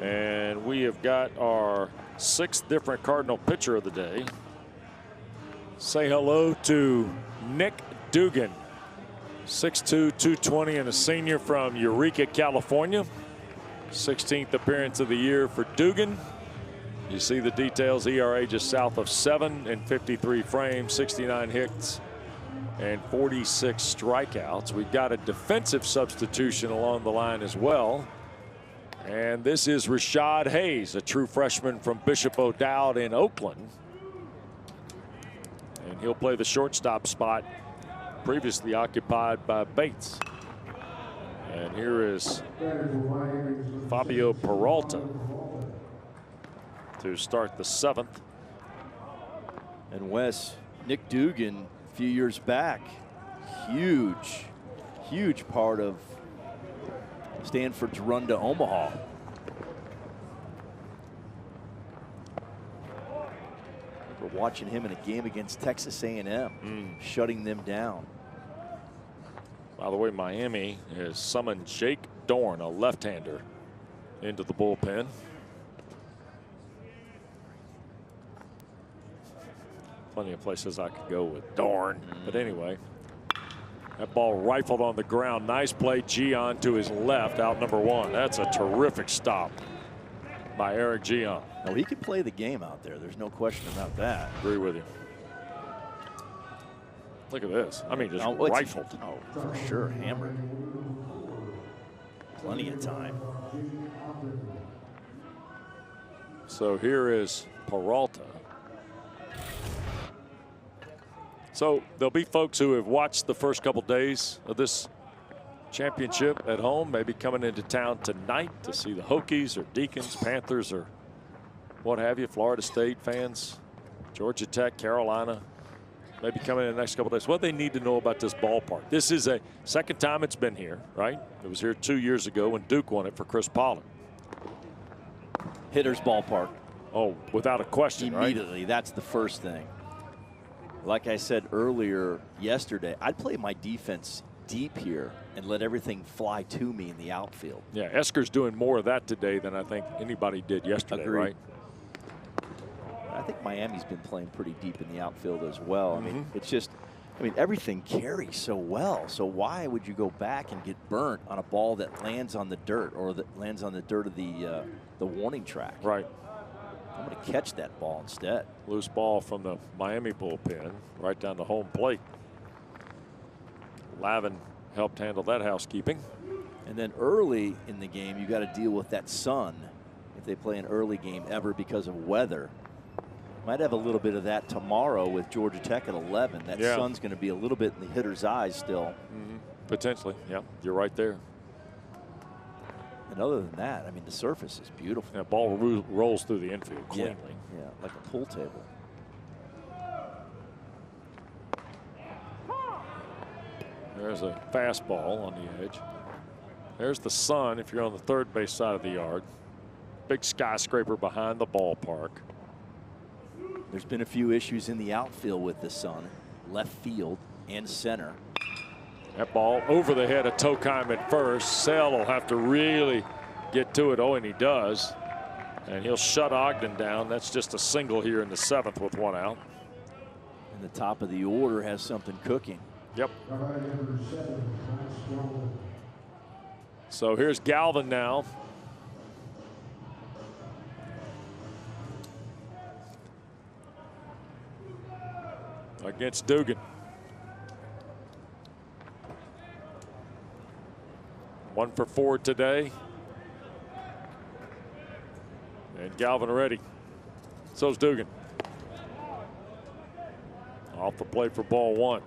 And we have got our 6th different Cardinal pitcher of the day. Say hello to Nick Dugan, 6'2", 220, and a senior from Eureka, California. 16th appearance of the year for Dugan. You see the details, ERA just south of 7 in 53 frames, 69 hits, and 46 strikeouts. We've got a defensive substitution along the line as well. And this is Rashad Hayes, a true freshman from Bishop O'Dowd in Oakland. And he'll play the shortstop spot previously occupied by Bates. And here is Fabio Peralta to start the 7th. And Wes, Nick Dugan, a few years back, huge part of Stanford's run to Omaha. We're watching him in a game against Texas A&M, shutting them down. By the way, Miami has summoned Jake Dorn, a left-hander, into the bullpen. Plenty of places I could go with Dorn. But anyway, that ball rifled on the ground. Nice play, Gian to his left, out number 1. That's a terrific stop by Eric Gian. No, he can play the game out there. There's no question about that. Agree with you. Look at this. I mean, just rifled. Oh, for sure. Hammered. Plenty of time. So here is Peralta. So there'll be folks who have watched the first couple days of this championship at home, maybe coming into town tonight to see the Hokies or Deacons, Panthers, or what have you, Florida State fans, Georgia Tech, Carolina, maybe coming in the next couple days. What they need to know about this ballpark. This is a second time it's been here, right? It was here 2 years ago when Duke won it for Chris Pollard. Hitter's ballpark. Oh, without a question, immediately, right? That's the first thing. Like I said earlier yesterday, I'd play my defense deep here and let everything fly to me in the outfield. Yeah, Esker's doing more of that today than I think anybody did yesterday, Agreed. right? I think Miami's been playing pretty deep in the outfield as well. I mean, it's just, I mean, everything carries so well. So why would you go back and get burnt on a ball that lands on the dirt or that lands on the dirt of the warning track? Right. I'm going to catch that ball instead. Loose ball from the Miami bullpen right down the home plate. Lavin helped handle that housekeeping. And then early in the game, you got to deal with that sun if they play an early game ever because of weather. Might have a little bit of that tomorrow with Georgia Tech at 11. That sun's going to be a little bit in the hitter's eyes still. Potentially, yeah, you're right there. And other than that, I mean, the surface is beautiful. That ball rolls through the infield cleanly. Yeah, like a pool table. There's a fastball on the edge. There's the sun if you're on the third base side of the yard. Big skyscraper behind the ballpark. There's been a few issues in the outfield with the sun, left field and center. That ball over the head of Tokheim at first. Sale will have to really get to it. Oh, and he does. And he'll shut Ogden down. That's just a single here in the 7th with 1 out. And the top of the order has something cooking. Yep. So here's Galvin now. Against Dugan. 1 for 4 today. And Galvin ready. So's Dugan. Off the plate for ball 1.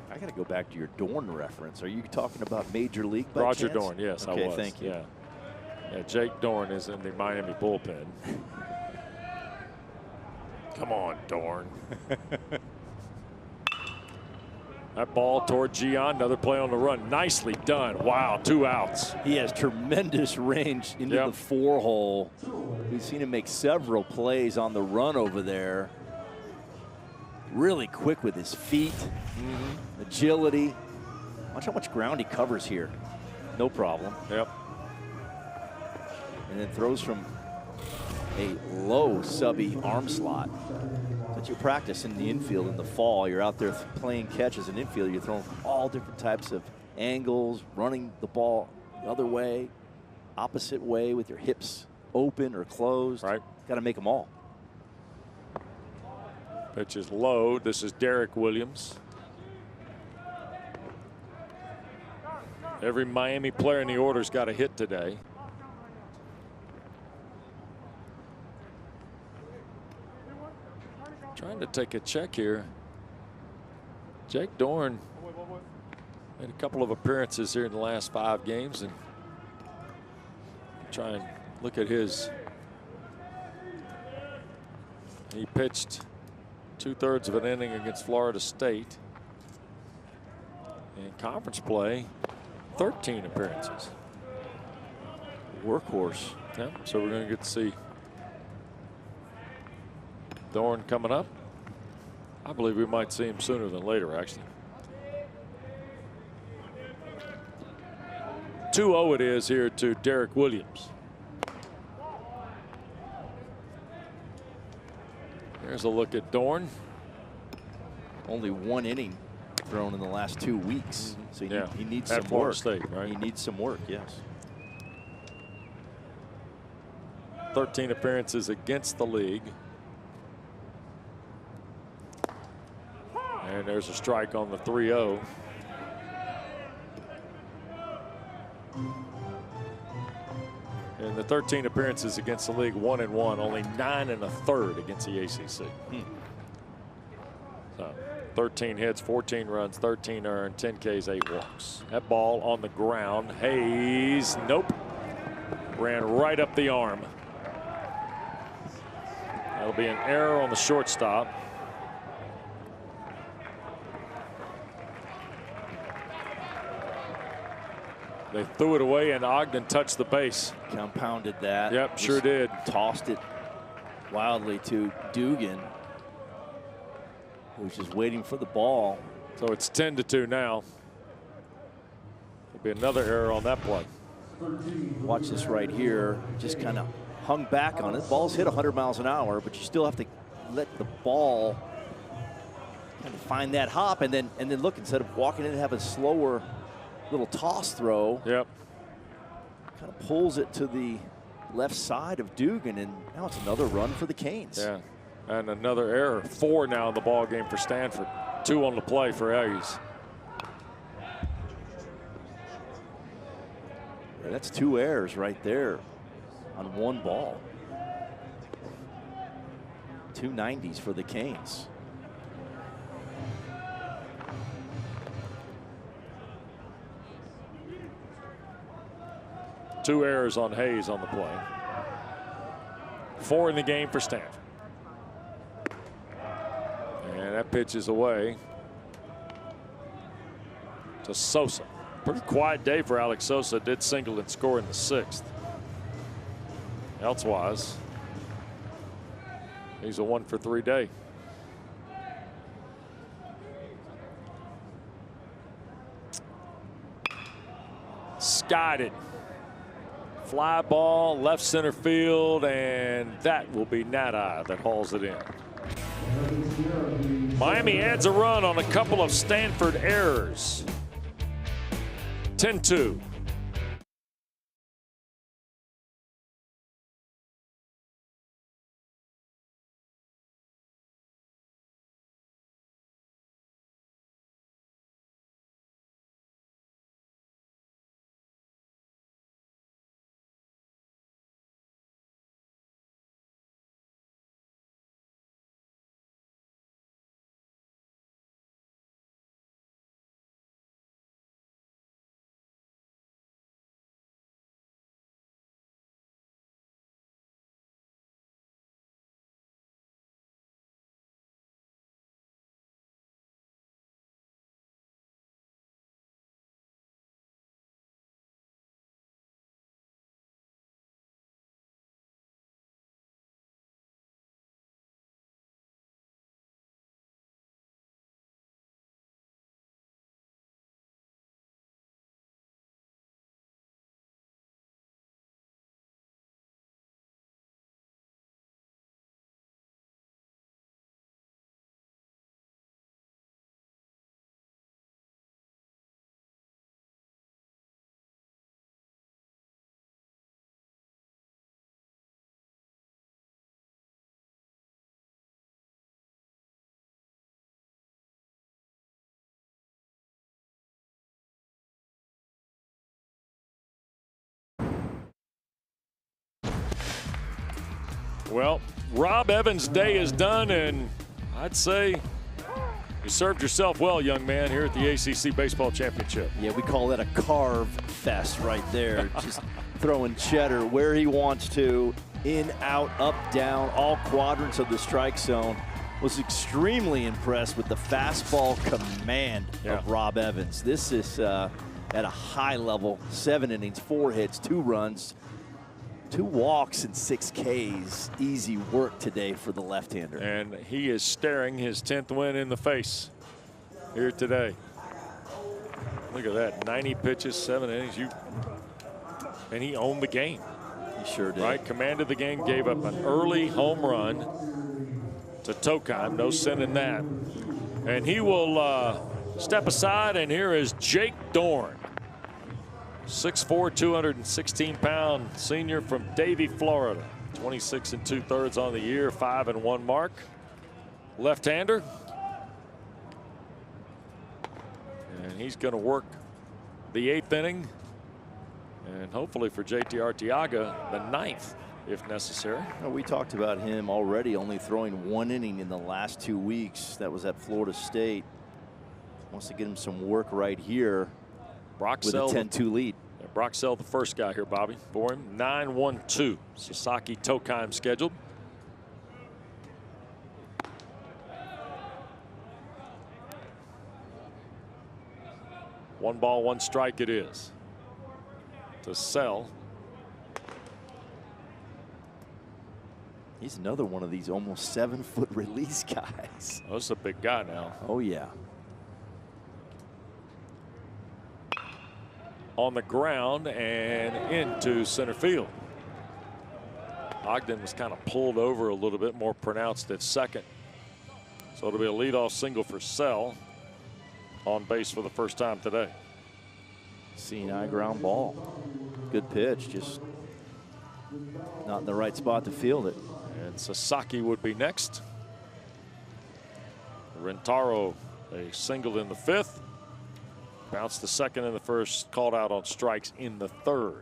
I got to go back to your Dorn reference. Are you talking about Major League by Roger chance? Dorn, yes, okay, I was. Thank you. Yeah, Jake Dorn is in the Miami bullpen. Come on, Dorn. That ball toward Gian, another play on the run. Nicely done. Wow, 2 outs. He has tremendous range into the 4-hole. We've seen him make several plays on the run over there. Really quick with his feet, agility. Watch how much ground he covers here. No problem. Yep. And then throws from a low subby arm slot. But you practice in the infield in the fall. You're out there playing catch as an infielder. You're throwing all different types of angles, running the ball the other way, opposite way with your hips open or closed. Right. Got to make them all. Pitch is low. This is Derek Williams. Every Miami player in the order's got a hit today. Trying to take a check here. Jake Dorn made a couple of appearances here in the last 5 games, and try and look at his. He pitched 2/3 of an inning against Florida State. In conference play, 13 appearances. Workhorse. Yeah, so we're going to get to see Dorn coming up. I believe we might see him sooner than later, actually. 2-0 it is here to Derek Williams. There's a look at Dorn. Only 1 inning thrown in the last 2 weeks. So he needs at some Florida work. State, right? He needs some work, yes. 13 appearances against the league. And there's a strike on the 3-0. In the 13 appearances against the league, 1-1, only 9 1/3 against the ACC. So 13 hits, 14 runs, 13 earned, 10 Ks, 8 walks. That ball on the ground. Hayes, nope. Ran right up the arm. That'll be an error on the shortstop. They threw it away, and Ogden touched the base. Compounded that. Yep, sure did. Tossed it wildly to Dugan, who's just waiting for the ball. So it's 10-2 now. Be another error on that play. Watch this right here. Just kind of hung back on it. Ball's hit 100 miles an hour, but you still have to let the ball kind of find that hop, and then look, instead of walking in and have a slower little toss throw. Yep. Kind of pulls it to the left side of Dugan, and now it's another run for the Canes. Yeah, and another error. 4 now in the ball game for Stanford. 2 on the play for Hayes. Yeah, that's 2 errors right there on 1 ball. 2 90s for the Canes. Two errors on Hayes on the play. 4 in the game for Stanford. And that pitch is away to Sosa. Pretty quiet day for Alex Sosa. Did single and score in the 6th. Elsewise, he's a 1 for 3 day. Skied it. Fly ball, left center field, and that will be Nati that hauls it in. Miami adds a run on a couple of Stanford errors. 10-2. Well, Rob Evans' day is done, and I'd say you served yourself well, young man, here at the ACC Baseball Championship. Yeah, we call that a carve fest right there. Just throwing cheddar where he wants to, in, out, up, down, all quadrants of the strike zone. Was extremely impressed with the fastball command of Rob Evans. This is at a high level. 7 innings, 4 hits, 2 runs, 2 walks, and 6 Ks. Easy work today for the left-hander. And he is staring his 10th win in the face here today. Look at that, 90 pitches, 7 innings. And he owned the game. He sure did. Right, commanded the game, gave up an early home run to Tokheim. No sin in that. And he will step aside, and here is Jake Dorn. 6'4", 216-pound senior from Davie, Florida. 26 2/3 on the year, 5-1 mark. Left-hander. And he's going to work the 8th inning. And hopefully for JT Arteaga, the 9th, if necessary. Well, we talked about him already only throwing 1 inning in the last 2 weeks. That was at Florida State. Wants to get him some work right here. Brock with a 10-2 lead. Brock Sell, the first guy here, Bobby, for him. 9-1-2. Sasaki Tokheim scheduled. One ball, 1 strike it is. To Sell. He's another one of these almost 7-foot release guys. Oh, that's a big guy now. Oh, yeah. on the ground and into center field. Ogden was kind of pulled over a little bit more pronounced at second. So it'll be a leadoff single for Sell on base for the first time today. Seeing eye ground ball. Good pitch, just not in the right spot to field it. And Sasaki would be next. Rentaro, a single in the 5th. Bounced the 2nd in the 1st, called out on strikes in the 3rd.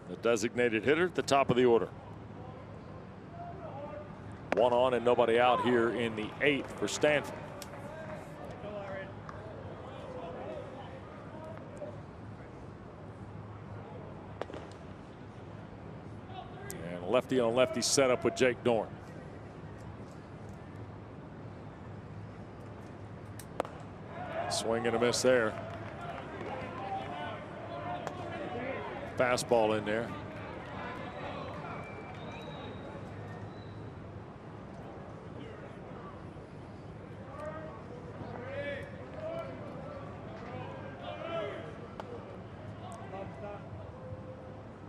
The designated hitter at the top of the order. 1 on and nobody out here in the 8th for Stanford. And lefty on lefty setup with Jake Dorn. Swing and a miss there. Fastball in there.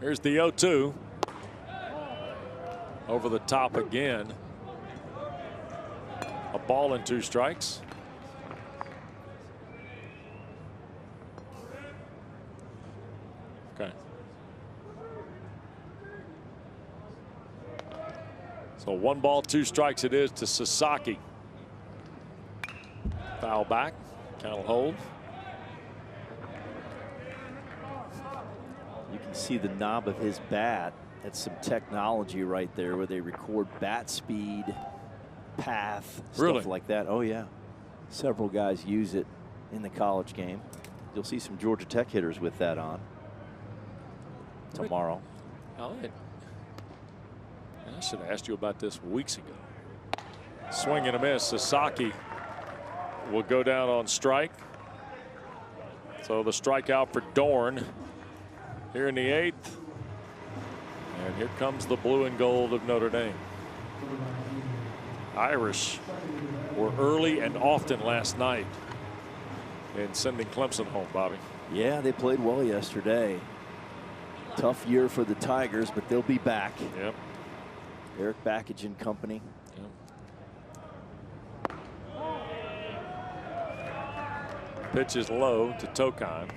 Here's the 0-2. Over the top again. A ball and 2 strikes. Okay. So 1 ball, 2 strikes it is to Sasaki. Foul back. Count will hold. You can see the knob of his bat. That's some technology right there where they record bat speed, path, stuff like that. Oh, yeah. Several guys use it in the college game. You'll see some Georgia Tech hitters with that on tomorrow. I should have asked you about this weeks ago. Swing and a miss. Sasaki will go down on strike. So the strikeout for Dorn here in the 8th. And here comes the blue and gold of Notre Dame. Irish were early and often last night in sending Clemson home, Bobby. Yeah, they played well yesterday. Tough year for the Tigers, but they'll be back. Yep. Eric Backage and company. Yep. Pitch is low to Tokan.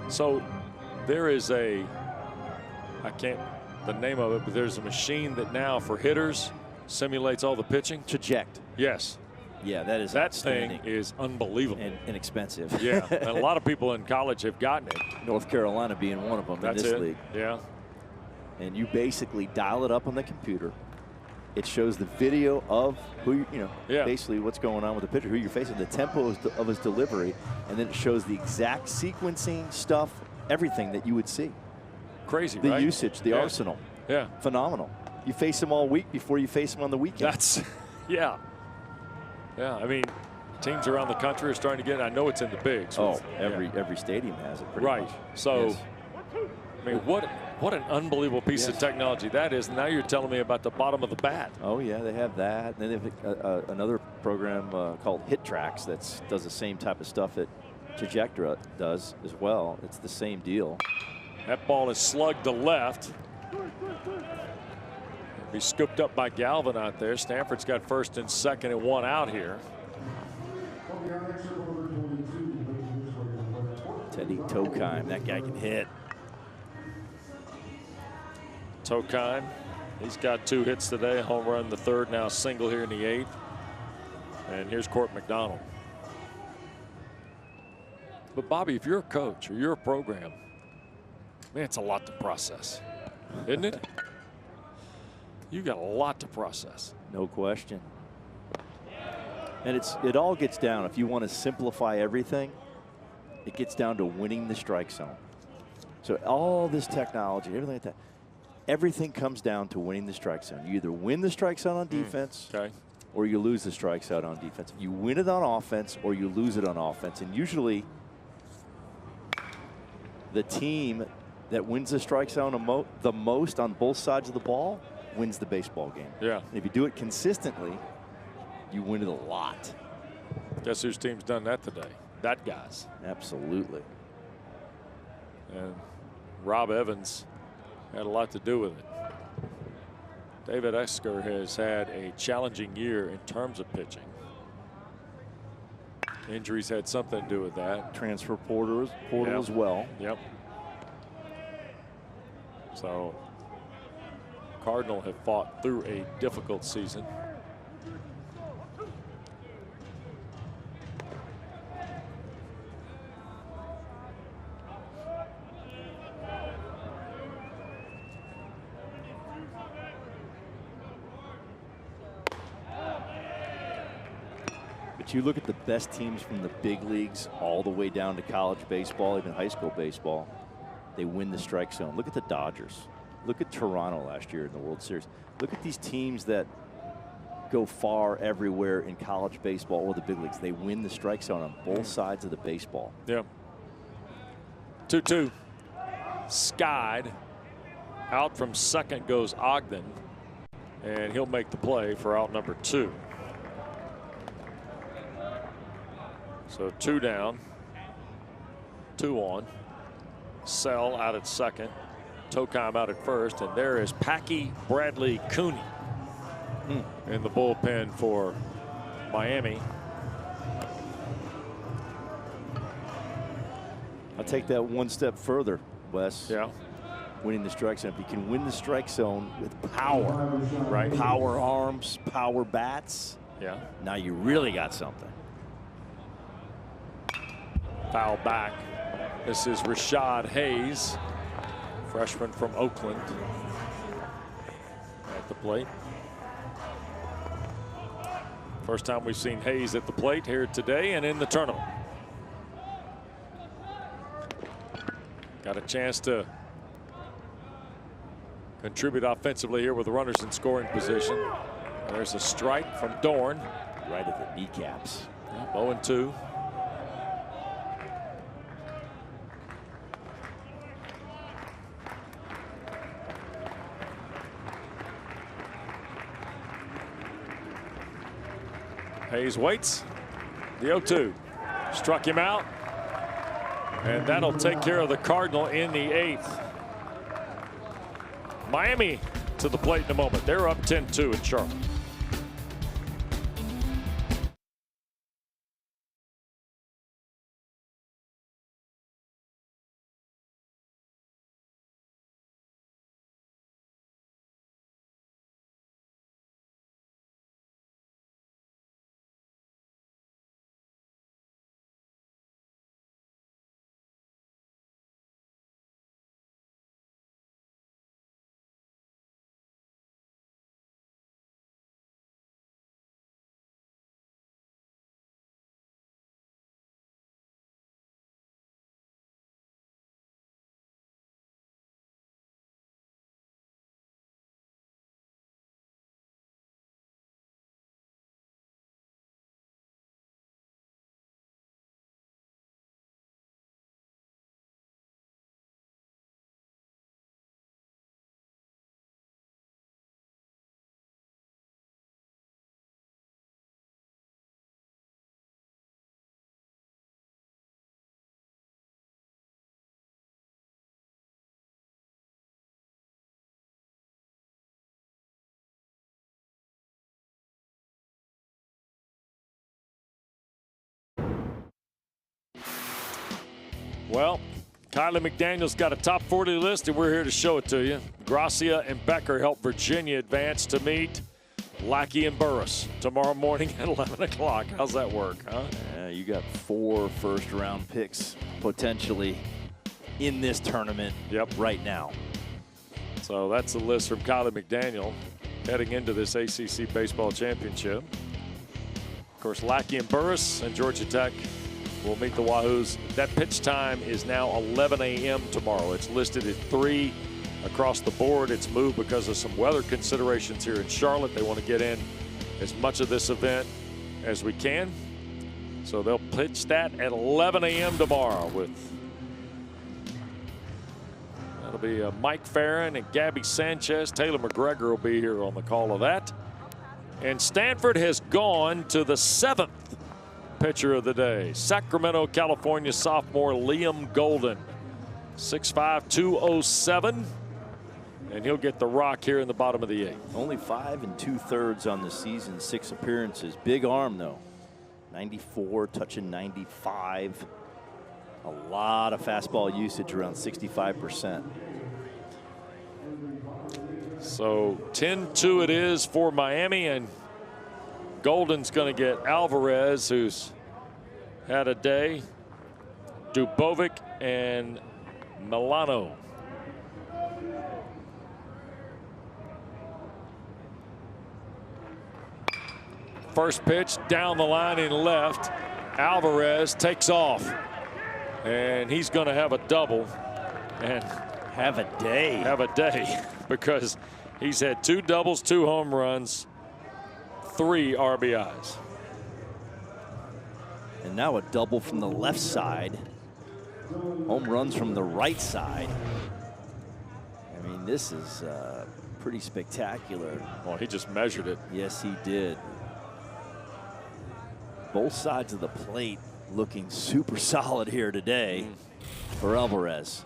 So there is a, I can't the name of it, but there's a machine that now for hitters simulates all the pitching. Traject. Yes. Yeah, that is that thing is unbelievable and inexpensive. Yeah, and a lot of people in college have gotten it. North Carolina being one of them in this league. Yeah. And you basically dial it up on the computer. It shows the video of who basically what's going on with the pitcher, who you're facing, the tempo of his delivery, and then it shows the exact sequencing stuff, everything that you would see. Crazy, the right? usage, the arsenal. Yeah. Phenomenal. You face them all week before you face them on the weekend. That's, yeah. Yeah, I mean, teams around the country are starting to get it. I know it's in the bigs. Every stadium has it pretty much. So, yes. I mean, what an unbelievable piece of technology that is. Now you're telling me about the bottom of the bat. Oh, yeah, they have that. And then they have another program called Hit Tracks that does the same type of stuff that Trajectory does as well. It's the same deal. That ball is slugged to left. Be scooped up by Galvin out there. Stanford's got first and second and 1 out here. Teddy Tokan, that guy can hit. Tokan, he's got 2 hits today. A home run the 3rd, now a single here in the 8th. And here's Court McDonald. But Bobby, if you're a coach or you're a program, man, it's a lot to process, isn't it? You got a lot to process. No question. And it all gets down, if you want to simplify everything, it gets down to winning the strike zone. So all this technology, everything like that, everything comes down to winning the strike zone. You either win the strike zone on defense or you lose the strike zone on defense. You win it on offense or you lose it on offense. And usually the team that wins the strike zone the most on both sides of the ball wins the baseball game. Yeah. And if you do it consistently, you win it a lot. Guess whose team's done that today? That guy's. Absolutely. And Rob Evans had a lot to do with it. David Esker has had a challenging year in terms of pitching. Injuries had something to do with that. Transfer portal as well. Yep. So Cardinal have fought through a difficult season. But you look at the best teams from the big leagues all the way down to college baseball, even high school baseball, they win the strike zone. Look at the Dodgers. Look at Toronto last year in the World Series. Look at these teams that go far everywhere in college baseball or the big leagues. They win the strike zone on both sides of the baseball. Yeah. 2-2. Skied. Out from second goes Ogden. And he'll make the play for out number 2. So 2 down, 2 on. Sell out at second. Tokheim out at first. And there is Packy Bradley Cooney in the bullpen for Miami. I'll take that one step further, Wes. Yeah. Winning the strike zone. If you can win the strike zone with power, right? Power arms, power bats. Yeah. Now you really got something. Foul back. This is Rashad Hayes, freshman from Oakland, at the plate. First time we've seen Hayes at the plate here today and in the tournament. Got a chance to contribute offensively here with the runners in scoring position. There's a strike from Dorn. Right at the kneecaps. 0-2. Hayes waits. The 0-2. Struck him out. And that'll take care of the Cardinal in the 8th. Miami to the plate in a moment. They're up 10-2 in Charlotte. Well, Kylie McDaniel's got a top 40 list, and we're here to show it to you. Gracia and Becker help Virginia advance to meet Lackey and Burris tomorrow morning at 11 o'clock. How's that work, huh? Yeah, you got 4 first-round picks potentially in this tournament right now. So that's the list from Kylie McDaniel heading into this ACC Baseball Championship. Of course, Lackey and Burris and Georgia Tech will meet the Wahoos. That pitch time is now 11 a.m. tomorrow. It's listed at 3 across the board. It's moved because of some weather considerations here in Charlotte. They want to get in as much of this event as we can. So they'll pitch that at 11 a.m. tomorrow with that'll be Mike Farron and Gabby Sanchez. Taylor McGregor will be here on the call of that. And Stanford has gone to the 7th pitcher of the day. Sacramento, California sophomore Liam Golden. 6'5", 207. And he'll get the rock here in the bottom of the 8th. Only 5 2/3 on the season, 6 appearances. Big arm, though. 94, touching 95. A lot of fastball usage, around 65%. So 10-2 it is for Miami, and Golden's going to get Alvarez, who's had a day, Dubovic, and Milano. First pitch down the line in left. Alvarez takes off, and he's going to have a double and have a day because he's had 2 doubles, 2 home runs, 3 RBIs. And now a double from the left side. Home runs from the right side. I mean, this is pretty spectacular. Well, he just measured it. Yes, he did. Both sides of the plate looking super solid here today for Alvarez.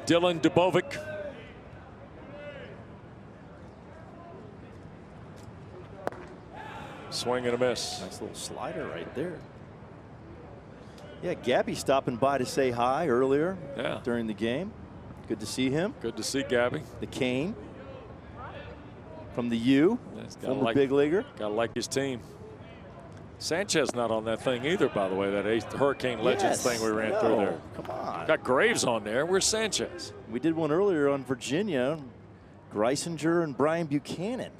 Dylan Dubovic. Swing and a miss. Nice little slider right there. Yeah, Gabby stopping by to say hi earlier during the game. Good to see him. Good to see Gabby. The cane from the U, former big leaguer. Gotta like his team. Sanchez not on that thing either, by the way, that Hurricane Legends thing we ran through there. Come on. Got Graves on there. Where's Sanchez? We did one earlier on Virginia. Greisinger and Brian Buchanan.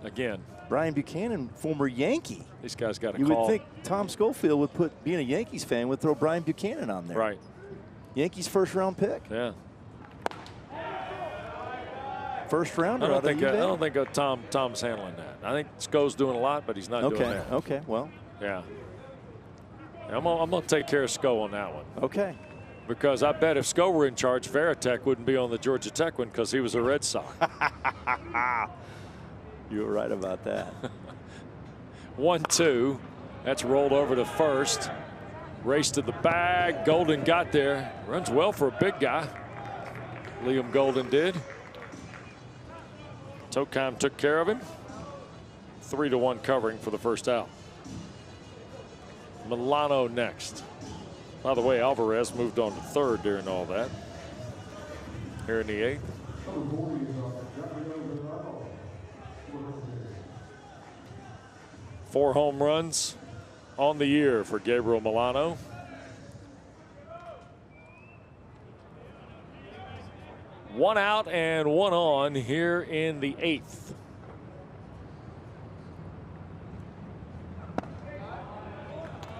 Again. Brian Buchanan, former Yankee. These guys got a call. You would think Tom Schofield would put, being a Yankees fan, would throw Brian Buchanan on there. Right. Yankees first-round pick. Yeah. First rounder. I don't think Tom's handling that. I think Sco's doing a lot, but he's not doing that. Okay. Well. Yeah. I'm gonna take care of Sco on that one. Okay. Because I bet if Sco were in charge, Veritek wouldn't be on the Georgia Tech one because he was a Red Sox. You were right about that. 1-2. That's rolled over to first. Race to the bag. Golden got there. Runs well for a big guy. Liam Golden did. Tokheim took care of him. 3-1 covering for the first out. Milano next. By the way, Alvarez moved on to third during all that. Here in the 8th. Four home runs on the year for Gabriel Milano. One out and one on here in the 8th.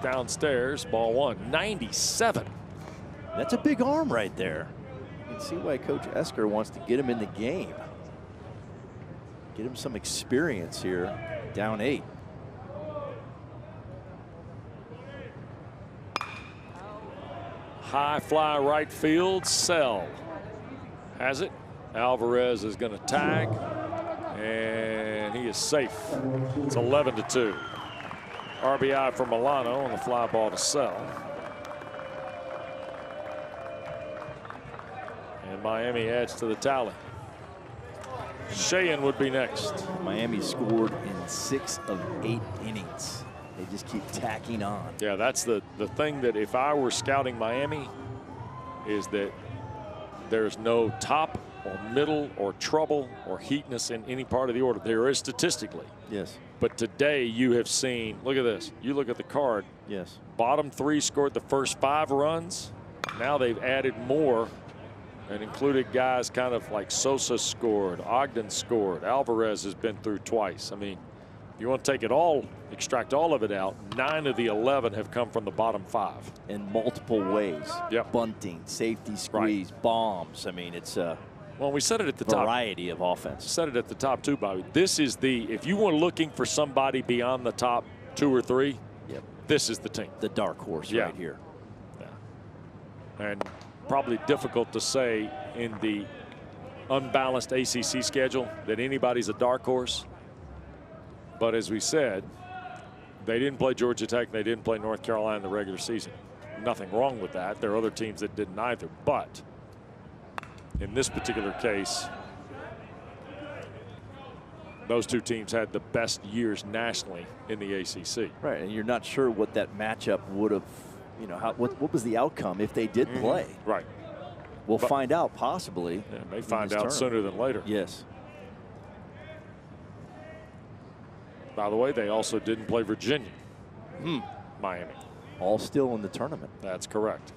Downstairs, ball 1, 97. That's a big arm right there. You can see why Coach Esker wants to get him in the game. Get him some experience here, down 8. High fly right field, Sell has it. Alvarez is going to tag, and he is safe. It's 11-2. RBI for Milano on the fly ball to Sell. And Miami adds to the tally. Sheehan would be next. Miami scored in 6 of 8 innings. They just keep tacking on. Yeah, that's the thing that if I were scouting Miami is that there's no top or middle or trouble or heatness in any part of the order. There is statistically. Yes. But today you have seen, look at this. You look at the card. Yes. Bottom 3 scored the first 5 runs. Now they've added more and included guys kind of like Sosa scored, Ogden scored, Alvarez has been through twice. I mean, you want to take it all, extract all of it out. 9 of the 11 have come from the bottom 5. In multiple ways. Yep. Bunting, safety squeeze, bombs. I mean, it's a well, we said it at the top. Variety of offense. Said it at the top too, Bobby. This is if you were looking for somebody beyond the top 2 or 3, this is the team. The dark horse right here. Yeah. And probably difficult to say in the unbalanced ACC schedule that anybody's a dark horse. But as we said, they didn't play Georgia Tech. They didn't play North Carolina in the regular season. Nothing wrong with that. There are other teams that didn't either. But in this particular case, those two teams had the best years nationally in the ACC. Right, and you're not sure what that matchup would have, you know, what was the outcome if they did play. Right. We'll find out possibly. Yeah, may find out sooner than later. Yes. By the way, they also didn't play Virginia. Miami. All still in the tournament. That's correct.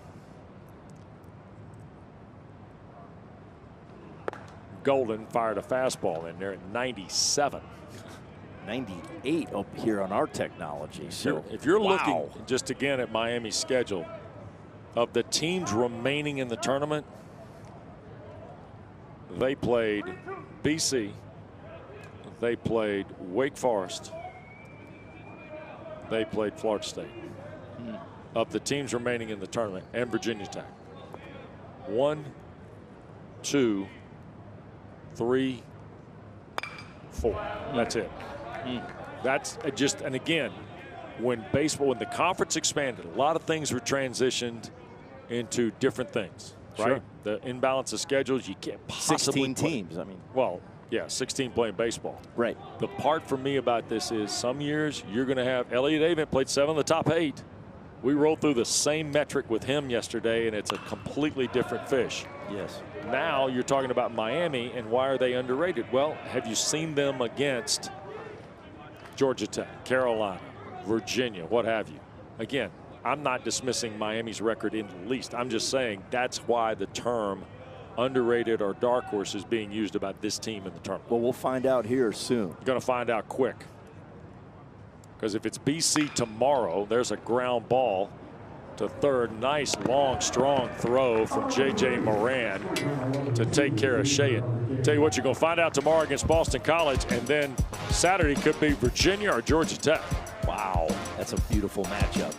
Golden fired a fastball in there at 97. 98 up here on our technology. So if you're looking just again at Miami's schedule, of the teams remaining in the tournament, they played BC, they played Wake Forest, they played Florida State. Of the teams remaining in the tournament, and Virginia Tech. 1, 2, 3, 4. That's it. That's just, and again, when the conference expanded, a lot of things were transitioned into different things, right? Sure. The imbalance of schedules, you can't possibly 16 teams, I mean. Well, yeah, 16 playing baseball. Right. The part for me about this is some years you're going to have Elliott Avent played 7 of the top 8. We rolled through the same metric with him yesterday, and it's a completely different fish. Yes. Now you're talking about Miami, and why are they underrated? Well, have you seen them against Georgia Tech, Carolina, Virginia, what have you? Again, I'm not dismissing Miami's record in the least. I'm just saying that's why the term underrated or dark horse is being used about this team in the tournament. Well, we'll find out here soon. You're going to find out quick. Because if it's BC tomorrow, there's a ground ball to third. Nice, long, strong throw from J.J. Moran to take care of Shayen. Tell you what, you're going to find out tomorrow against Boston College, and then Saturday could be Virginia or Georgia Tech. Wow, that's a beautiful matchup.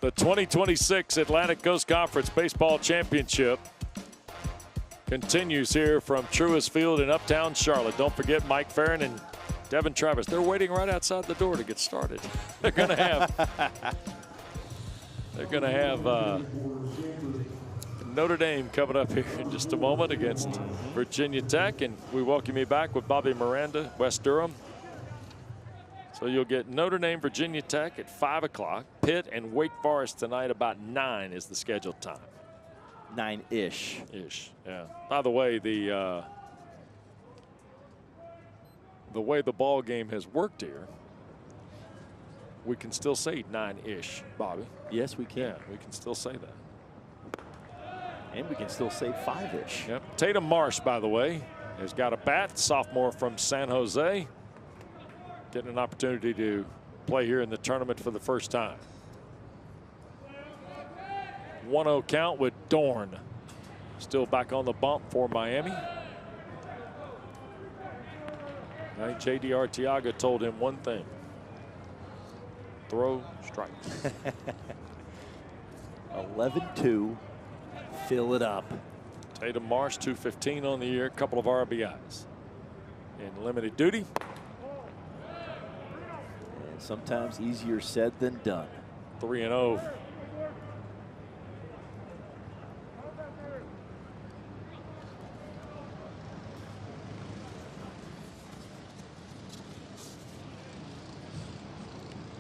The 2026 Atlantic Coast Conference Baseball Championship continues here from Truist Field in Uptown Charlotte. Don't forget Mike Farron and Devin Travis. They're waiting right outside the door to get started. They're going to have Notre Dame coming up here in just a moment against Virginia Tech, and we welcome you back with Bobby Miranda, West Durham. So you'll get Notre Dame, Virginia Tech at 5 o'clock. Pitt and Wake Forest tonight about 9 is the scheduled time. 9-ish. Yeah. By the way, the way the ball game has worked here, we can still say 9-ish, Bobby. Yes, we can. Yeah, we can still say that. And we can still say 5-ish. Yep. Tatum Marsh, by the way, has got a bat. Sophomore from San Jose. Getting an opportunity to play here in the tournament for the first time. 1-0 count with Dorn. still back on the bump for Miami. I think J.D. Arteaga told him one thing: throw strikes. 11-2. Fill it up. Tatum Marsh, 215 on the year, a couple of RBIs in limited duty. And sometimes easier said than done. 3-0.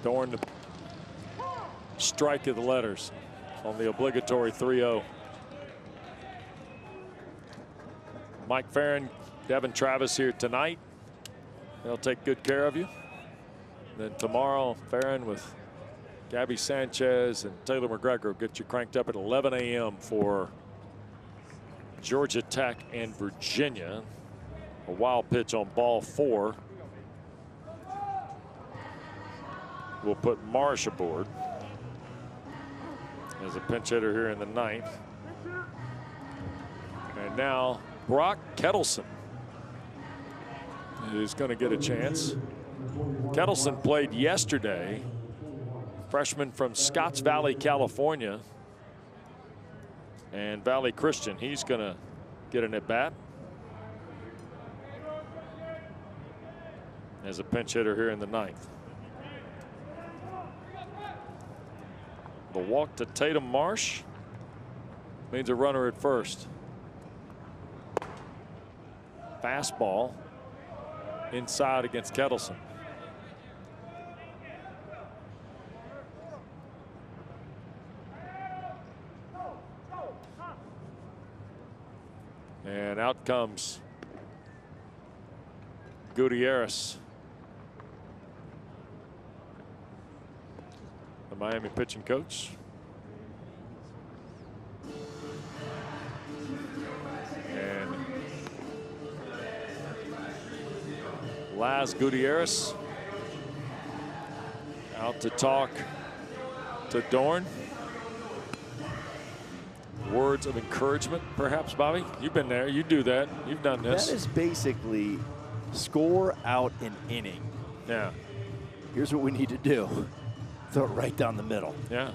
Dorn to strike of the letters on the obligatory 3-0. Mike Farron, Devin Travis here tonight. They'll take good care of you. Then tomorrow, Farron with Gabby Sanchez and Taylor McGregor will get you cranked up at 11 a.m. for Georgia Tech and Virginia. A wild pitch on ball 4. We'll put Marsh aboard as a pinch hitter here in the 9th. And now Brock Kettleson is going to get a chance. Kettleson played yesterday. Freshman from Scotts Valley, California. And Valley Christian. He's going to get an at-bat as a pinch hitter here in the 9th. The walk to Tatum Marsh means a runner at first. Fastball inside against Kettleson. And out comes Gutierrez. The Miami pitching coach. And Laz Gutierrez out to talk to Dorn. Words of encouragement, perhaps, Bobby? You've been there. You do that. You've done this. That is basically score out an inning. Yeah. Here's what we need to do. Throw it right down the middle. Yeah.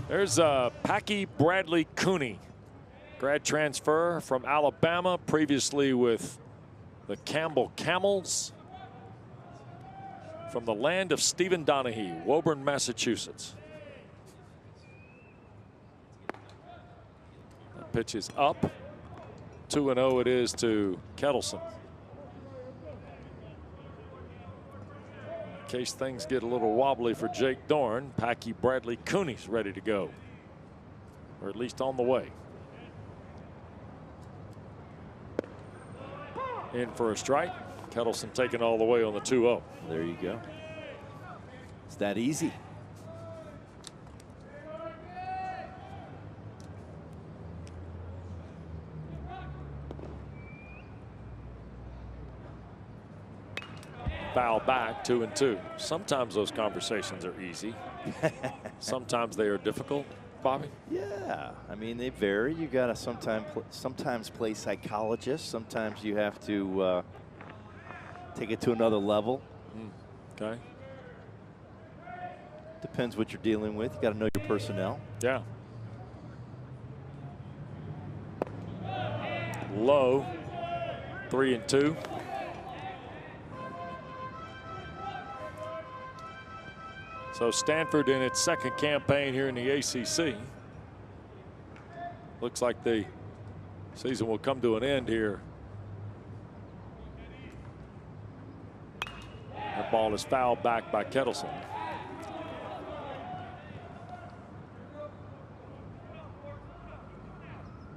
There's Packy Bradley Cooney, grad transfer from Alabama, previously with the Campbell Camels, from the land of Stephen Donahue, Woburn, Massachusetts. That pitch is up. 2-0 it is to Kettleson. In case things get a little wobbly for Jake Dorn, Packy Bradley Cooney's ready to go, or at least on the way. In for a strike. Kettleson taken all the way on the 2-0. There you go. It's that easy. Foul back, 2-2. Sometimes those conversations are easy. Sometimes they are difficult, Bobby. Yeah, I mean, they vary. You got to sometimes play psychologist. Sometimes you have to take it to another level. Okay. Depends what you're dealing with. You got to know your personnel. Yeah. Low, 3-2. So Stanford in its second campaign here in the ACC. Looks like the season will come to an end here. That ball is fouled back by Kettleson.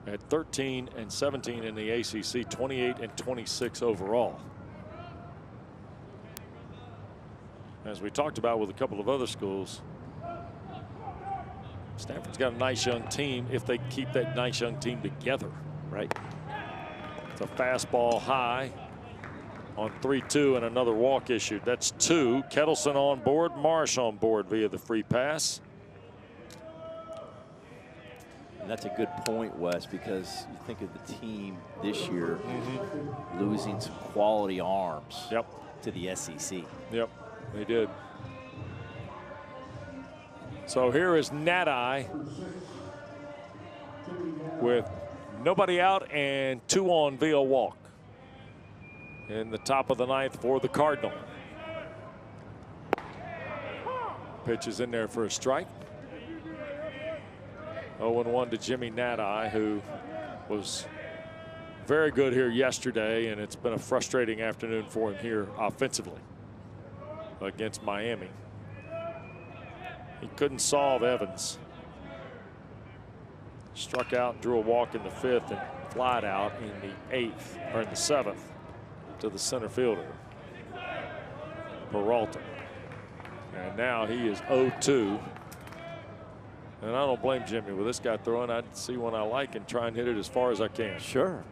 At 13-17 in the ACC, 28-26 overall. As we talked about with a couple of other schools, Stanford's got a nice young team if they keep that nice young team together. Right. It's a fastball high on 3-2 and another walk issued. That's 2. Kettleson on board, Marsh on board via the free pass. That's a good point, Wes, because you think of the team this year losing some quality arms to the SEC. Yep, they did. So here is Nadi with nobody out and 2 on via walk in the top of the 9th for the Cardinal. Pitch is in there for a strike. 0-1 to Jimmy Nadi, who was very good here yesterday, and it's been a frustrating afternoon for him here offensively against Miami. He couldn't solve Evans. Struck out, drew a walk in the 5th, and flied out in the 8th, or in the 7th, to the center fielder, Peralta. And now he is 0-2. And I don't blame Jimmy. With this guy throwing, I'd see one I like and try and hit it as far as I can. Sure.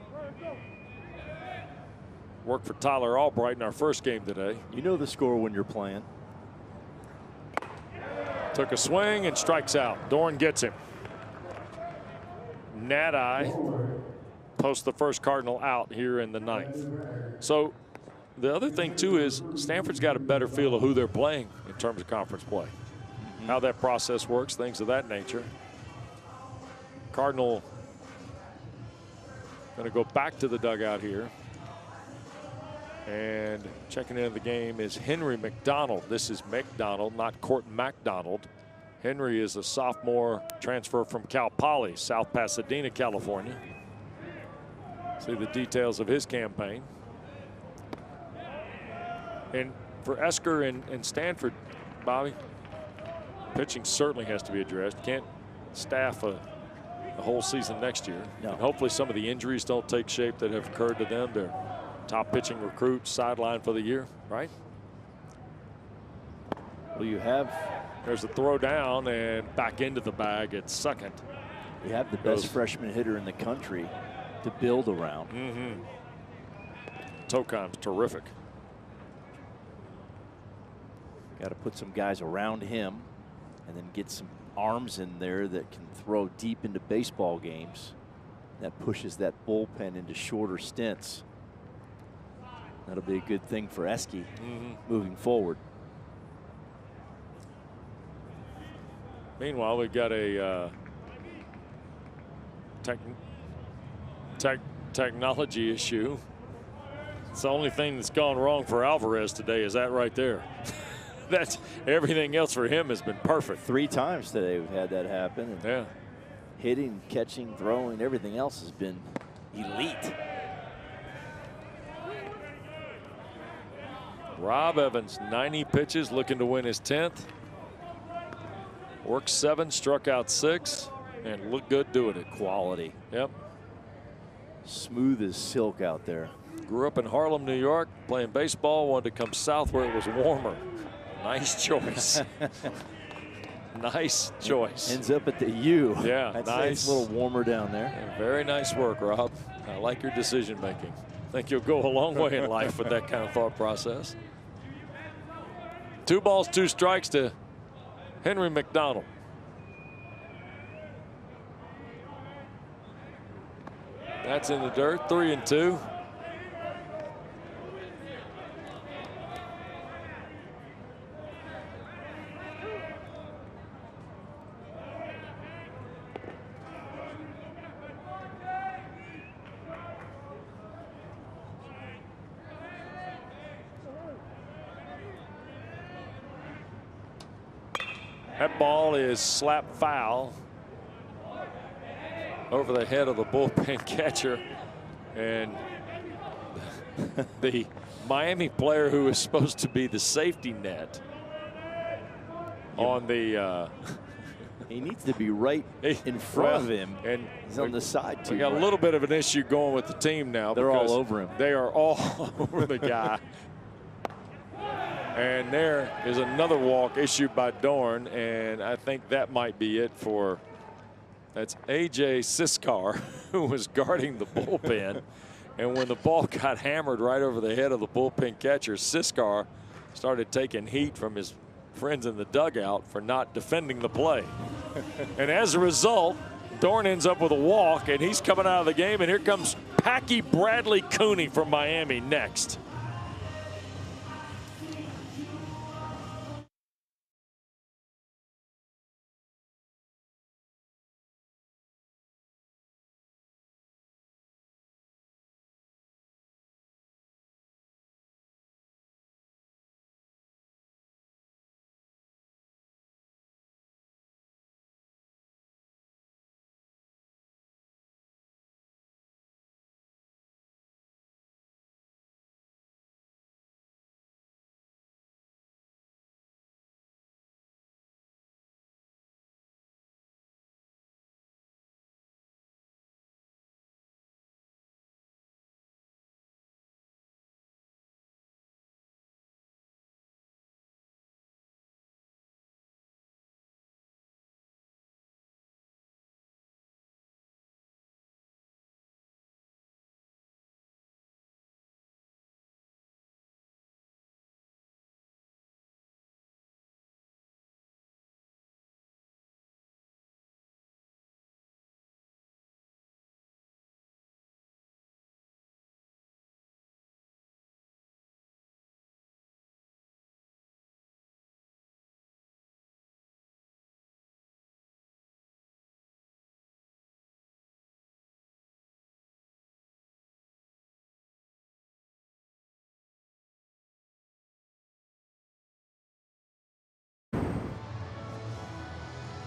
Worked for Tyler Albright in our first game today. You know the score when you're playing. Took a swing and strikes out. Dorn gets him. Nadi posts the first Cardinal out here in the 9th. So the other thing too is Stanford's got a better feel of who they're playing in terms of conference play. How that process works, things of that nature. Cardinal going to go back to the dugout here. And checking into the game is Henry McDonald. This is McDonald, not Court MacDonald. Henry is a sophomore transfer from Cal Poly, South Pasadena, California. See the details of his campaign. And for Esker and Stanford, Bobby, pitching certainly has to be addressed. Can't staff a whole season next year. No. And hopefully some of the injuries don't take shape that have occurred to them. They're top pitching recruits sidelined for the year, right? Well, you have. There's a throw down and back into the bag at second. You have the best freshman hitter in the country to build around. Tocon's terrific. Got to put some guys around him and then get some arms in there that can throw deep into baseball games. That pushes that bullpen into shorter stints. That'll be a good thing for Eske moving forward. Meanwhile, we've got a technology issue. It's the only thing that's gone wrong for Alvarez today is that right there. That's everything else for him has been perfect. 3 times today we've had that happen. And yeah. Hitting, catching, throwing, everything else has been elite. Rob Evans, 90 pitches, looking to win his 10th. Worked 7, struck out 6, and looked good doing it. Quality. Yep. Smooth as silk out there. Grew up in Harlem, New York, playing baseball, wanted to come south where it was warmer. Nice choice. Nice choice. Ends up at the U. Yeah, I'd nice. say it's a little warmer down there. Yeah, very nice work, Rob. I like your decision making. Think you'll go a long way in life with that kind of thought process. 2 balls, 2 strikes to Henry McDonald. That's in the dirt, 3-2. That ball is slapped foul over the head of the bullpen catcher, and the Miami player who is supposed to be the safety net on the he needs to be right in front of him, and he's on the side too. We got a little bit of an issue going with the team now. They're all over him. They are all over the guy. And there is another walk issued by Dorn, and I think that might be it for, that's A.J. Siskar, who was guarding the bullpen. And when the ball got hammered right over the head of the bullpen catcher, Siskar started taking heat from his friends in the dugout for not defending the play. And as a result, Dorn ends up with a walk, and he's coming out of the game. And here comes Packy Bradley Cooney from Miami next.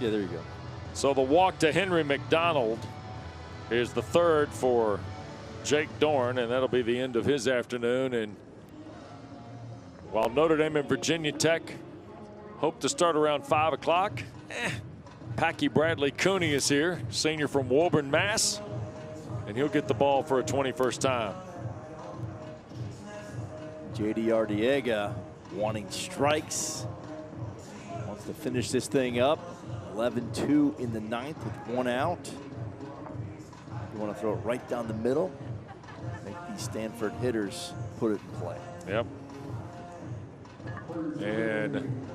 Yeah, there you go. So the walk to Henry McDonald is the third for Jake Dorn, and that'll be the end of his afternoon. And while Notre Dame and Virginia Tech hope to start around 5 o'clock, Packy Bradley Cooney is here, senior from Woburn, Mass, and he'll get the ball for a 21st time. J.D. Ardiega wanting strikes. Wants to finish this thing up. 11-2 in the ninth with one out. You want to throw it right down the middle. Make these Stanford hitters put it in play. Yep. And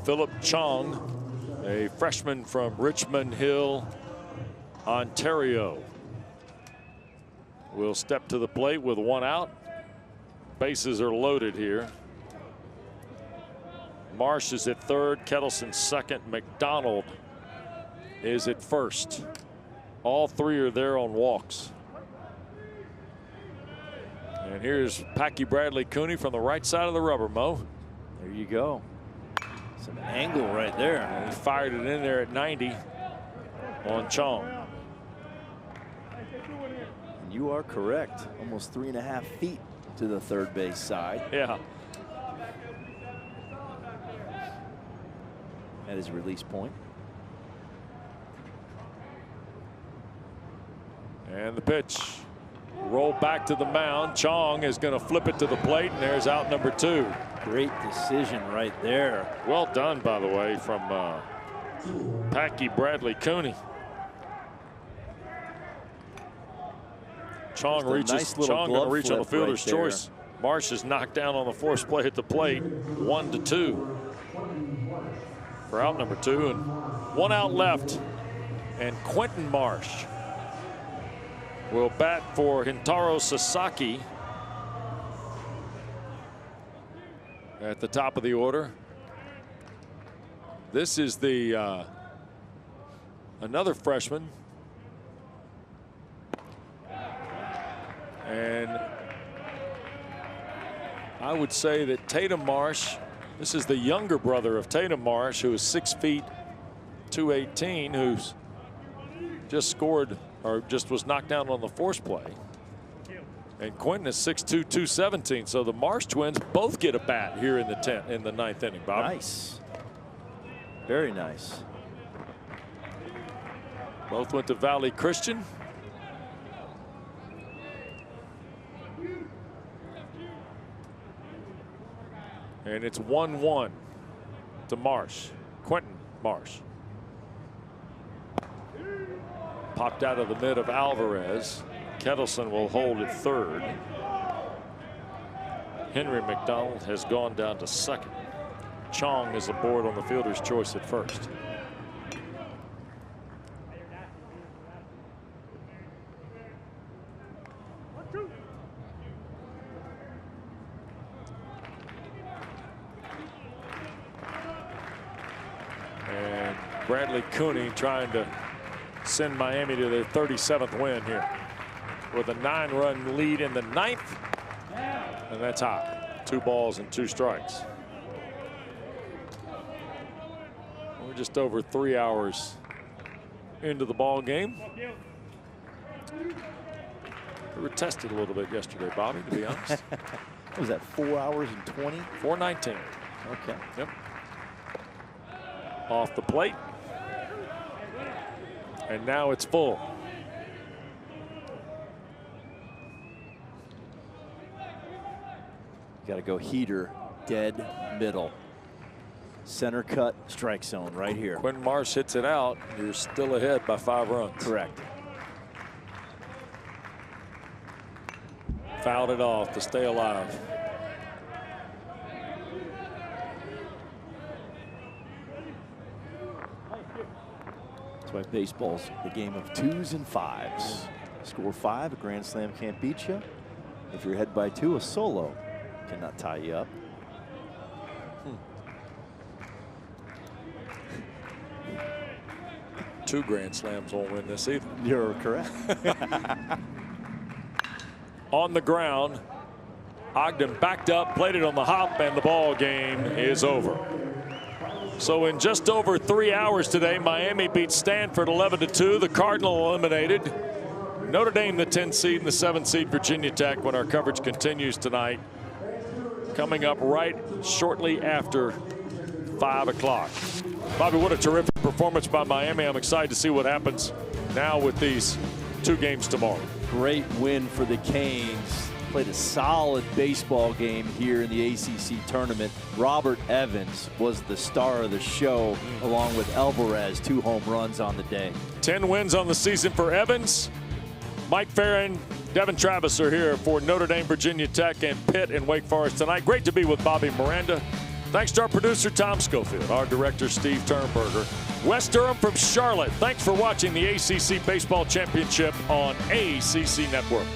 Philip Chong, a freshman from Richmond Hill, Ontario, will step to the plate with one out. Bases are loaded here. Marsh is at third, Kettleson second, McDonald is at first. All three are there on walks. And here's Packy Bradley Cooney from the right side of the rubber, Mo. There you go. Some angle right there. And he fired it in there at 90 on Chong. And you are correct. Almost 3.5 feet to the third base side. Yeah. At his release point. And the pitch. Roll back to the mound. Chong is going to flip it to the plate, and there's out number 2. Great decision right there. Well done, by the way, from Packy Bradley Cooney. Chong reaches. Nice Chong going to reach on the fielder's right choice. Marsh is knocked down on the force play at the plate. 1-2 for out number 2, and one out left. And Quentin Marsh will bat for Hintaro Sasaki at the top of the order. This is the another freshman, and I would say that Tatum Marsh, this is the younger brother of Tatum Marsh, who is 6 feet 218, who's just scored or just was knocked down on the force play. And Quentin is 6'2", 217. So the Marsh twins both get a bat here in the ninth inning, Bob. Nice. Very nice. Both went to Valley Christian. And it's 1-1 to Marsh. Quentin Marsh. Popped out of the mid of Alvarez. Kettleson will hold at third. Henry McDonald has gone down to second. Chong is aboard on the fielder's choice at first. And Bradley Cooney trying to send Miami to their 37th win here with a 9-run lead in the 9th. And that's high. 2 balls and 2 strikes. We're just over 3 hours into the ball game. We were tested a little bit yesterday, Bobby, to be honest. What was that, 4 hours and 20? 4:19. Okay. Yep. Off the plate. And now it's full. Got to go heater, dead middle. Center cut, strike zone right here. Quinn Marsh hits it out. You're still ahead by 5 runs. Correct. Fouled it off to stay alive. That's why baseball's the game of 2s and 5s. Score 5, a grand slam can't beat you. If you're ahead by 2, a solo cannot tie you up. 2 grand slams won't win this either. You're correct. On the ground, Ogden backed up, played it on the hop, and the ball game is over. So in just over 3 hours today, Miami beat Stanford 11-2. The Cardinal eliminated. Notre Dame, the 10 seed, and the 7 seed Virginia Tech, when our coverage continues tonight. Coming up right shortly after 5 o'clock. Bobby, what a terrific performance by Miami. I'm excited to see what happens now with these 2 games tomorrow. Great win for the Canes. Played a solid baseball game here in the ACC tournament. Robert Evans was the star of the show, along with Alvarez, 2 home runs on the day. 10 wins on the season for Evans. Mike Farron, Devin Travis are here for Notre Dame, Virginia Tech, and Pitt and Wake Forest tonight. Great to be with Bobby Miranda. Thanks to our producer, Tom Schofield, our director, Steve Turnberger. Wes Durham from Charlotte. Thanks for watching the ACC Baseball Championship on ACC Network.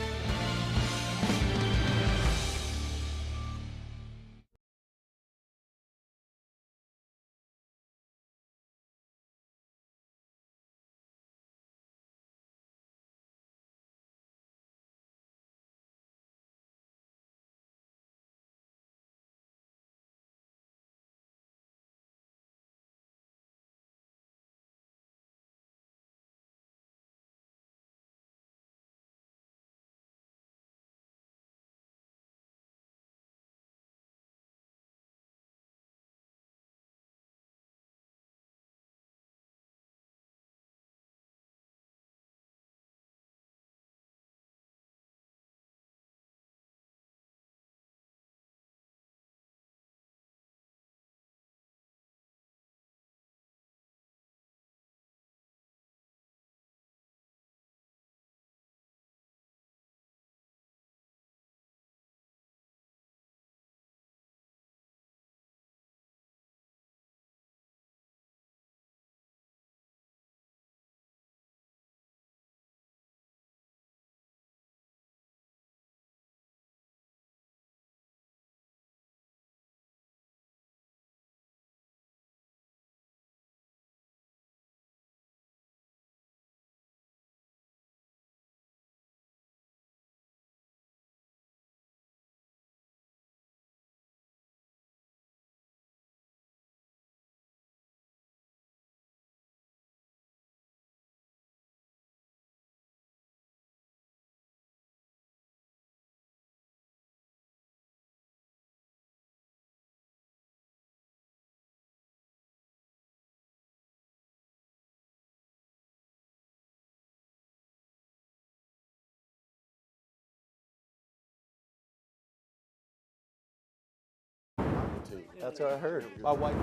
That's what I heard. My wife.